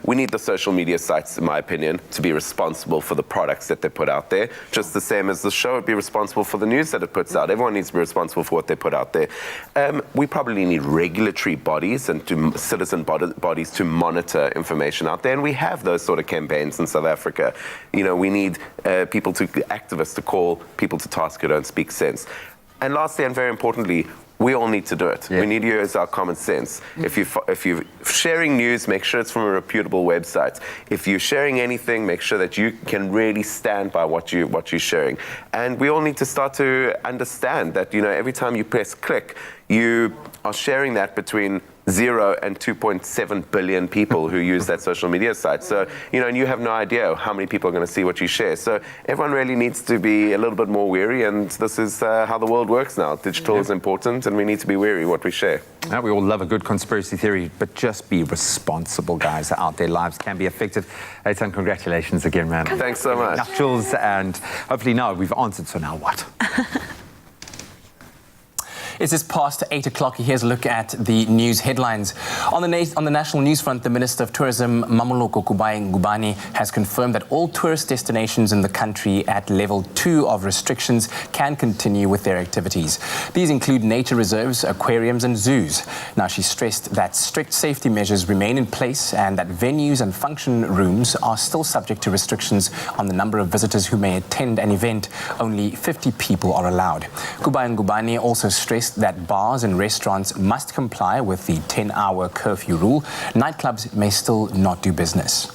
Speaker 21: We need the social media sites, in my opinion, to be responsible for the products that they put out there, just the same as the show would be responsible for the news that it puts out. Everyone needs to be responsible for what they put out there. We probably need regulatory bodies and citizen bodies to monitor information out there, and we have those sort of campaigns in South Africa. You know, we need activists to call people to task who don't speak sense. And lastly, and very importantly, we all need to do it. We need to use our common sense. If you're sharing news, make sure it's from a reputable website. If you're sharing anything, make sure that you can really stand by what you're sharing. And we all need to start to understand that, you know, every time you press click, you are sharing that between 0 and 2.7 billion people who use that social media site. So, you know, and you have no idea how many people are going to see what you share. So everyone really needs to be a little bit more wary, and this is how the world works now. Digital is important, and we need to be wary what we share.
Speaker 4: We all love a good conspiracy theory, but just be responsible, guys, out there. Lives can be affected. Eitan, congratulations again, man.
Speaker 21: Thanks so much.
Speaker 4: Nuptials, and hopefully now we've answered, so now what?
Speaker 2: It's just past 8 o'clock. Here's a look at the news headlines. On the national news front, the Minister of Tourism, Mamoloko Ngubane, has confirmed that all tourist destinations in the country at level 2 of restrictions can continue with their activities. These include nature reserves, aquariums and zoos. Now, she stressed that strict safety measures remain in place and that venues and function rooms are still subject to restrictions on the number of visitors who may attend an event. Only 50 people are allowed. Ngubane also stressed that bars and restaurants must comply with the 10-hour curfew rule. Nightclubs may still not do business.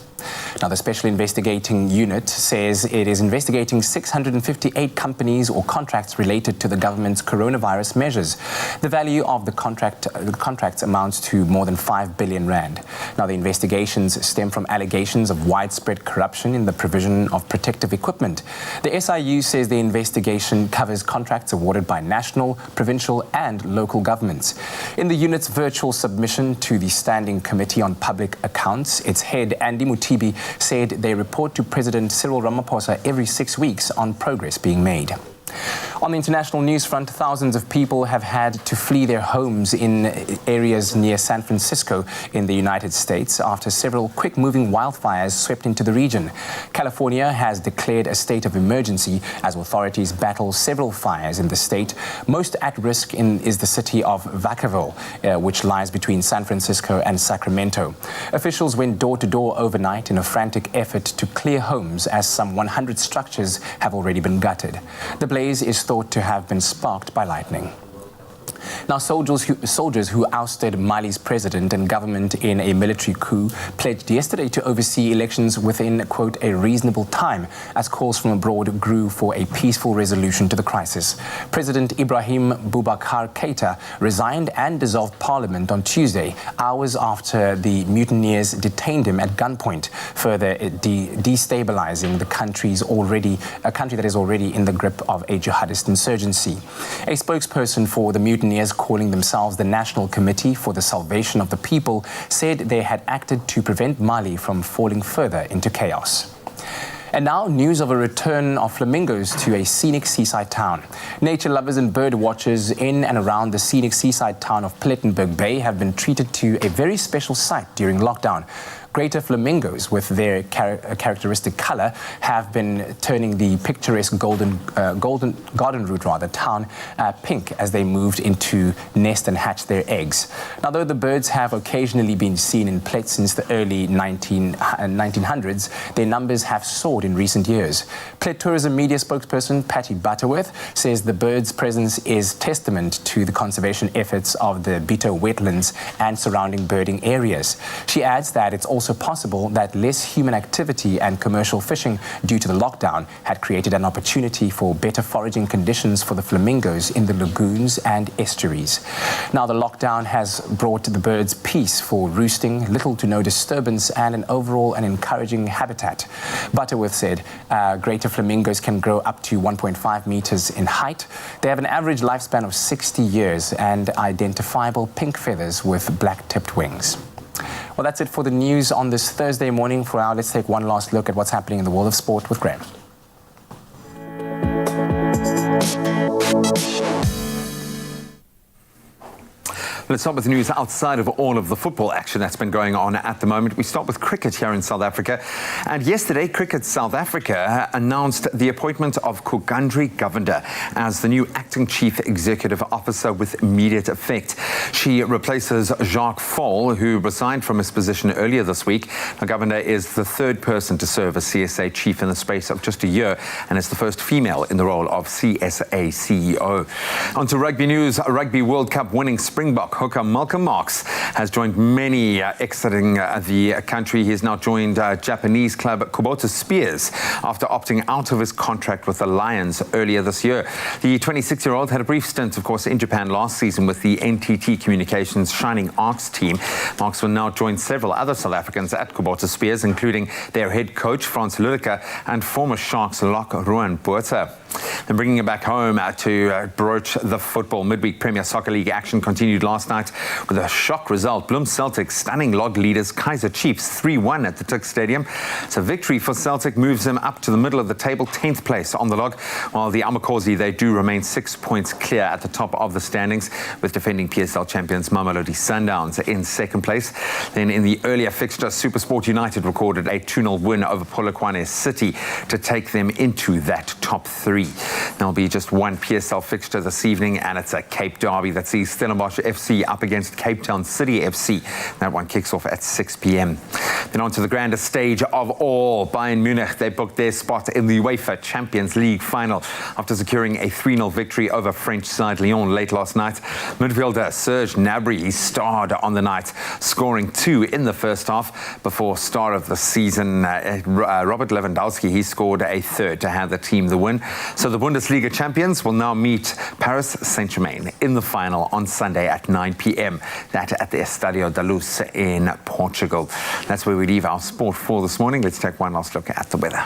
Speaker 2: Now, the Special Investigating Unit says it is investigating 658 companies or contracts related to the government's coronavirus measures. The value of the contracts amounts to more than 5 billion rand. Now, the investigations stem from allegations of widespread corruption in the provision of protective equipment. The SIU says the investigation covers contracts awarded by national, provincial and local governments. In the unit's virtual submission to the Standing Committee on Public Accounts, its head, Andy Mutibi, said they report to President Cyril Ramaphosa every 6 weeks on progress being made. On the international news front, thousands of people have had to flee their homes in areas near San Francisco in the United States after several quick-moving wildfires swept into the region. California has declared a state of emergency as authorities battle several fires in the state. Most at risk is the city of Vacaville, which lies between San Francisco and Sacramento. Officials went door-to-door overnight in a frantic effort to clear homes as some 100 structures have already been gutted. The blaze is thought to have been sparked by lightning. Now, soldiers who ousted Mali's president and government in a military coup pledged yesterday to oversee elections within, quote, a reasonable time, as calls from abroad grew for a peaceful resolution to the crisis. President Ibrahim Boubacar Keïta resigned and dissolved parliament on Tuesday, hours after the mutineers detained him at gunpoint, further destabilizing the country that is already in the grip of a jihadist insurgency. A spokesperson for the mutineers, calling themselves the National Committee for the Salvation of the People, said they had acted to prevent Mali from falling further into chaos. And now, news of a return of flamingos to a scenic seaside town. Nature lovers and bird watchers in and around the scenic seaside town of Plettenberg Bay have been treated to a very special sight during lockdown. Greater flamingos, with their characteristic color, have been turning the picturesque garden route town pink as they moved into nest and hatch their eggs. Now, though the birds have occasionally been seen in Plet since the early 1900s, their numbers have soared in recent years. Plet Tourism Media spokesperson Patty Butterworth says the birds' presence is testament to the conservation efforts of the Bito wetlands and surrounding birding areas. She adds that it's also possible that less human activity and commercial fishing due to the lockdown had created an opportunity for better foraging conditions for the flamingos in the lagoons and estuaries. Now, the lockdown has brought the birds peace for roosting, little to no disturbance, and an overall and encouraging habitat. Butterworth said greater flamingos can grow up to 1.5 meters in height. They have an average lifespan of 60 years and identifiable pink feathers with black-tipped wings. Well, that's it for the news on this Thursday morning. For now, let's take one last look at what's happening in the world of sport with Graham.
Speaker 4: Let's start with the news outside of all of the football action that's been going on at the moment. We start with cricket here in South Africa. And yesterday, Cricket South Africa announced the appointment of Kugandri Govender as the new acting chief executive officer with immediate effect. She replaces Jacques Fall, who resigned from his position earlier this week. Govender is the third person to serve as CSA chief in the space of just a year, and is the first female in the role of CSA CEO. On to rugby news. Rugby World Cup winning Springbok hooker Malcolm Marx has joined many exiting the country. He has now joined Japanese club Kubota Spears after opting out of his contract with the Lions earlier this year. The 26-year-old had a brief stint, of course, in Japan last season with the NTT Communications Shining Arts team. Marx will now join several other South Africans at Kubota Spears, including their head coach, Frans Luleke, and former Sharks lock Ruan Botha. And bringing it back home to broach the football. Midweek Premier Soccer League action continued last night with a shock result. Bloem Celtic stunning log leaders Kaizer Chiefs 3-1 at the Tuck Stadium. So victory for Celtic moves them up to the middle of the table, 10th place on the log, while the Amakosi, they do remain 6 points clear at the top of the standings, with defending PSL champions Mamelodi Sundowns in second place. Then in the earlier fixture, SuperSport United recorded a 2-0 win over Polokwane City to take them into that top three. There'll be just one PSL fixture this evening, and it's a Cape Derby that sees Stellenbosch FC up against Cape Town City FC. That one kicks off at 6 p.m. Then on to the grandest stage of all. Bayern Munich, they booked their spot in the UEFA Champions League final after securing a 3-0 victory over French side Lyon late last night. Midfielder Serge Gnabry, he starred on the night, scoring 2 in the first half before start of the season. Robert Lewandowski, he scored a third to hand the team the win. So the Bundesliga champions will now meet Paris Saint-Germain in the final on Sunday at 9 p.m. That at the Estadio da Luz in Portugal. That's where we leave our sport for this morning. Let's take one last look at the weather.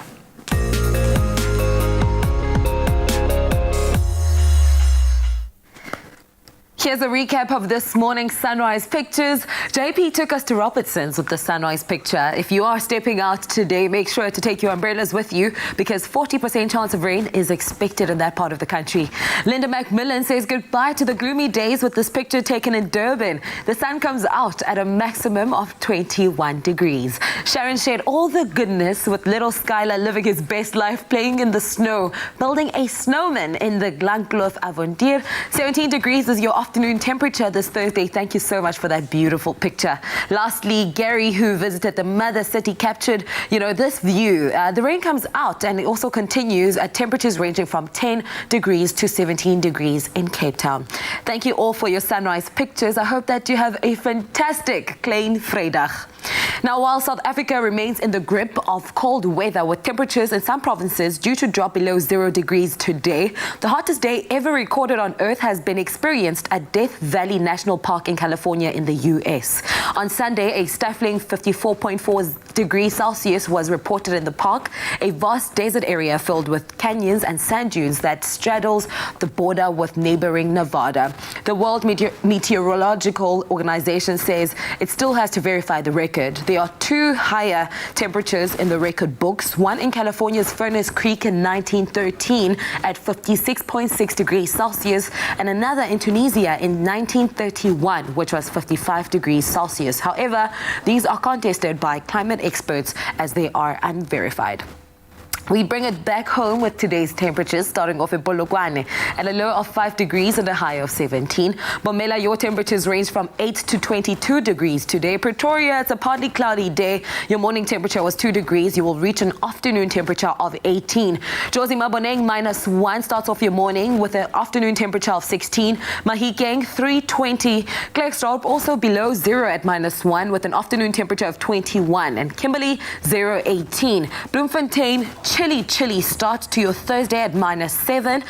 Speaker 3: Here's a recap of this morning's sunrise pictures. JP took us to Robertson's with the sunrise picture. If you are stepping out today, make sure to take your umbrellas with you because 40% chance of rain is expected in that part of the country. Linda McMillan says goodbye to the gloomy days with this picture taken in Durban. The sun comes out at a maximum of 21 degrees. Sharon shared all the goodness with little Skylar living his best life, playing in the snow, building a snowman in the Glankloof Avontuur. 17 degrees is your afternoon temperature this Thursday. Thank you so much for that beautiful picture. Lastly, Gary, who visited the mother city, captured, this view. The rain comes out and it also continues at temperatures ranging from 10 degrees to 17 degrees in Cape Town. Thank you all for your sunrise pictures. I hope that you have a fantastic Klein Vrydag. Now, while South Africa remains in the grip of cold weather with temperatures in some provinces due to drop below 0 degrees today, the hottest day ever recorded on Earth has been experienced at Death Valley National Park in California in the U.S. On Sunday, a stifling 54.4 degrees Celsius was reported in the park, a vast desert area filled with canyons and sand dunes that straddles the border with neighboring Nevada. The World Meteorological Organization says it still has to verify the record. There are two higher temperatures in the record books, one in California's Furnace Creek in 1913 at 56.6 degrees Celsius and another in Tunisia in 1931, which was 55 degrees Celsius. However, these are contested by climate experts as they are unverified. We bring it back home with today's temperatures, starting off in Polokwane at a low of 5 degrees and a high of 17. Bomela, your temperatures range from 8 to 22 degrees today. Pretoria, it's a partly cloudy day. Your morning temperature was 2 degrees. You will reach an afternoon temperature of 18. Jozi Maboneng, -1, starts off your morning with an afternoon temperature of 16. Mahikeng, 320. Klerksdorp, also below 0 at -1 with an afternoon temperature of 21. And Kimberley, 018. Bloemfontein, chilly start to your Thursday at -7.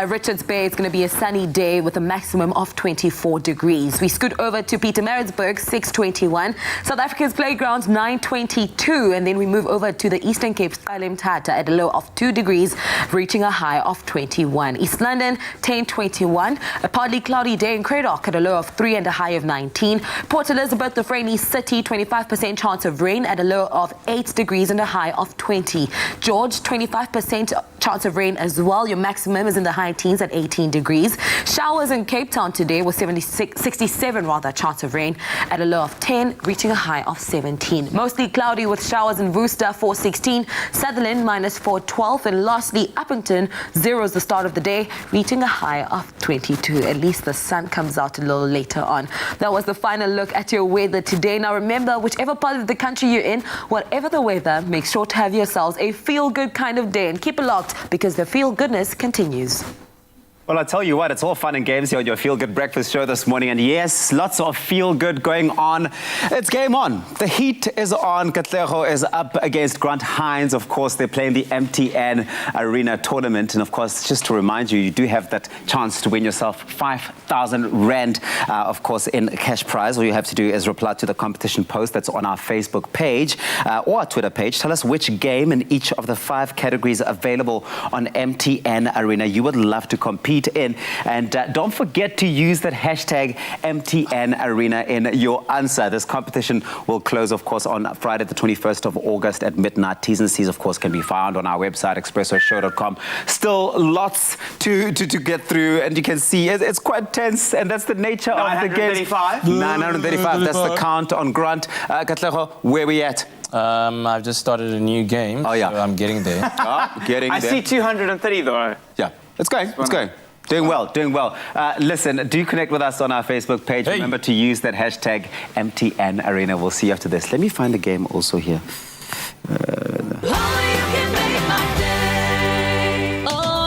Speaker 3: Richards Bay, it's going to be a sunny day with a maximum of 24 degrees. We scoot over to Pietermaritzburg, 621. South Africa's Playgrounds, 922. And then we move over to the Eastern Cape, Tata at a low of 2 degrees, reaching a high of 21. East London, 1021. A partly cloudy day in Cradock at a low of 3 and a high of 19. Port Elizabeth, the Freyny City, 25% chance of rain at a low of 8 degrees and a high of 20. George, 25% chance of rain as well. Your maximum is in the high teens at 18 degrees. Showers in Cape Town today with 67 chance of rain at a low of 10, reaching a high of 17. Mostly cloudy with showers in Worcester, 416. Sutherland, -412. And lastly, Uppington, 0 is the start of the day, reaching a high of 22. At least the sun comes out a little later on. That was the final look at your weather today. Now remember, whichever part of the country you're in, whatever the weather, make sure to have yourselves a feel-good kind of day and keep it locked because the feel-goodness continues.
Speaker 19: Well, I tell you what, it's all fun and games here on your Feel Good Breakfast show this morning. And yes, lots of feel good going on. It's game on. The heat is on. Katlego is up against Grant Hines. Of course, they're playing the MTN Arena tournament. And of course, just to remind you, you do have that chance to win yourself 5,000 Rand, of course, in cash prize. All you have to do is reply to the competition post that's on our Facebook page or our Twitter page. Tell us which game in each of the 5 categories available on MTN Arena you would love to compete in. And don't forget to use that hashtag MTN Arena in your answer. This competition will close, of course, on Friday, the 21st of August at midnight. T's and C's, of course, can be found on our website, expressoshow.com. Still lots to get through, and you can see it's quite tense, and that's the nature of the game. 935, that's the count on Grant. Katlego, where we at?
Speaker 2: I've just started a new game. Oh, yeah. So I'm getting there.
Speaker 19: I see 230, though. Yeah, it's going. Doing well. Listen, do connect with us on our Facebook page. Hey. Remember to use that hashtag MTN Arena. We'll see you after this. Let me find the game also here.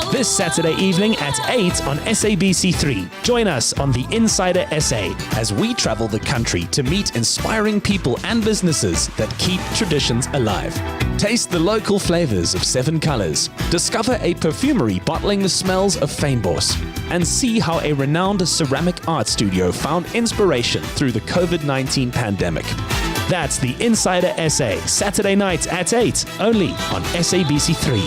Speaker 6: This Saturday evening at 8 on SABC3. Join us on the Insider SA as we travel the country to meet inspiring people and businesses that keep traditions alive. Taste the local flavors of 7 colors. Discover a perfumery bottling the smells of Fynbos. And see how a renowned ceramic art studio found inspiration through the COVID-19 pandemic. That's the Insider SA, Saturday night at 8, only on SABC3.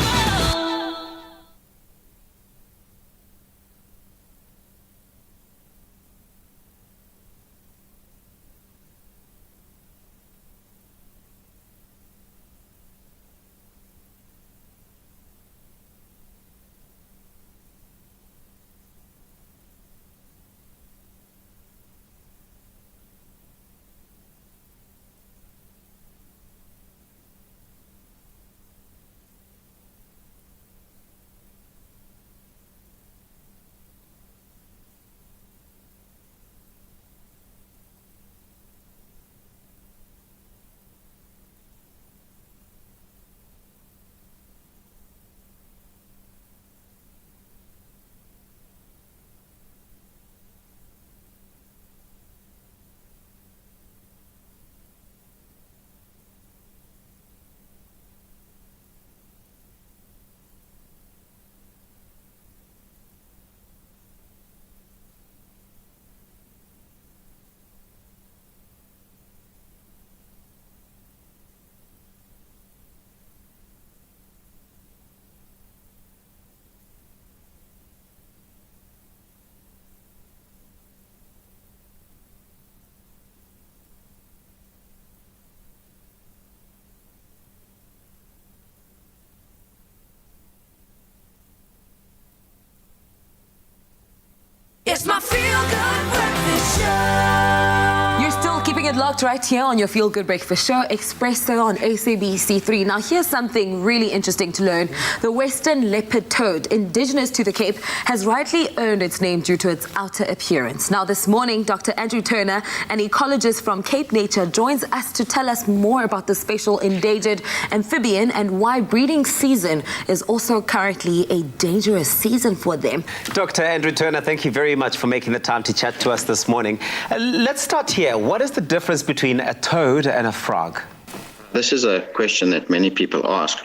Speaker 1: Feel Good Breakfast Show.
Speaker 3: You're still keeping it locked right here on your Feel Good Breakfast Show, Expresso on SABC3. Now, here's something really interesting to learn. The western leopard toad, indigenous to the Cape, has rightly earned its name due to its outer appearance. Now, this morning, Dr. Andrew Turner, an ecologist from Cape Nature, joins us to tell us more about the special endangered amphibian and why breeding season is also currently a dangerous season for them.
Speaker 8: Dr. Andrew Turner, thank you very much for making the time to chat to us this morning. Let's start here. What is the difference between a toad and a frog?
Speaker 22: This is a question that many people ask.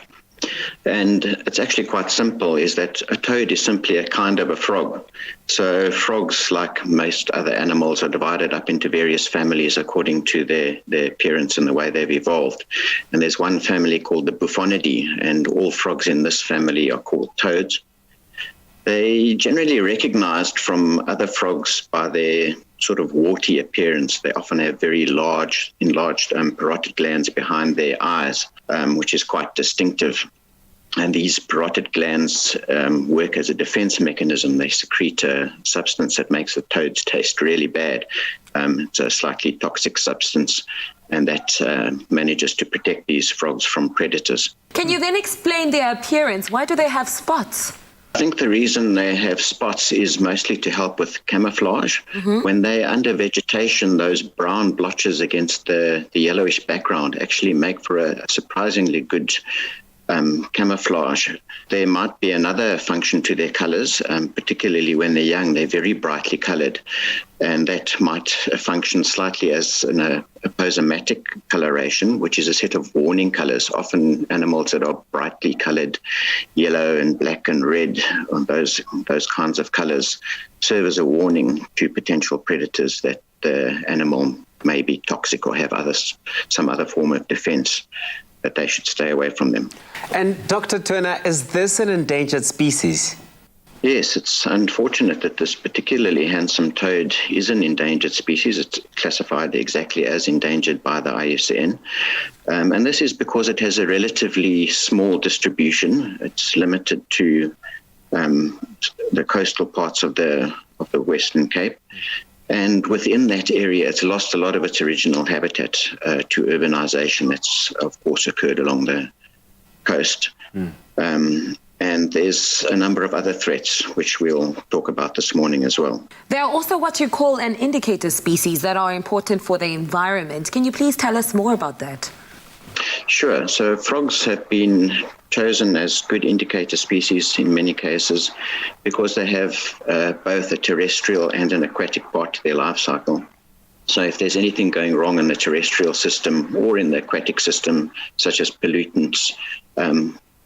Speaker 22: And it's actually quite simple, is that a toad is simply a kind of a frog. So frogs, like most other animals, are divided up into various families according to their appearance and the way they've evolved. And there's one family called the Buffonidae, and all frogs in this family are called toads. They generally recognized from other frogs by their sort of warty appearance. They often have very large, enlarged parotid glands behind their eyes, which is quite distinctive. And these parotid glands work as a defense mechanism. They secrete a substance that makes the toads taste really bad. It's a slightly toxic substance, and that manages to protect these frogs from predators.
Speaker 3: Can you then explain their appearance? Why do they have spots?
Speaker 22: I think the reason they have spots is mostly to help with camouflage. When they're under vegetation, those brown blotches against the yellowish background actually make for a surprisingly good camouflage. There might be another function to their colors, particularly when they're young. They're very brightly colored, and that might function slightly as an aposematic coloration, which is a set of warning colors. Often animals that are brightly colored, yellow and black and red, those kinds of colors serve as a warning to potential predators that the animal may be toxic or have some other form of defense, that they should stay away from them.
Speaker 8: And Dr. Turner, is this an endangered species?
Speaker 22: Yes, it's unfortunate that this particularly handsome toad is an endangered species. It's classified exactly as endangered by the IUCN. And this is because it has a relatively small distribution. It's limited to the coastal parts of the Western Cape. And within that area, it's lost a lot of its original habitat to urbanization that's, of course, occurred along the coast. And there's a number of other threats, which we'll talk about this morning as well.
Speaker 3: There are also what you call an indicator species that are important for the environment. Can you please tell us more about that?
Speaker 22: Sure. So frogs have been chosen as good indicator species in many cases because they have both a terrestrial and an aquatic part to their life cycle. So if there's anything going wrong in the terrestrial system or in the aquatic system, such as pollutants,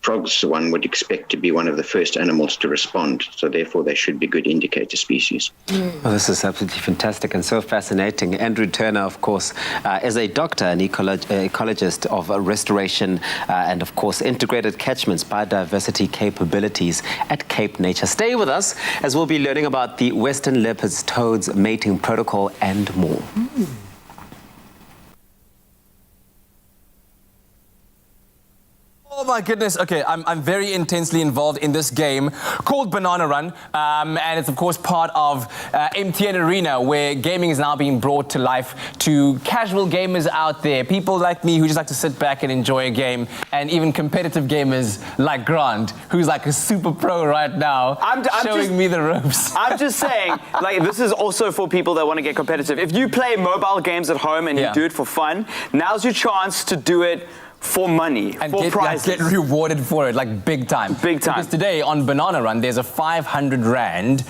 Speaker 22: frogs, one would expect to be one of the first animals to respond. So therefore, they should be good indicator species.
Speaker 8: Well, this is absolutely fantastic and so fascinating. Andrew Turner, of course, is a doctor and ecologist of restoration and, of course, integrated catchments, biodiversity capabilities at Cape Nature. Stay with us as we'll be learning about the western leopard's toads mating protocol and more.
Speaker 2: Oh my goodness, okay, I'm very intensely involved in this game called Banana Run, and it's of course part of MTN Arena, where gaming is now being brought to life to casual gamers out there, people like me who just like to sit back and enjoy a game, and even competitive gamers like Grant, who's like a super pro right now, showing me the ropes.
Speaker 12: I'm just saying, like, this is also for people that want to get competitive. If you play mobile games at home and you do it for fun, now's your chance to do it for money,
Speaker 2: and
Speaker 12: for prizes.
Speaker 2: Get rewarded for it, like big time.
Speaker 12: Big time.
Speaker 2: Because today on Banana Run, there's a 500 Rand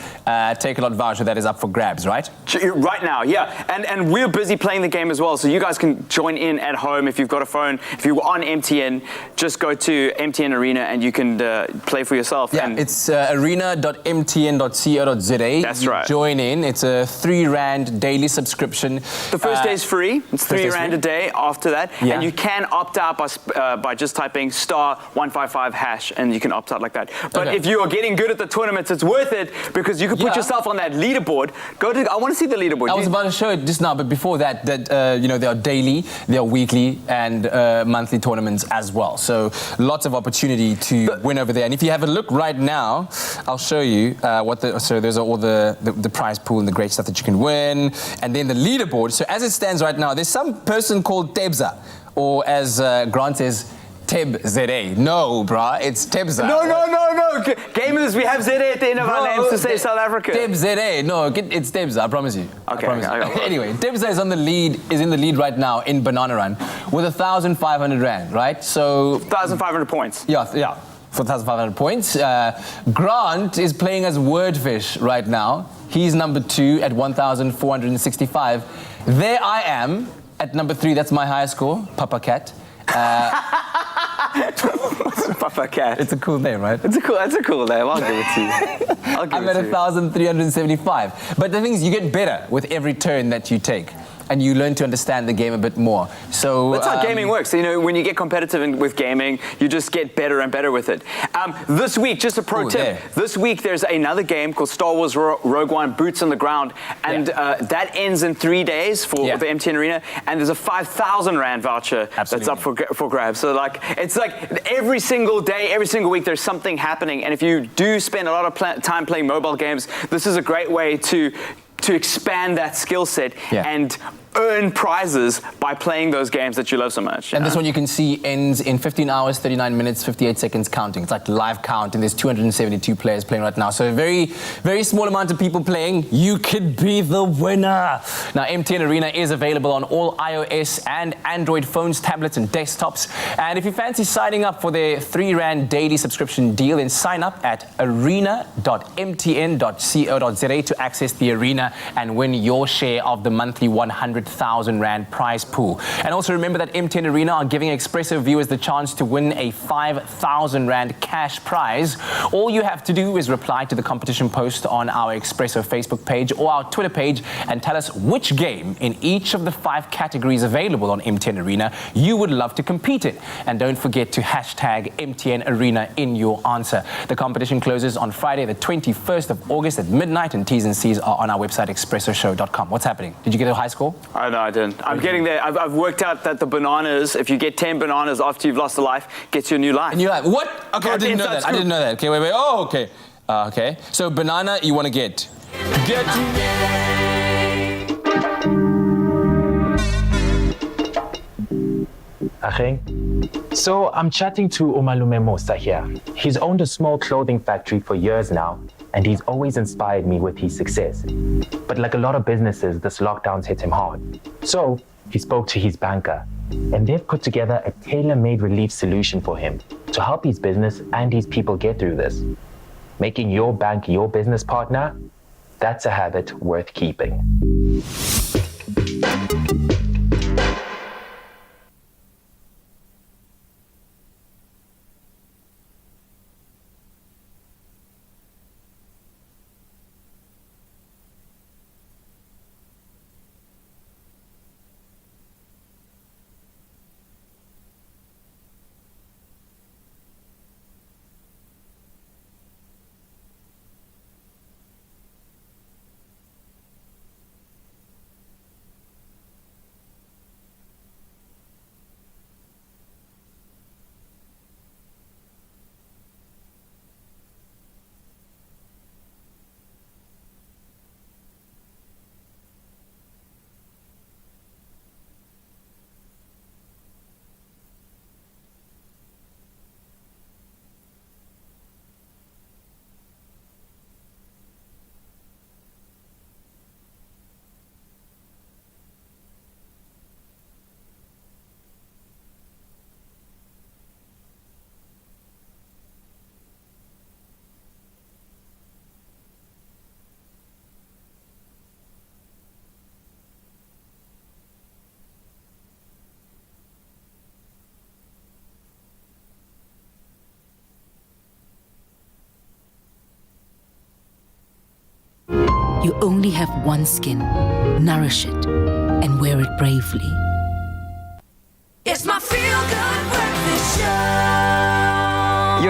Speaker 2: Take-A-Lot voucher that is up for grabs, right?
Speaker 12: Right now, yeah. And we're busy playing the game as well, so you guys can join in at home if you've got a phone. If you're on MTN, just go to MTN Arena and you can play for yourself.
Speaker 2: Yeah, it's arena.mtn.co.za.
Speaker 12: That's right.
Speaker 2: Join in. It's a 3 Rand daily subscription.
Speaker 12: The first day is free. It's 3 Rand a day after that.
Speaker 2: Yeah.
Speaker 12: And you can opt out by just typing *155# and you can opt out like that. But if you are getting good at the tournaments, it's worth it because you can put yourself on that leaderboard. I want to see the leaderboard.
Speaker 2: I was about to show it just now, but before that, there are daily, there are weekly, and monthly tournaments as well. So lots of opportunity to win over there. And if you have a look right now, I'll show you so those are all the prize pool and the great stuff that you can win. And then the leaderboard. So as it stands right now, there's some person called Tebza, or as Grant says, Teb ZA. No, bruh, it's Tebza.
Speaker 12: No. Gamers, we have ZA at the end of our names to say South Africa.
Speaker 2: Teb ZA. No, it's Tebza, I promise you.
Speaker 12: Okay.
Speaker 2: Anyway, Tebza is in the lead right now in Banana Run with 1,500 Rand, right? So
Speaker 12: 1,500 points.
Speaker 2: Yeah. For 1,500 points. Grant is playing as Wordfish right now. He's number 2 at 1,465. There I am at number 3. That's my highest score, Papa Cat.
Speaker 12: Papa Cat.
Speaker 2: It's a cool name, right?
Speaker 12: That's a cool name. I'll give it to you.
Speaker 2: I'm at 1,375. But the thing is, you get better with every turn that you take. And you learn to understand the game a bit more. So
Speaker 12: that's how gaming works. When you get competitive with gaming, you just get better and better with it. This week, just a pro tip. This week, there's another game called Star Wars Rogue One: Boots on the Ground, and that ends in 3 days for the MTN Arena. And there's a 5,000 Rand voucher that's up for grabs. So it's like every single day, every single week, there's something happening. And if you do spend a lot of time playing mobile games, this is a great way to expand that skill set and earn prizes by playing those games that you love so much.
Speaker 2: And this one you can see ends in 15 hours, 39 minutes, 58 seconds counting. It's like live count, and there's 272 players playing right now. So a very, very small amount of people playing. You could be the winner. Now, MTN Arena is available on all iOS and Android phones, tablets, and desktops. And if you fancy signing up for their 3 Rand daily subscription deal, then sign up at arena.mtn.co.za to access the arena and win your share of the monthly 100,000 Rand prize pool. And also remember that MTN Arena are giving Expresso viewers the chance to win a 5,000 Rand cash prize. All you have to do is reply to the competition post on our Expresso Facebook page or our Twitter page and tell us which game in each of the 5 categories available on MTN Arena you would love to compete in. And don't forget to hashtag MTN Arena in your answer. The competition closes on Friday, the 21st of August at midnight, and T's and C's are on our website, expressoshow.com. What's happening? Did you get a high score?
Speaker 12: Oh, no, I didn't. I'm getting there. I've worked out that the bananas, if you get 10 bananas after you've lost a life, gets you a new life.
Speaker 2: A new life? What? Okay, I didn't know that. Okay, wait. Oh, okay. Okay. So banana you want to get.
Speaker 10: So I'm chatting to Umalume Musa here. He's owned a small clothing factory for years now, and he's always inspired me with his success. But like a lot of businesses, this lockdown's hit him hard. So he spoke to his banker, and they've put together a tailor-made relief solution for him to help his business and his people get through this. Making your bank your business partner, that's a habit worth keeping.
Speaker 11: You only have one skin. Nourish it and wear it bravely.
Speaker 1: It's my feel-good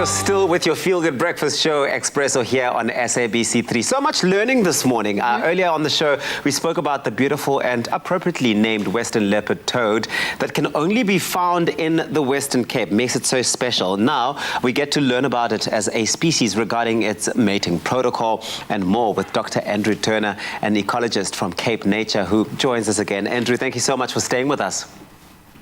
Speaker 8: you're still with your Feel Good Breakfast show, Expresso, here on SABC3. So much learning this morning. Earlier on the show, we spoke about the beautiful and appropriately named Western leopard toad that can only be found in the Western Cape. Makes it so special. Now, we get to learn about it as a species regarding its mating protocol and more with Dr. Andrew Turner, an ecologist from Cape Nature, who joins us again. Andrew, thank you so much for staying with us.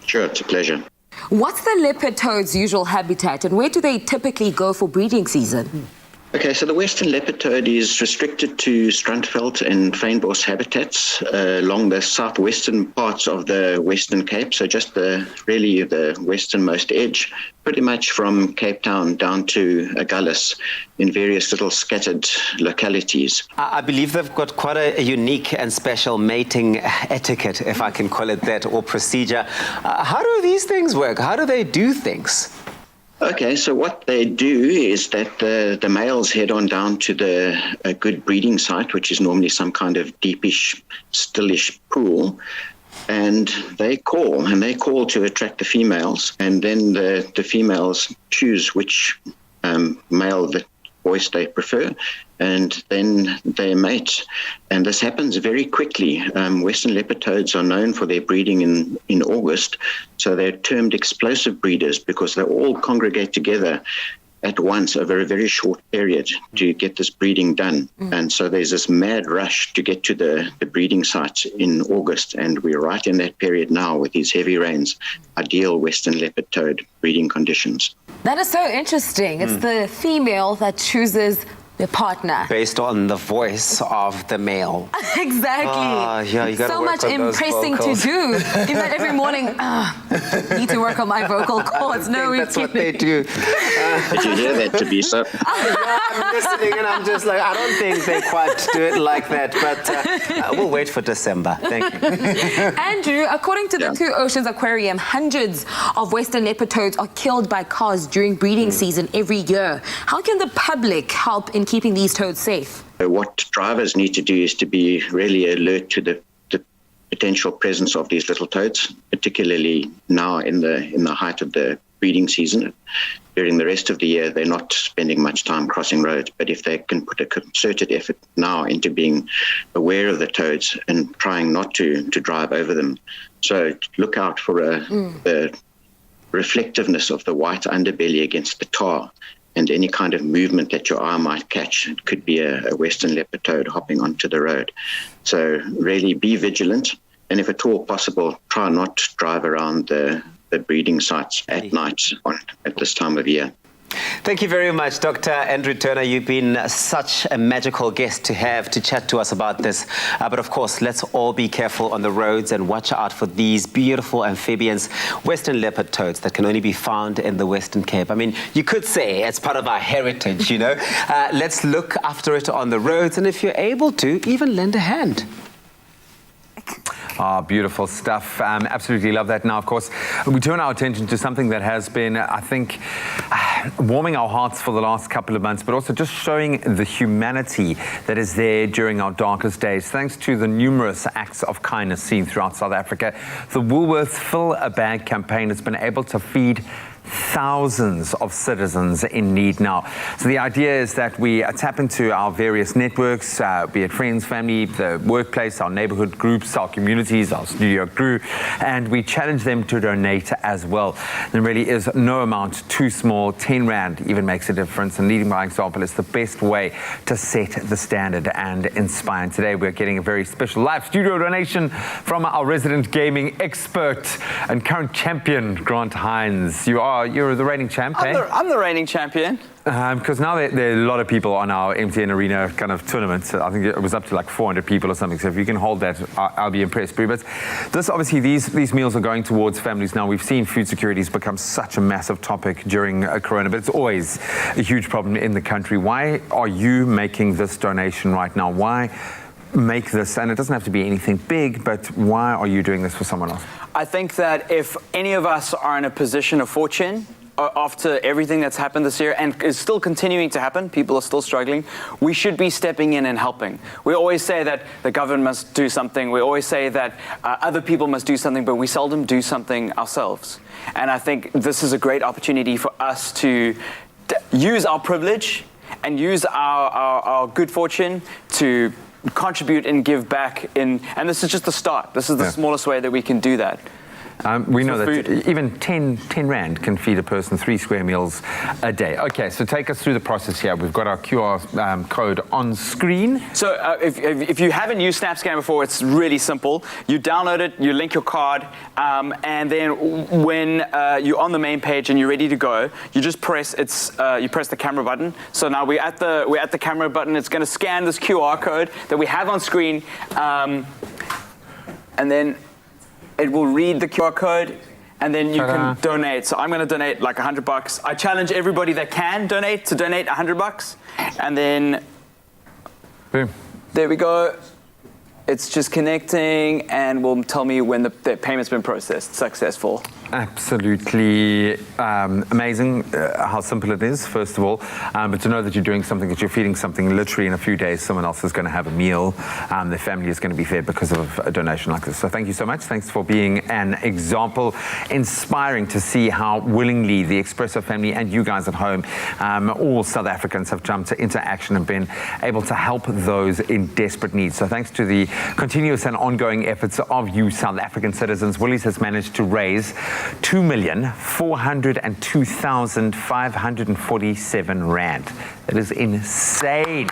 Speaker 22: Sure, it's a pleasure.
Speaker 3: What's the leopard toad's usual habitat and where do they typically go for breeding season?
Speaker 22: Okay, so the western leopard toad is restricted to Strandveld and fynbos habitats along the southwestern parts of the Western Cape, so just really the westernmost edge, pretty much from Cape Town down to Agulhas in various little scattered localities.
Speaker 8: I believe they've got quite a unique and special mating etiquette, if I can call it that, or procedure. How do these things work? How do they do things?
Speaker 22: Okay, so what they do is that the males head on down to a good breeding site, which is normally some kind of deepish, stillish pool, and they call to attract the females, and then the females choose which male voice they prefer, and then they mate. And this happens very quickly. Western leopard toads are known for their breeding in August, so they're termed explosive breeders because they all congregate together at once over a very short period to get this breeding done. And so there's this mad rush to get to the breeding sites in August, and we're right in that period now with these heavy rains, ideal Western leopard toad breeding conditions.
Speaker 3: That is so interesting. It's the female that chooses their partner.
Speaker 8: Based on the voice of the male.
Speaker 3: Exactly.
Speaker 8: Yeah, you gotta
Speaker 3: so
Speaker 8: work
Speaker 3: much
Speaker 8: on those
Speaker 3: impressing to
Speaker 8: vocals.
Speaker 3: do. Even every morning, need to work on my vocal cords. No,
Speaker 8: that's what they do.
Speaker 22: Did you hear that, Tabisa?
Speaker 8: I'm listening and I'm just like, I don't think they quite do it like that, but we'll wait for December. Thank you.
Speaker 3: Andrew, according to the Two Oceans Aquarium, hundreds of Western leopard toads are killed by cars during breeding season every year. How can the public help in keeping these toads safe?
Speaker 22: What drivers need to do is to be really alert to the potential presence of these little toads, particularly now in the height of the breeding season. During the rest of the year, they're not spending much time crossing roads, but if they can put a concerted effort now into being aware of the toads and trying not to drive over them. So look out for the reflectiveness of the white underbelly against the tar, and any kind of movement that your eye might catch. It could be a Western leopard toad hopping onto the road. So really be vigilant, and if at all possible, try not to drive around the breeding sites at night at this time of year.
Speaker 8: Thank you very much, Dr. Andrew Turner. You've been such a magical guest to have to chat to us about this. But of course, let's all be careful on the roads and watch out for these beautiful amphibians, Western leopard toads that can only be found in the Western Cape. I mean, you could say it's part of our heritage, you know. Let's look after it on the roads, and if you're able to, even lend a hand.
Speaker 4: Beautiful stuff. Absolutely love that. Now, of course, we turn our attention to something that has been, I think, warming our hearts for the last couple of months, but also just showing the humanity that is there during our darkest days. Thanks to the numerous acts of kindness seen throughout South Africa, the Woolworths Fill a Bag campaign has been able to feed thousands of citizens in need now. So the idea is that we tap into our various networks, be it friends, family, the workplace, our neighborhood groups, our communities, our studio crew, and we challenge them to donate as well. There really is no amount too small. 10 Rand even makes a difference, and leading by example is the best way to set the standard and inspire. And today we're getting a very special live studio donation from our resident gaming expert and current champion, Grant Hines. You're the reigning champ,
Speaker 12: I'm the reigning champion.
Speaker 4: Because now there are a lot of people on our MTN Arena kind of tournament. I think it was up to like 400 people or something. So if you can hold that, I'll be impressed. But this, obviously, these meals are going towards families now. We've seen food security has become such a massive topic during Corona, but it's always a huge problem in the country. Why are you making this donation right now? Why make this? And it doesn't have to be anything big, but why are you doing this for someone else?
Speaker 12: I think that if any of us are in a position of fortune, after everything that's happened this year and is still continuing to happen, people are still struggling, we should be stepping in and helping. We always say that the government must do something. We always say that other people must do something, but we seldom do something ourselves. And I think this is a great opportunity for us to use our privilege and use our good fortune to contribute and give back and this is just the start. This is the smallest way that we can do that.
Speaker 4: We know that even 10 Rand can feed a person 3 square meals a day. Okay, so take us through the process here. We've got our QR code on screen.
Speaker 12: So if you haven't used SnapScan before, it's really simple. You download it, you link your card, and then when you're on the main page and you're ready to go, you just press you press the camera button. So now we're at the camera button. It's going to scan this QR code that we have on screen, and then it will read the QR code, and then you can donate. So I'm going to donate like $100. I challenge everybody that can donate to donate $100, and then
Speaker 4: boom.
Speaker 12: There we go. It's just connecting, and will tell me when the payment's been processed. Successful.
Speaker 4: Absolutely amazing how simple it is, first of all. But to know that you're doing something, that you're feeding something, literally in a few days, someone else is going to have a meal. Their family is going to be fed because of a donation like this. So thank you so much. Thanks for being an example. Inspiring to see how willingly the Expresso family and you guys at home, all South Africans, have jumped into action and been able to help those in desperate need. So thanks to the continuous and ongoing efforts of you South African citizens, Woolies has managed to raise 2,402,547 Rand. That is insane.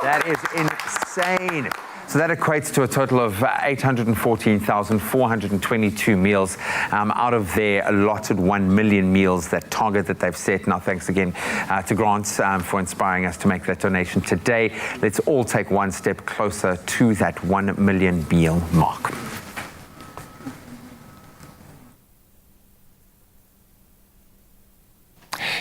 Speaker 4: That is insane. So that equates to a total of 814,422 meals out of their allotted 1 million meals, that target that they've set. Now, thanks again to Grant for inspiring us to make that donation today. Let's all take one step closer to that 1 million meal mark.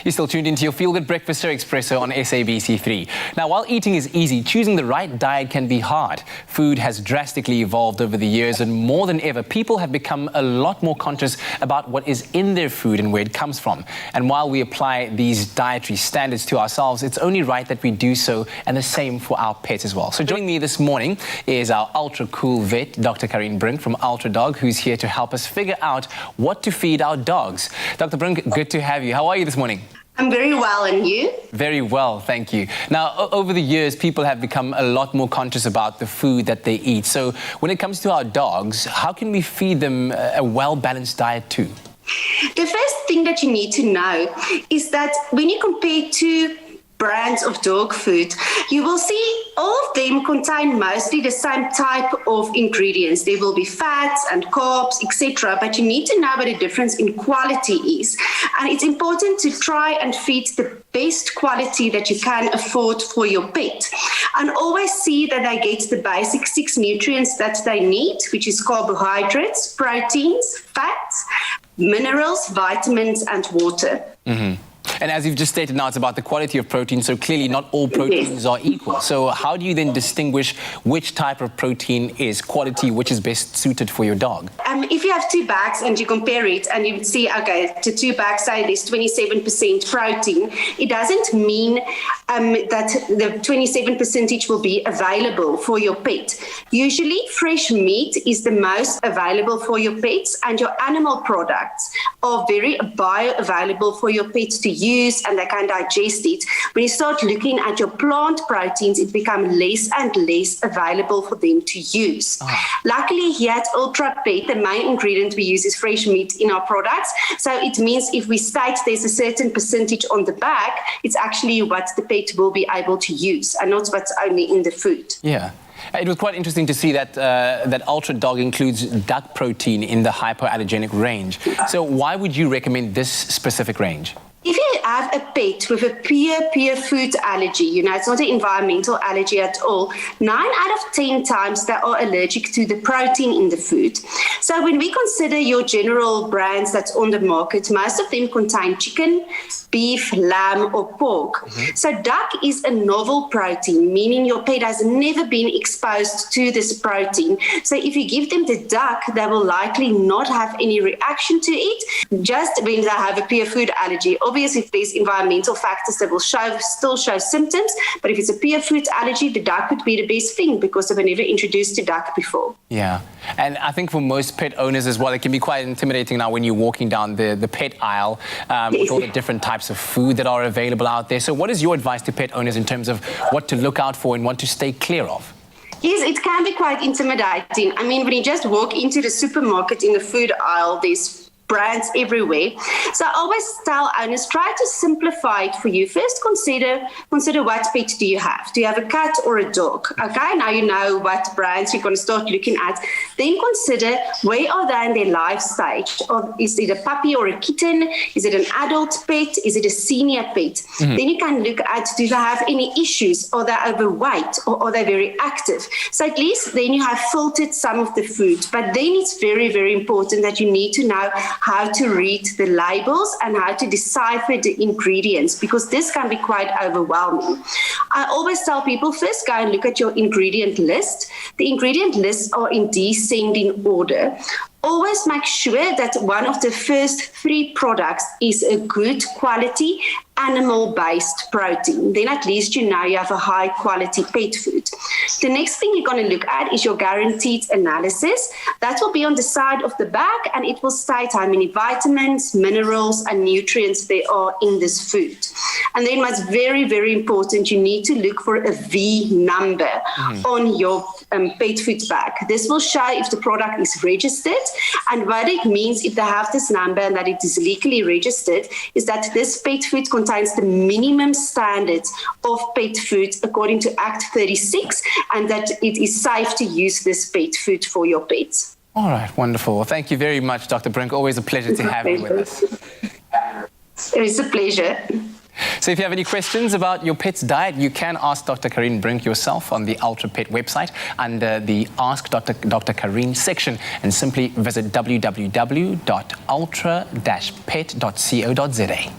Speaker 2: You're still tuned into your Feel Good Breakfast Show Expresso on SABC3. Now, while eating is easy, choosing the right diet can be hard. Food has drastically evolved over the years, and more than ever, people have become a lot more conscious about what is in their food and where it comes from. And while we apply these dietary standards to ourselves, it's only right that we do so, and the same for our pets as well. So joining me this morning is our ultra cool vet, Dr. Karine Brink from Ultra Dog, who's here to help us figure out what to feed our dogs. Dr. Brink, good to have you. How are you this morning?
Speaker 7: I'm very well, and you?
Speaker 2: Very well, thank you. Now, over the years, people have become a lot more conscious about the food that they eat. So when it comes to our dogs, how can we feed them a well-balanced diet too?
Speaker 7: The first thing that you need to know is that when you compare two brands of dog food, you will see all of them contain mostly the same type of ingredients. There will be fats and carbs, etc. But you need to know what the difference in quality is. And it's important to try and feed the best quality that you can afford for your pet. And always see that they get the basic 6 nutrients that they need, which is carbohydrates, proteins, fats, minerals, vitamins, and water.
Speaker 2: Mm-hmm. And as you've just stated now, it's about the quality of protein, so clearly not all proteins are equal. So how do you then distinguish which type of protein is quality, which is best suited for your dog?
Speaker 7: If you have 2 bags and you compare it and you would see, okay, to 2 bags, say there's 27% protein, it doesn't mean that the 27% will be available for your pet. Usually fresh meat is the most available for your pets, and your animal products are very bioavailable for your pets to use, and they can digest it. When you start looking at your plant proteins, it becomes less and less available for them to use. Luckily here at Ultra Pet, the main ingredient we use is fresh meat in our products. So it means if we state there's a certain percentage on the bag, it's actually what the pet will be able to use, and not what's only in the food.
Speaker 2: Yeah. It was quite interesting to see that that Ultra Dog includes duck protein in the hypoallergenic range. So why would you recommend this specific range?
Speaker 7: If you have a pet with a pure food allergy, it's not an environmental allergy at all, 9 out of 10 times they are allergic to the protein in the food. So when we consider your general brands that's on the market, most of them contain chicken, beef, lamb, or pork. So duck is a novel protein, meaning your pet has never been exposed to this protein. So if you give them the duck, they will likely not have any reaction to it, just when they have a pure food allergy. obvious if there's environmental factors that will still show symptoms, but if it's a pure food allergy, the duck would be the best thing because they were never introduced to duck before.
Speaker 2: Yeah, and I think for most pet owners as well, it can be quite intimidating now when you're walking down the pet aisle with all the different types of food that are available out there. So what is your advice to pet owners in terms of what to look out for and what to stay clear of?
Speaker 7: Yes, it can be quite intimidating. I mean, when you just walk into the supermarket in the food aisle, there's brands everywhere. So I always tell owners, try to simplify it for you. First, consider what pet do you have? Do you have a cat or a dog? Okay, now you know what brands you're going to start looking at. Then consider where are they in their life stage? Or is it a puppy or a kitten? Is it an adult pet? Is it a senior pet? Then you can look at, do they have any issues? Are they overweight or are they very active? So at least then you have filtered some of the food. But then it's very, very important that you need to know how to read the labels and how to decipher the ingredients, because this can be quite overwhelming. I always tell people, first go and look at your ingredient list. The ingredient lists are in descending order. Always make sure that one of the first 3 products is a good quality animal-based protein. Then at least you know you have a high-quality pet food. The next thing you're going to look at is your guaranteed analysis. That will be on the side of the bag, and it will state how many vitamins, minerals, and nutrients there are in this food. And then what's very, very important, you need to look for a V number on your pet food bag. This will show if the product is registered, and what it means if they have this number and that it is legally registered is that this pet food contains the minimum standards of pet food according to Act 36, and that it is safe to use this pet food for your pets.
Speaker 2: All right, wonderful. Well, thank you very much, Dr. Brink. Always a pleasure to have you with us.
Speaker 7: It is a pleasure.
Speaker 2: So if you have any questions about your pet's diet, you can ask Dr. Karine Brink yourself on the Ultra Pet website under the Ask Dr. Karine section, and simply visit www.ultra-pet.co.za.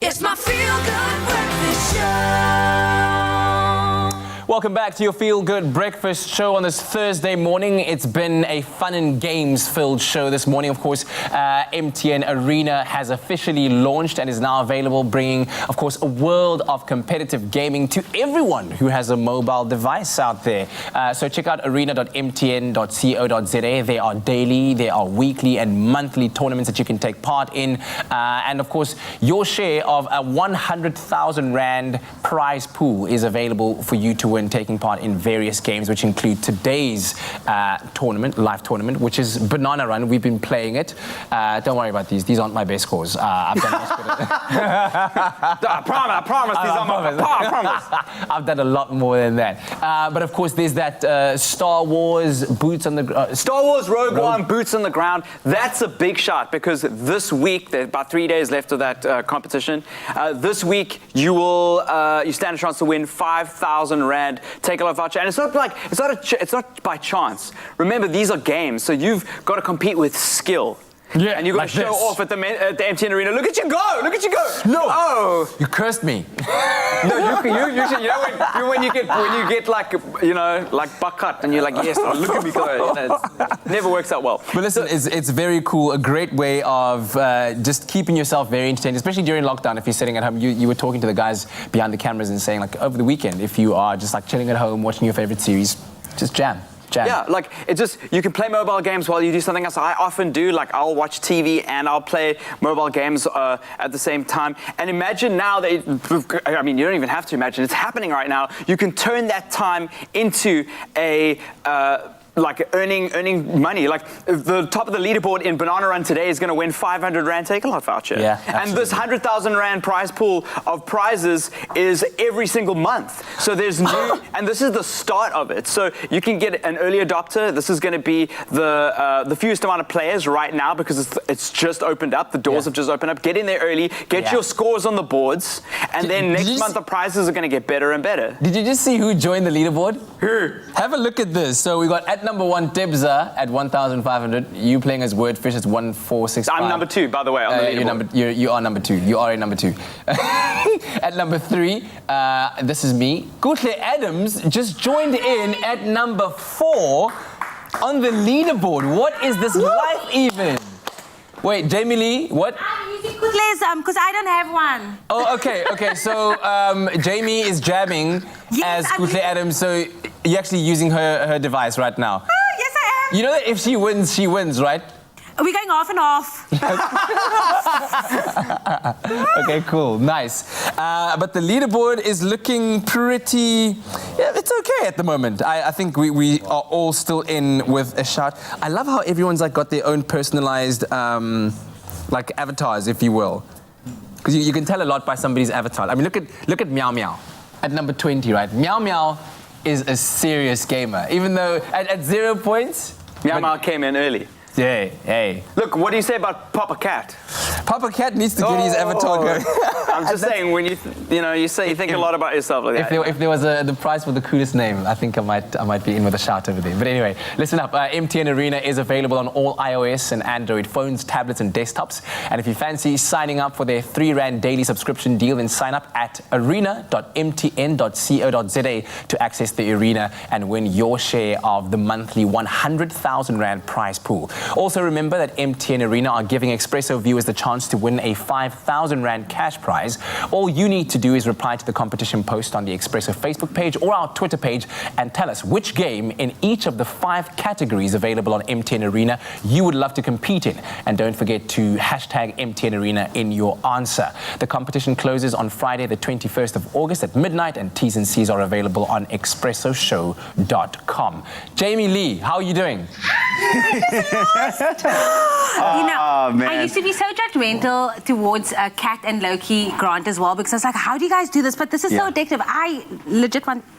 Speaker 1: It's my feel-good breakfast show.
Speaker 2: Welcome back to your Feel Good Breakfast Show on this Thursday morning. It's been a fun and games-filled show this morning. Of course, MTN Arena has officially launched and is now available, bringing, of course, a world of competitive gaming to everyone who has a mobile device out there. So check out arena.mtn.co.za. There are daily, there are weekly and monthly tournaments that you can take part in. And, of course, your share of a 100,000 Rand prize pool is available for you to win women taking part in various games, which include today's live tournament, which is Banana Run. We've been playing it. Don't worry about these. These aren't my best scores. I've done much better.
Speaker 12: I promise. These are my I promise.
Speaker 2: I've done a lot more than that. But of course, there's that Star Wars boots on the
Speaker 12: Star Wars Rogue One boots on the ground. That's a big shot because this week, there's about 3 days left of that competition. This week, you stand a chance to win 5,000 Rand take-a-lot voucher, and it's not by chance. Remember, these are games, so you've got to compete with skill.
Speaker 2: Yeah,
Speaker 12: and you've got
Speaker 2: like
Speaker 12: to show
Speaker 2: this.
Speaker 12: off at the MTN Arena. Look at you go! Look at you go!
Speaker 2: No,
Speaker 12: oh,
Speaker 2: you cursed me.
Speaker 12: No, you should. You know when you get like butt cut and you're like, yes, oh, look at me go. It never works out well.
Speaker 2: But listen, it's very cool. A great way of just keeping yourself very entertained, especially during lockdown. If you're sitting at home, you were talking to the guys behind the cameras and saying, like, over the weekend, if you are just like chilling at home watching your favorite series, just jam.
Speaker 12: Yeah, like you can play mobile games while you do something else. I often do, like I'll watch TV and I'll play mobile games at the same time. And imagine now that, I mean, you don't even have to imagine, it's happening right now. You can turn that time into a like earning money. Like the top of the leaderboard in Banana Run today is going to win 500 Rand take-a-lot voucher.
Speaker 2: Yeah,
Speaker 12: and this 100,000 Rand prize pool of prizes is every single month. So there's new, and this is the start of it. So you can get an early adopter. This is going to be the fewest amount of players right now because it's just opened up. The doors have just opened up. Get in there early. Get your scores on the boards, and then next month the prizes are going to get better and better.
Speaker 2: Did you just see who joined the leaderboard? Who? Have a look at this. So we got at number 1, Debza at 1,500. You playing as Wordfish at 1,465.
Speaker 12: I'm number 2, by the way, on the leaderboard.
Speaker 2: You are number 2. You are a number 2. At number 3, this is me. Kutle Adams just joined in at number 4 on the leaderboard. What is this life even? Wait, Jamie Lee, what?
Speaker 5: I'm using Kutle's because I don't have one.
Speaker 2: Oh, okay. So Jamie is jamming as Kutle Adams. So you're actually using her device right now.
Speaker 5: Oh, yes, I am.
Speaker 2: You know that if she wins, right?
Speaker 5: Are we going off and off?
Speaker 2: Okay, cool, nice. But the leaderboard is looking pretty. Yeah, it's okay at the moment. I think we are all still in with a shot. I love how everyone's like got their own personalized like avatars, if you will, because you can tell a lot by somebody's avatar. I mean, look at Meow Meow at number 20, right? Meow Meow is a serious gamer, even though at 0 points.
Speaker 12: Meow Meow came in early.
Speaker 2: Yeah, hey.
Speaker 12: Look, what do you say about Papa Cat?
Speaker 2: Papa Cat needs to get his avatar going.
Speaker 12: I'm just saying, when you think a lot about yourself like that.
Speaker 2: If there was the prize for the coolest name, I think I might be in with a shout over there. But anyway, listen up. MTN Arena is available on all iOS and Android phones, tablets, and desktops. And if you fancy signing up for their 3 Rand daily subscription deal, then sign up at arena.mtn.co.za to access the arena and win your share of the monthly 100,000 Rand prize pool. Also remember that MTN Arena are giving Expresso viewers the chance to win a 5,000 Rand cash prize. All you need to do is reply to the competition post on the Expresso Facebook page or our Twitter page and tell us which game in each of the 5 categories available on MTN Arena you would love to compete in. And don't forget to hashtag MTN Arena in your answer. The competition closes on Friday the 21st of August at midnight, and T's and C's are available on expressoshow.com. Jamie Lee, how are you doing?
Speaker 5: I used to be so judgmental towards Kat and Loki Grant as well, because I was like, how do you guys do this? But this is so addictive. I legit want to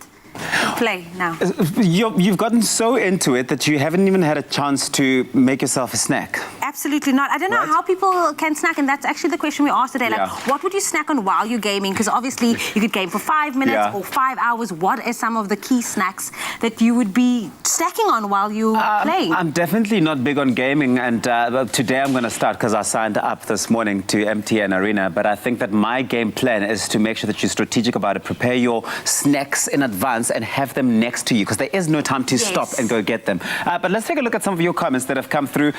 Speaker 5: play now.
Speaker 8: You've gotten so into it that you haven't even had a chance to make yourself a snack.
Speaker 5: Absolutely not. I don't know how people can snack, and that's actually the question we asked today. Like, what would you snack on while you're gaming? Because obviously you could game for 5 minutes or 5 hours. What are some of the key snacks that you would be snacking on while you're playing?
Speaker 8: I'm definitely not big on gaming, and today I'm going to start because I signed up this morning to MTN Arena. But I think that my game plan is to make sure that you're strategic about it. Prepare your snacks in advance and have them next to you, because there is no time to stop and go get them. But let's take a look at some of your comments that have come through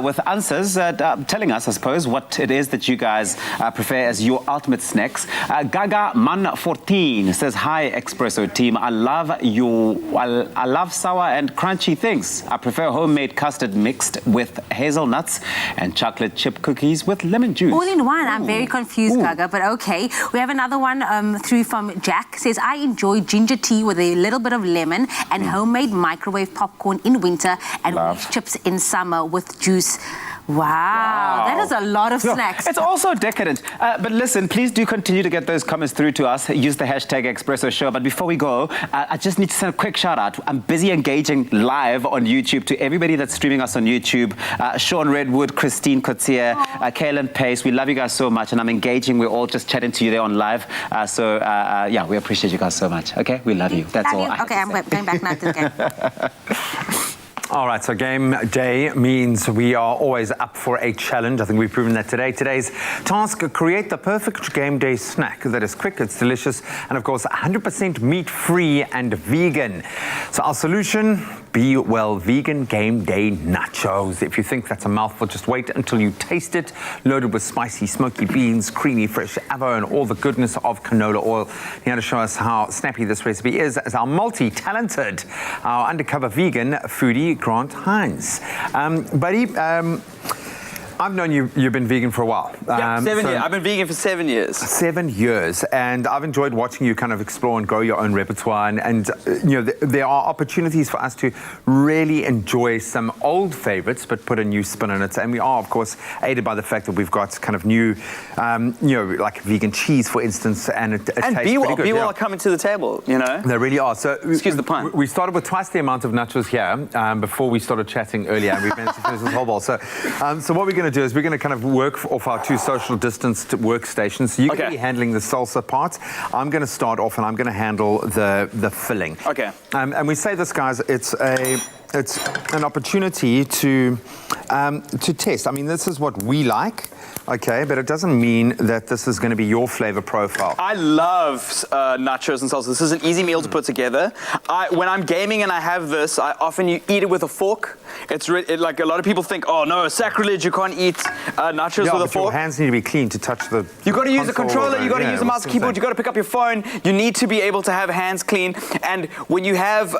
Speaker 8: with answers, telling us, I suppose, what it is that you guys prefer as your ultimate snacks. Gaga Man 14 says, "Hi Expresso team, I love sour and crunchy things. I prefer homemade custard mixed with hazelnuts and chocolate chip cookies with lemon juice."
Speaker 5: All in one. I'm very confused, Gaga, but okay. We have another one through from Jack. Says, "I enjoy ginger tea with a little bit of lemon and homemade microwave popcorn in winter and wheat chips in summer with juice." Wow, that is a lot of snacks.
Speaker 8: It's also decadent. But listen, please do continue to get those comments through to us. Use the hashtag Expresso Show. But before we go, I just need to send a quick shout out. I'm busy engaging live on YouTube to everybody that's streaming us on YouTube. Sean Redwood, Christine Cotier, Kaylin Pace. We love you guys so much, and I'm engaging. We're all just chatting to you there on live. Yeah, we appreciate you guys so much. Okay, we love you. That's all.
Speaker 5: Okay, I'm going back now to the game.
Speaker 4: All right, so game day means we are always up for a challenge. I think we've proven that today. Today's task, create the perfect game day snack that is quick, it's delicious, and of course 100% meat-free and vegan. So our solution, Be Well Vegan Game Day Nachos. If you think that's a mouthful, just wait until you taste it. Loaded with spicy, smoky beans, creamy, fresh avo, and all the goodness of canola oil. Here to show us how snappy this recipe is our multi-talented, our undercover vegan foodie, Grant Hines. Buddy, I've known you've been vegan for a while.
Speaker 12: Yeah, 7 years. I've been vegan for 7 years.
Speaker 4: 7 years, and I've enjoyed watching you kind of explore and grow your own repertoire. And you know, there are opportunities for us to really enjoy some old favorites, but put a new spin on it. And we are, of course, aided by the fact that we've got kind of new, you know, like vegan cheese, for instance, and it tastes pretty good.
Speaker 12: Be Well are coming to the table, you know.
Speaker 4: They really are. So
Speaker 12: excuse the pun.
Speaker 4: We started with twice the amount of nachos here before we started chatting earlier, and we managed to finish this whole bowl. So what we're going to do is we're going to kind of work off our two social distanced workstations. So you're going to be handling the salsa part. I'm going to start off and I'm going to handle the filling.
Speaker 12: Okay.
Speaker 4: And we say this, guys, it's an opportunity to test. I mean, this is what we like. Okay, but it doesn't mean that this is going to be your flavor profile.
Speaker 12: I love nachos and salsa. This is an easy meal to put together. When I'm gaming and I have this, I often eat it with a fork. It's like a lot of people think, oh no, sacrilege, you can't eat nachos with a fork.
Speaker 4: Your hands need to be clean to touch the
Speaker 12: You got to use the controller, you got to use the mouse keyboard, you got to pick up your phone. You need to be able to have hands clean. And when you have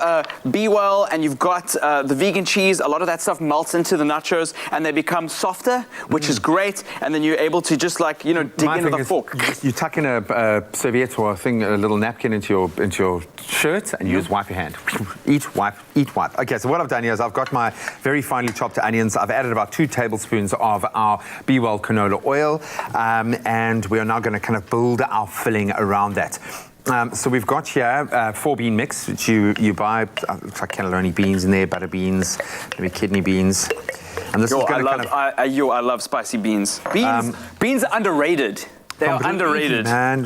Speaker 12: Be Well and you've got the vegan cheese, a lot of that stuff melts into the nachos and they become softer, which is great. And then you're able to just like, you know, dig into the fork.
Speaker 4: You tuck in a serviette or a little napkin into your shirt and you just wipe your hand. Eat, wipe, eat, wipe. Okay, so what I've done here is I've got my very finely chopped onions. I've added about 2 tablespoons of our Be Well canola oil, and we are now going to kind of build our filling around that. So we've got here 4-bean mix, which you buy. Looks like cannelloni beans in there, butter beans, maybe kidney beans. And this is going to
Speaker 12: I love spicy beans. Beans are underrated. They are underrated.
Speaker 4: Man,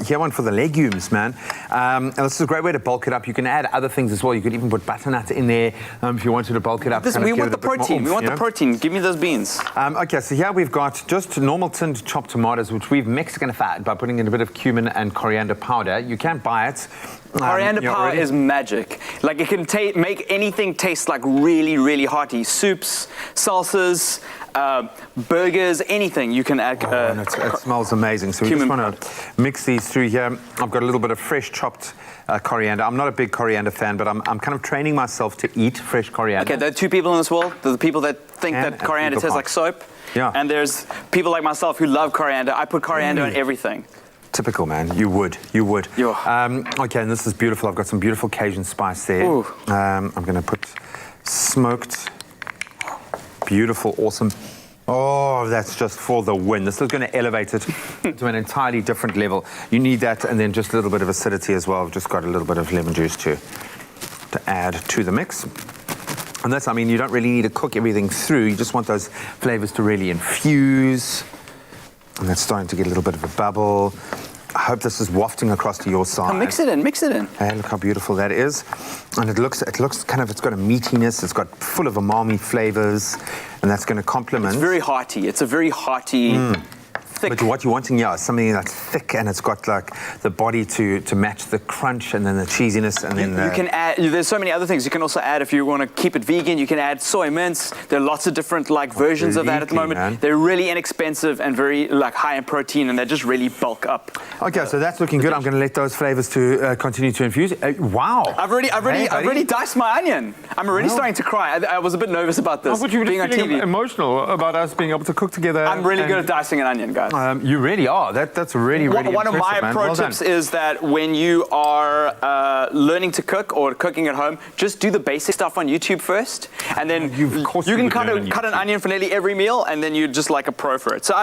Speaker 4: here one for the legumes, man. And this is a great way to bulk it up. You can add other things as well. You could even put butternut in there if you wanted to bulk it up.
Speaker 12: We want the protein. We want the protein. Give me those beans.
Speaker 4: Okay, so here we've got just normal tinned chopped tomatoes, which we've Mexicanified by putting in a bit of cumin and coriander powder. You can't buy it.
Speaker 12: Coriander powder is magic. Like it can make anything taste like really, really hearty. Soups, salsas, burgers, anything you can add.
Speaker 4: It smells amazing. So we just want to mix these through here. I've got a little bit of fresh chopped coriander. I'm not a big coriander fan, but I'm kind of training myself to eat fresh coriander.
Speaker 12: Okay, there are 2 people in this world. There are the people that think that coriander tastes like soap.
Speaker 4: Yeah.
Speaker 12: And there's people like myself who love coriander. I put coriander on everything.
Speaker 4: Typical, man. You would. Okay, and this is beautiful. I've got some beautiful Cajun spice there. I'm going to put smoked, beautiful, awesome. Oh, that's just for the win. This is going to elevate it to an entirely different level. You need that, and then just a little bit of acidity as well. I've just got a little bit of lemon juice to add to the mix. And that's, I mean, you don't really need to cook everything through. You just want those flavors to really infuse. And that's starting to get a little bit of a bubble. I hope this is wafting across to your side.
Speaker 12: Oh, mix it in.
Speaker 4: Hey, look how beautiful that is. And it looks kind of, it's got a meatiness. It's got full of umami flavors. And that's going to complement.
Speaker 12: It's very hearty. It's a very hearty thick.
Speaker 4: But what you're wanting, yeah, is something that's thick and it's got like the body to match the crunch and then the cheesiness and then
Speaker 12: You can add, there's so many other things. You can also add, if you want to keep it vegan, you can add soy mince. There are lots of different like versions of that at the moment.
Speaker 4: Man.
Speaker 12: They're really inexpensive and very like high in protein, and they just really bulk up.
Speaker 4: Okay, so that's looking good. I'm going to let those flavors to continue to infuse. Wow.
Speaker 12: I've already diced my onion. I'm already starting to cry. I was a bit nervous about this.
Speaker 4: But you were
Speaker 12: being on TV.
Speaker 4: emotional about us being able to cook together.
Speaker 12: I'm really good at dicing an onion, guys.
Speaker 4: You really are. That's really
Speaker 12: One of my
Speaker 4: impressive,
Speaker 12: pro
Speaker 4: man. Well
Speaker 12: tips
Speaker 4: done.
Speaker 12: is that when you are learning to cook or cooking at home, just do the basic stuff on YouTube first, and then you can cut an onion for nearly every meal, and then you're just like a pro for it. So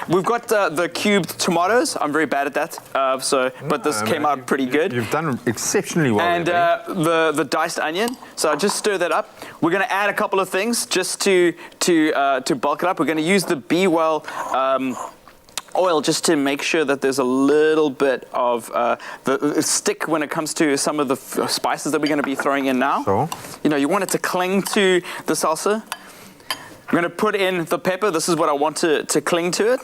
Speaker 12: we've got the cubed tomatoes. I'm very bad at that, but this came out pretty good.
Speaker 4: You've done exceptionally well.
Speaker 12: And the diced onion. So I just stir that up. We're going to add a couple of things just to bulk it up. We're going to use the Be Well oil just to make sure that there's a little bit of the stick when it comes to some of the spices that we're going to be throwing in now.
Speaker 4: Sure.
Speaker 12: You know, you want it to cling to the salsa. I'm going to put in the pepper. This is what I want to cling to it.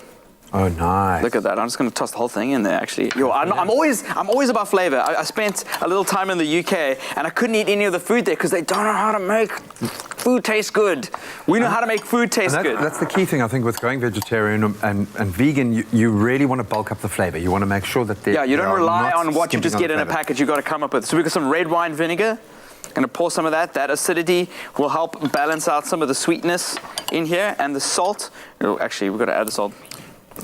Speaker 4: Oh, nice.
Speaker 12: Look at that. I'm just going to toss the whole thing in there, actually. I'm always about flavor. I spent a little time in the UK, and I couldn't eat any of the food there because they don't know how to make food taste good. We know how to make food taste good.
Speaker 4: That's the key thing, I think, with going vegetarian and vegan. You really want to bulk up the flavor. You want to make sure that
Speaker 12: you don't rely on what you just get in a package. You've got to come up with. So we've got some red wine vinegar. I'm going to pour some of that. That acidity will help balance out some of the sweetness in here, and the salt. Oh, actually, we've got to add the salt.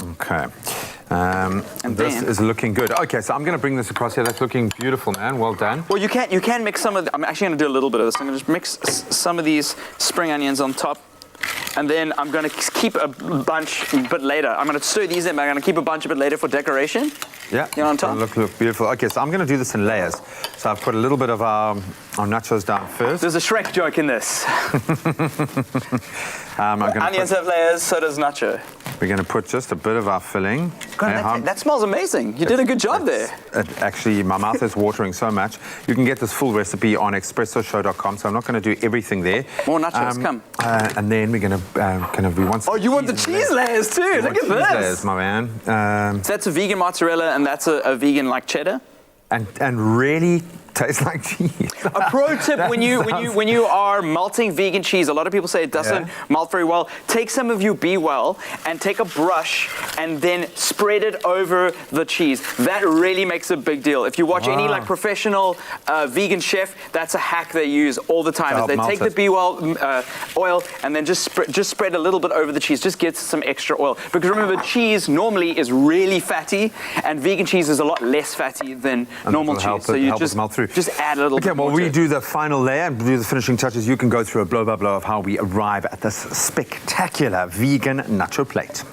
Speaker 4: Okay. And this is looking good. Okay, so I'm going to bring this across here. That's looking beautiful, man. Well done.
Speaker 12: Well, you can mix some of I'm actually going to do a little bit of this. I'm going to just mix some of these spring onions on top. And then I'm going to keep a bunch a bit later. I'm going to stir these in, but I'm going to keep a bunch a bit later for decoration.
Speaker 4: Yeah.
Speaker 12: You know, on top.
Speaker 4: Look beautiful. Okay, so I'm going to do this in layers. So I've put a little bit of our nachos down first.
Speaker 12: There's a Shrek joke in this. Onions have layers, so does nacho.
Speaker 4: We're going to put just a bit of our filling.
Speaker 12: God, that smells amazing. You did a good job there.
Speaker 4: Actually, my mouth is watering so much. You can get this full recipe on expressoshow.com, so I'm not going to do everything there.
Speaker 12: More nachos, come.
Speaker 4: And then we're going to we want some
Speaker 12: you want the cheese layers too? Look at this.
Speaker 4: Cheese layers, my man.
Speaker 12: So that's a vegan mozzarella, and that's a vegan like cheddar.
Speaker 4: And really tastes like cheese.
Speaker 12: A pro tip when you are melting vegan cheese, a lot of people say it doesn't melt very well. Take some of your Be Well and take a brush and then spread it over the cheese. That really makes a big deal. If you watch any like professional vegan chef, that's a hack they use all the time. Is they take the Be Well oil and then just spread a little bit over the cheese. Just get some extra oil. Because remember, cheese normally is really fatty, and vegan cheese is a lot less fatty than normal cheese. So you just add a little bit more.
Speaker 4: Well, we do the final layer and do the finishing touches. You can go through a blow-by-blow of how we arrive at this spectacular vegan nacho plate.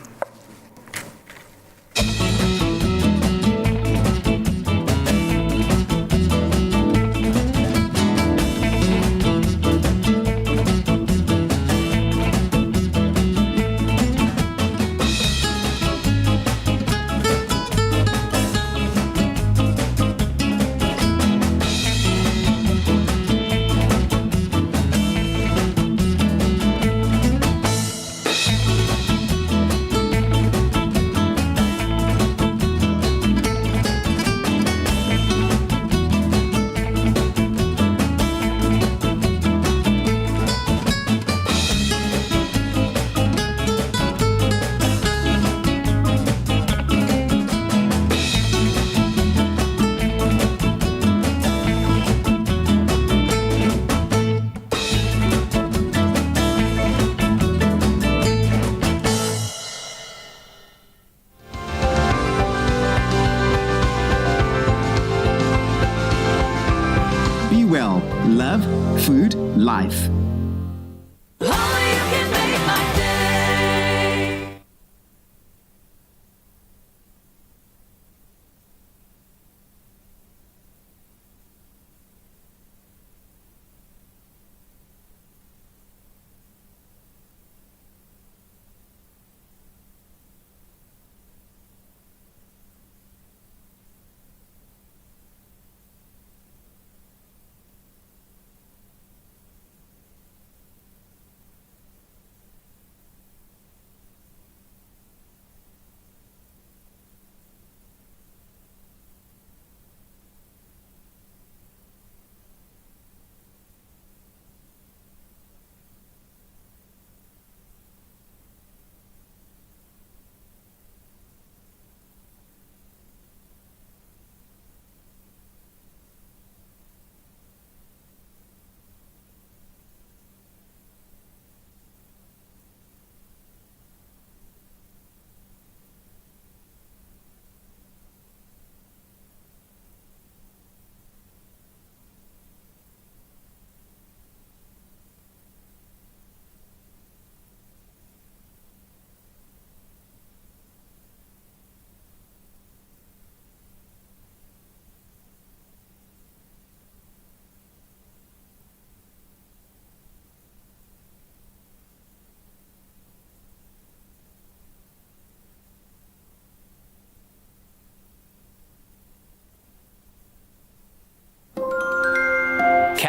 Speaker 14: Well, love, food, life.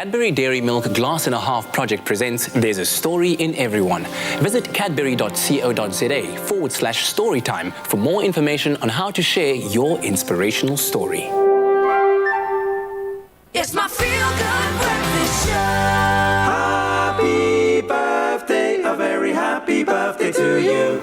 Speaker 13: Cadbury Dairy Milk Glass and a Half project presents There's a Story in Everyone. Visit cadbury.co.za/storytime for more information on how to share your inspirational story.
Speaker 1: It's my feel-good breakfast show.
Speaker 15: Happy birthday, a very happy birthday to you.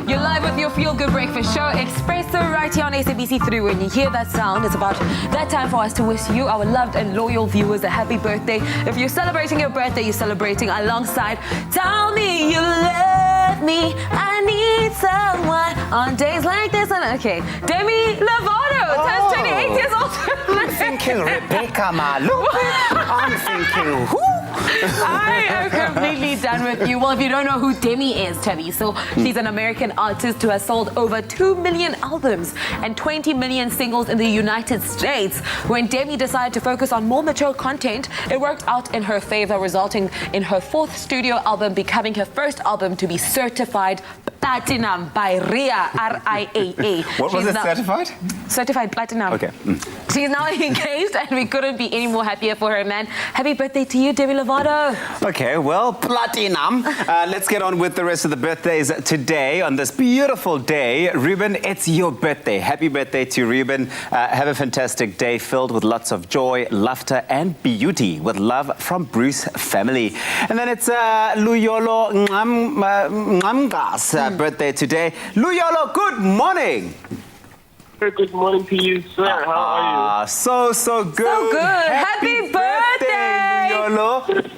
Speaker 3: You're live with your Feel Good Breakfast Show, Expresso, right here on SABC3. When you hear that sound, it's about that time for us to wish you, our loved and loyal viewers, a happy birthday. If you're celebrating your birthday, you're celebrating alongside Tell Me You Love Me, I Need Someone on days like this. And okay, Demi Lovato turns 28 years old.
Speaker 8: I'm thinking Rebecca Malu. I'm thinking who?
Speaker 3: I am completely done with you. Well, if you don't know who Demi is, Tabby, so she's an American artist who has sold over 2 million albums and 20 million singles in the United States. When Demi decided to focus on more mature content, it worked out in her favor, resulting in her 4th studio album becoming her first album to be certified platinum by RIA, R-I-A-A.
Speaker 8: What was it, certified?
Speaker 3: Certified platinum.
Speaker 8: Okay.
Speaker 3: She's now engaged and we couldn't be any more happier for her, man. Happy birthday to you, Demi Lovato.
Speaker 8: Okay, well, platinum. Let's get on with the rest of the birthdays today on this beautiful day. Ruben, it's your birthday. Happy birthday to Ruben. Have a fantastic day filled with lots of joy, laughter, and beauty. With love from Bruce family. And then it's Luyolo Ngamga's birthday today. Luyolo, good morning.
Speaker 16: Good morning to you, sir. How are you?
Speaker 8: So good.
Speaker 3: So good. Happy birthday,
Speaker 8: Luyolo.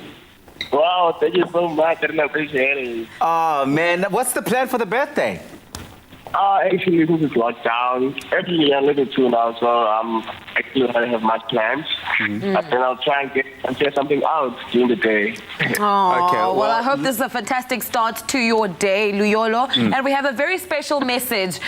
Speaker 16: Wow, thank you so much. I really appreciate it.
Speaker 8: Oh, man. What's the plan for the birthday?
Speaker 16: Actually, this is lockdown. Actually, I'm living too now, so actually I don't have much plans. But then I'll try and share something out during the day.
Speaker 3: Oh,
Speaker 8: Okay,
Speaker 3: well, I hope this is a fantastic start to your day, Luyolo. And we have a very special message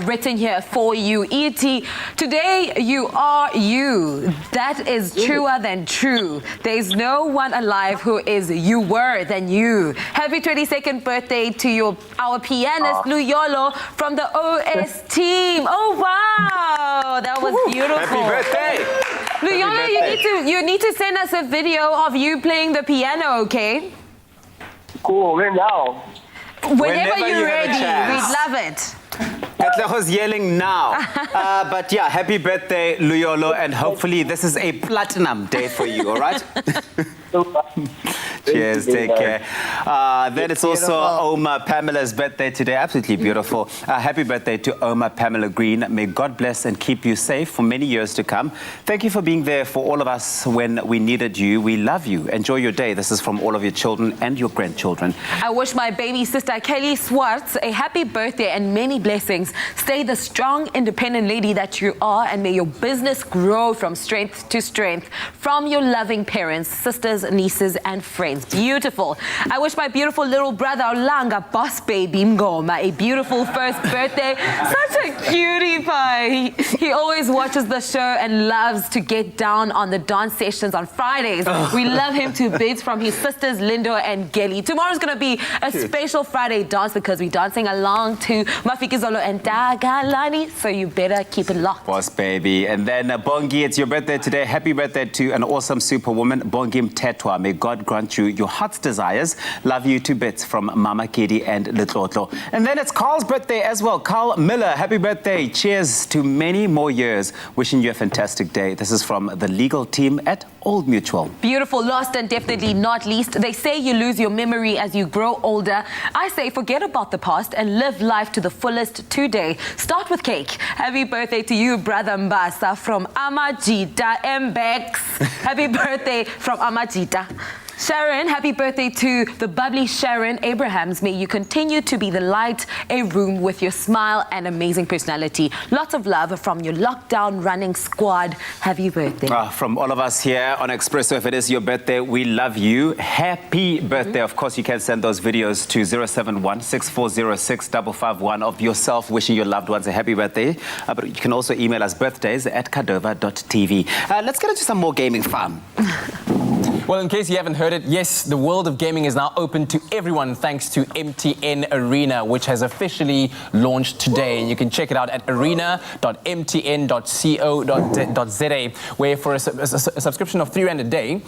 Speaker 3: written here for you. E.T., today you are you. That is truer than true. There's no one alive who is you-were than you. Happy 22nd birthday to our pianist, Luyolo, from the OS team. Oh, wow. That was beautiful.
Speaker 8: Happy birthday.
Speaker 3: Luyolo, you need to send us a video of you playing the piano, okay?
Speaker 16: Cool. When now?
Speaker 3: Whenever you're
Speaker 8: you have a
Speaker 3: ready.
Speaker 8: chance.
Speaker 3: We'd love it.
Speaker 8: Katleho's yelling now. But yeah, happy birthday, Luyolo, and hopefully this is a platinum day for you, all right? Cheers, take care. Then it's also Oma Pamela's birthday today. Absolutely beautiful. Happy birthday to Oma Pamela Green. May God bless and keep you safe for many years to come. Thank you for being there for all of us when we needed you. We love you. Enjoy your day. This is from all of your children and your grandchildren.
Speaker 3: I wish my baby sister Kelly Swartz a happy birthday and many blessings. Stay the strong, independent lady that you are, and may your business grow from strength to strength from your loving parents, sisters, nieces, and friends. Beautiful. I wish my beautiful little brother Olanga, boss baby Mngoma, a beautiful first birthday. Such a cutie pie. He always watches the show and loves to get down on the dance sessions on Fridays. We love him to bits from his sisters Lindo and Gelly. Tomorrow's going to be a special Friday dance because we're dancing along to Mafikizolo and Dagalani, so you better keep it locked.
Speaker 8: Boss baby. And then Bongi, it's your birthday today. Happy birthday to an awesome superwoman, Bongi Mtetwa. May God grant you your heart's desires. Love you to bits from Mama Kedi and Litlotlo. And then it's Carl's birthday as well. Carl Miller, happy birthday. Cheers to many more years. Wishing you a fantastic day. This is from the legal team at Old Mutual.
Speaker 3: Beautiful. Last and definitely not least, they say you lose your memory as you grow older. I say forget about the past and live life to the fullest today. Start with cake. Happy birthday to you, brother Mbasa from Amajita Mbex. Happy birthday from Amajita. Sharon, happy birthday to the bubbly Sharon Abrahams. May you continue to be the light a room with your smile and amazing personality. Lots of love from your lockdown running squad. Happy birthday.
Speaker 8: From all of us here on Expresso, if it is your birthday, we love you. Happy birthday. Of course, you can send those videos to 071-6406-551 of yourself wishing your loved ones a happy birthday. But you can also email us birthdays@kadova.tv. Let's get into some more gaming fun.
Speaker 2: Well, in case you haven't heard it, yes, the world of gaming is now open to everyone thanks to MTN Arena, which has officially launched today. You can check it out at arena.mtn.co.za, where for a subscription of £3 a day,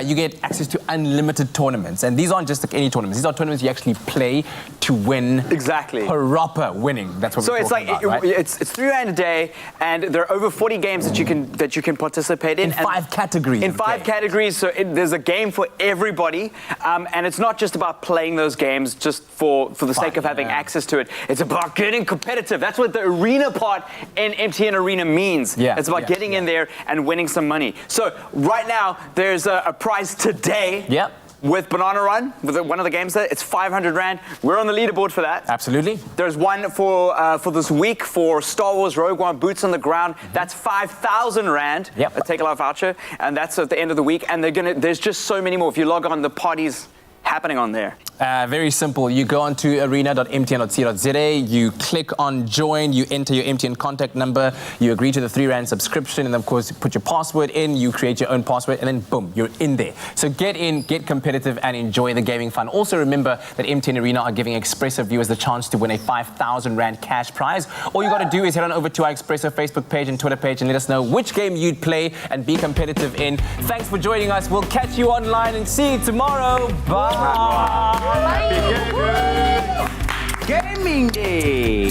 Speaker 2: you get access to unlimited tournaments. And these aren't just like any tournaments. These are tournaments you actually play to win.
Speaker 12: Exactly.
Speaker 2: Proper winning. That's what
Speaker 12: so
Speaker 2: we're talking about, right?
Speaker 12: it's £3 a day, and there are over 40 games that you can participate in.
Speaker 2: In 5 categories.
Speaker 12: In 5 categories, so there's a game for everybody, and it's not just about playing those games just for the sake of having access to it. It's about getting competitive. That's what the arena part in MTN Arena means. It's about getting in there and winning some money. So right now, there's a prize today. With Banana Run, with one of the games there, it's 500 Rand. We're on the leaderboard for that.
Speaker 2: Absolutely.
Speaker 12: There's one for this week for Star Wars Rogue One Boots on the Ground. That's 5,000 Rand. A take-a-lot voucher, and that's at the end of the week. And there's just so many more. If you log on, the party's happening on there.
Speaker 2: Very simple. You go on to arena.mtn.co.za, you click on join, you enter your MTN contact number, you agree to the £3 subscription, and of course, you put your password in, you create your own password, and then boom, you're in there. So get in, get competitive, and enjoy the gaming fun. Also remember that MTN Arena are giving Expresso viewers the chance to win a 5,000 Rand cash prize. All you got to do is head on over to our Expresso Facebook page and Twitter page and let us know which game you'd play and be competitive in. Thanks for joining us. We'll catch you online and see you tomorrow. Bye.
Speaker 12: Happy Gaming Day!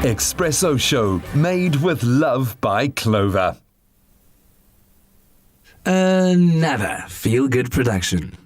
Speaker 20: Expresso Show, made with love by Clover.
Speaker 9: Another feel-good production.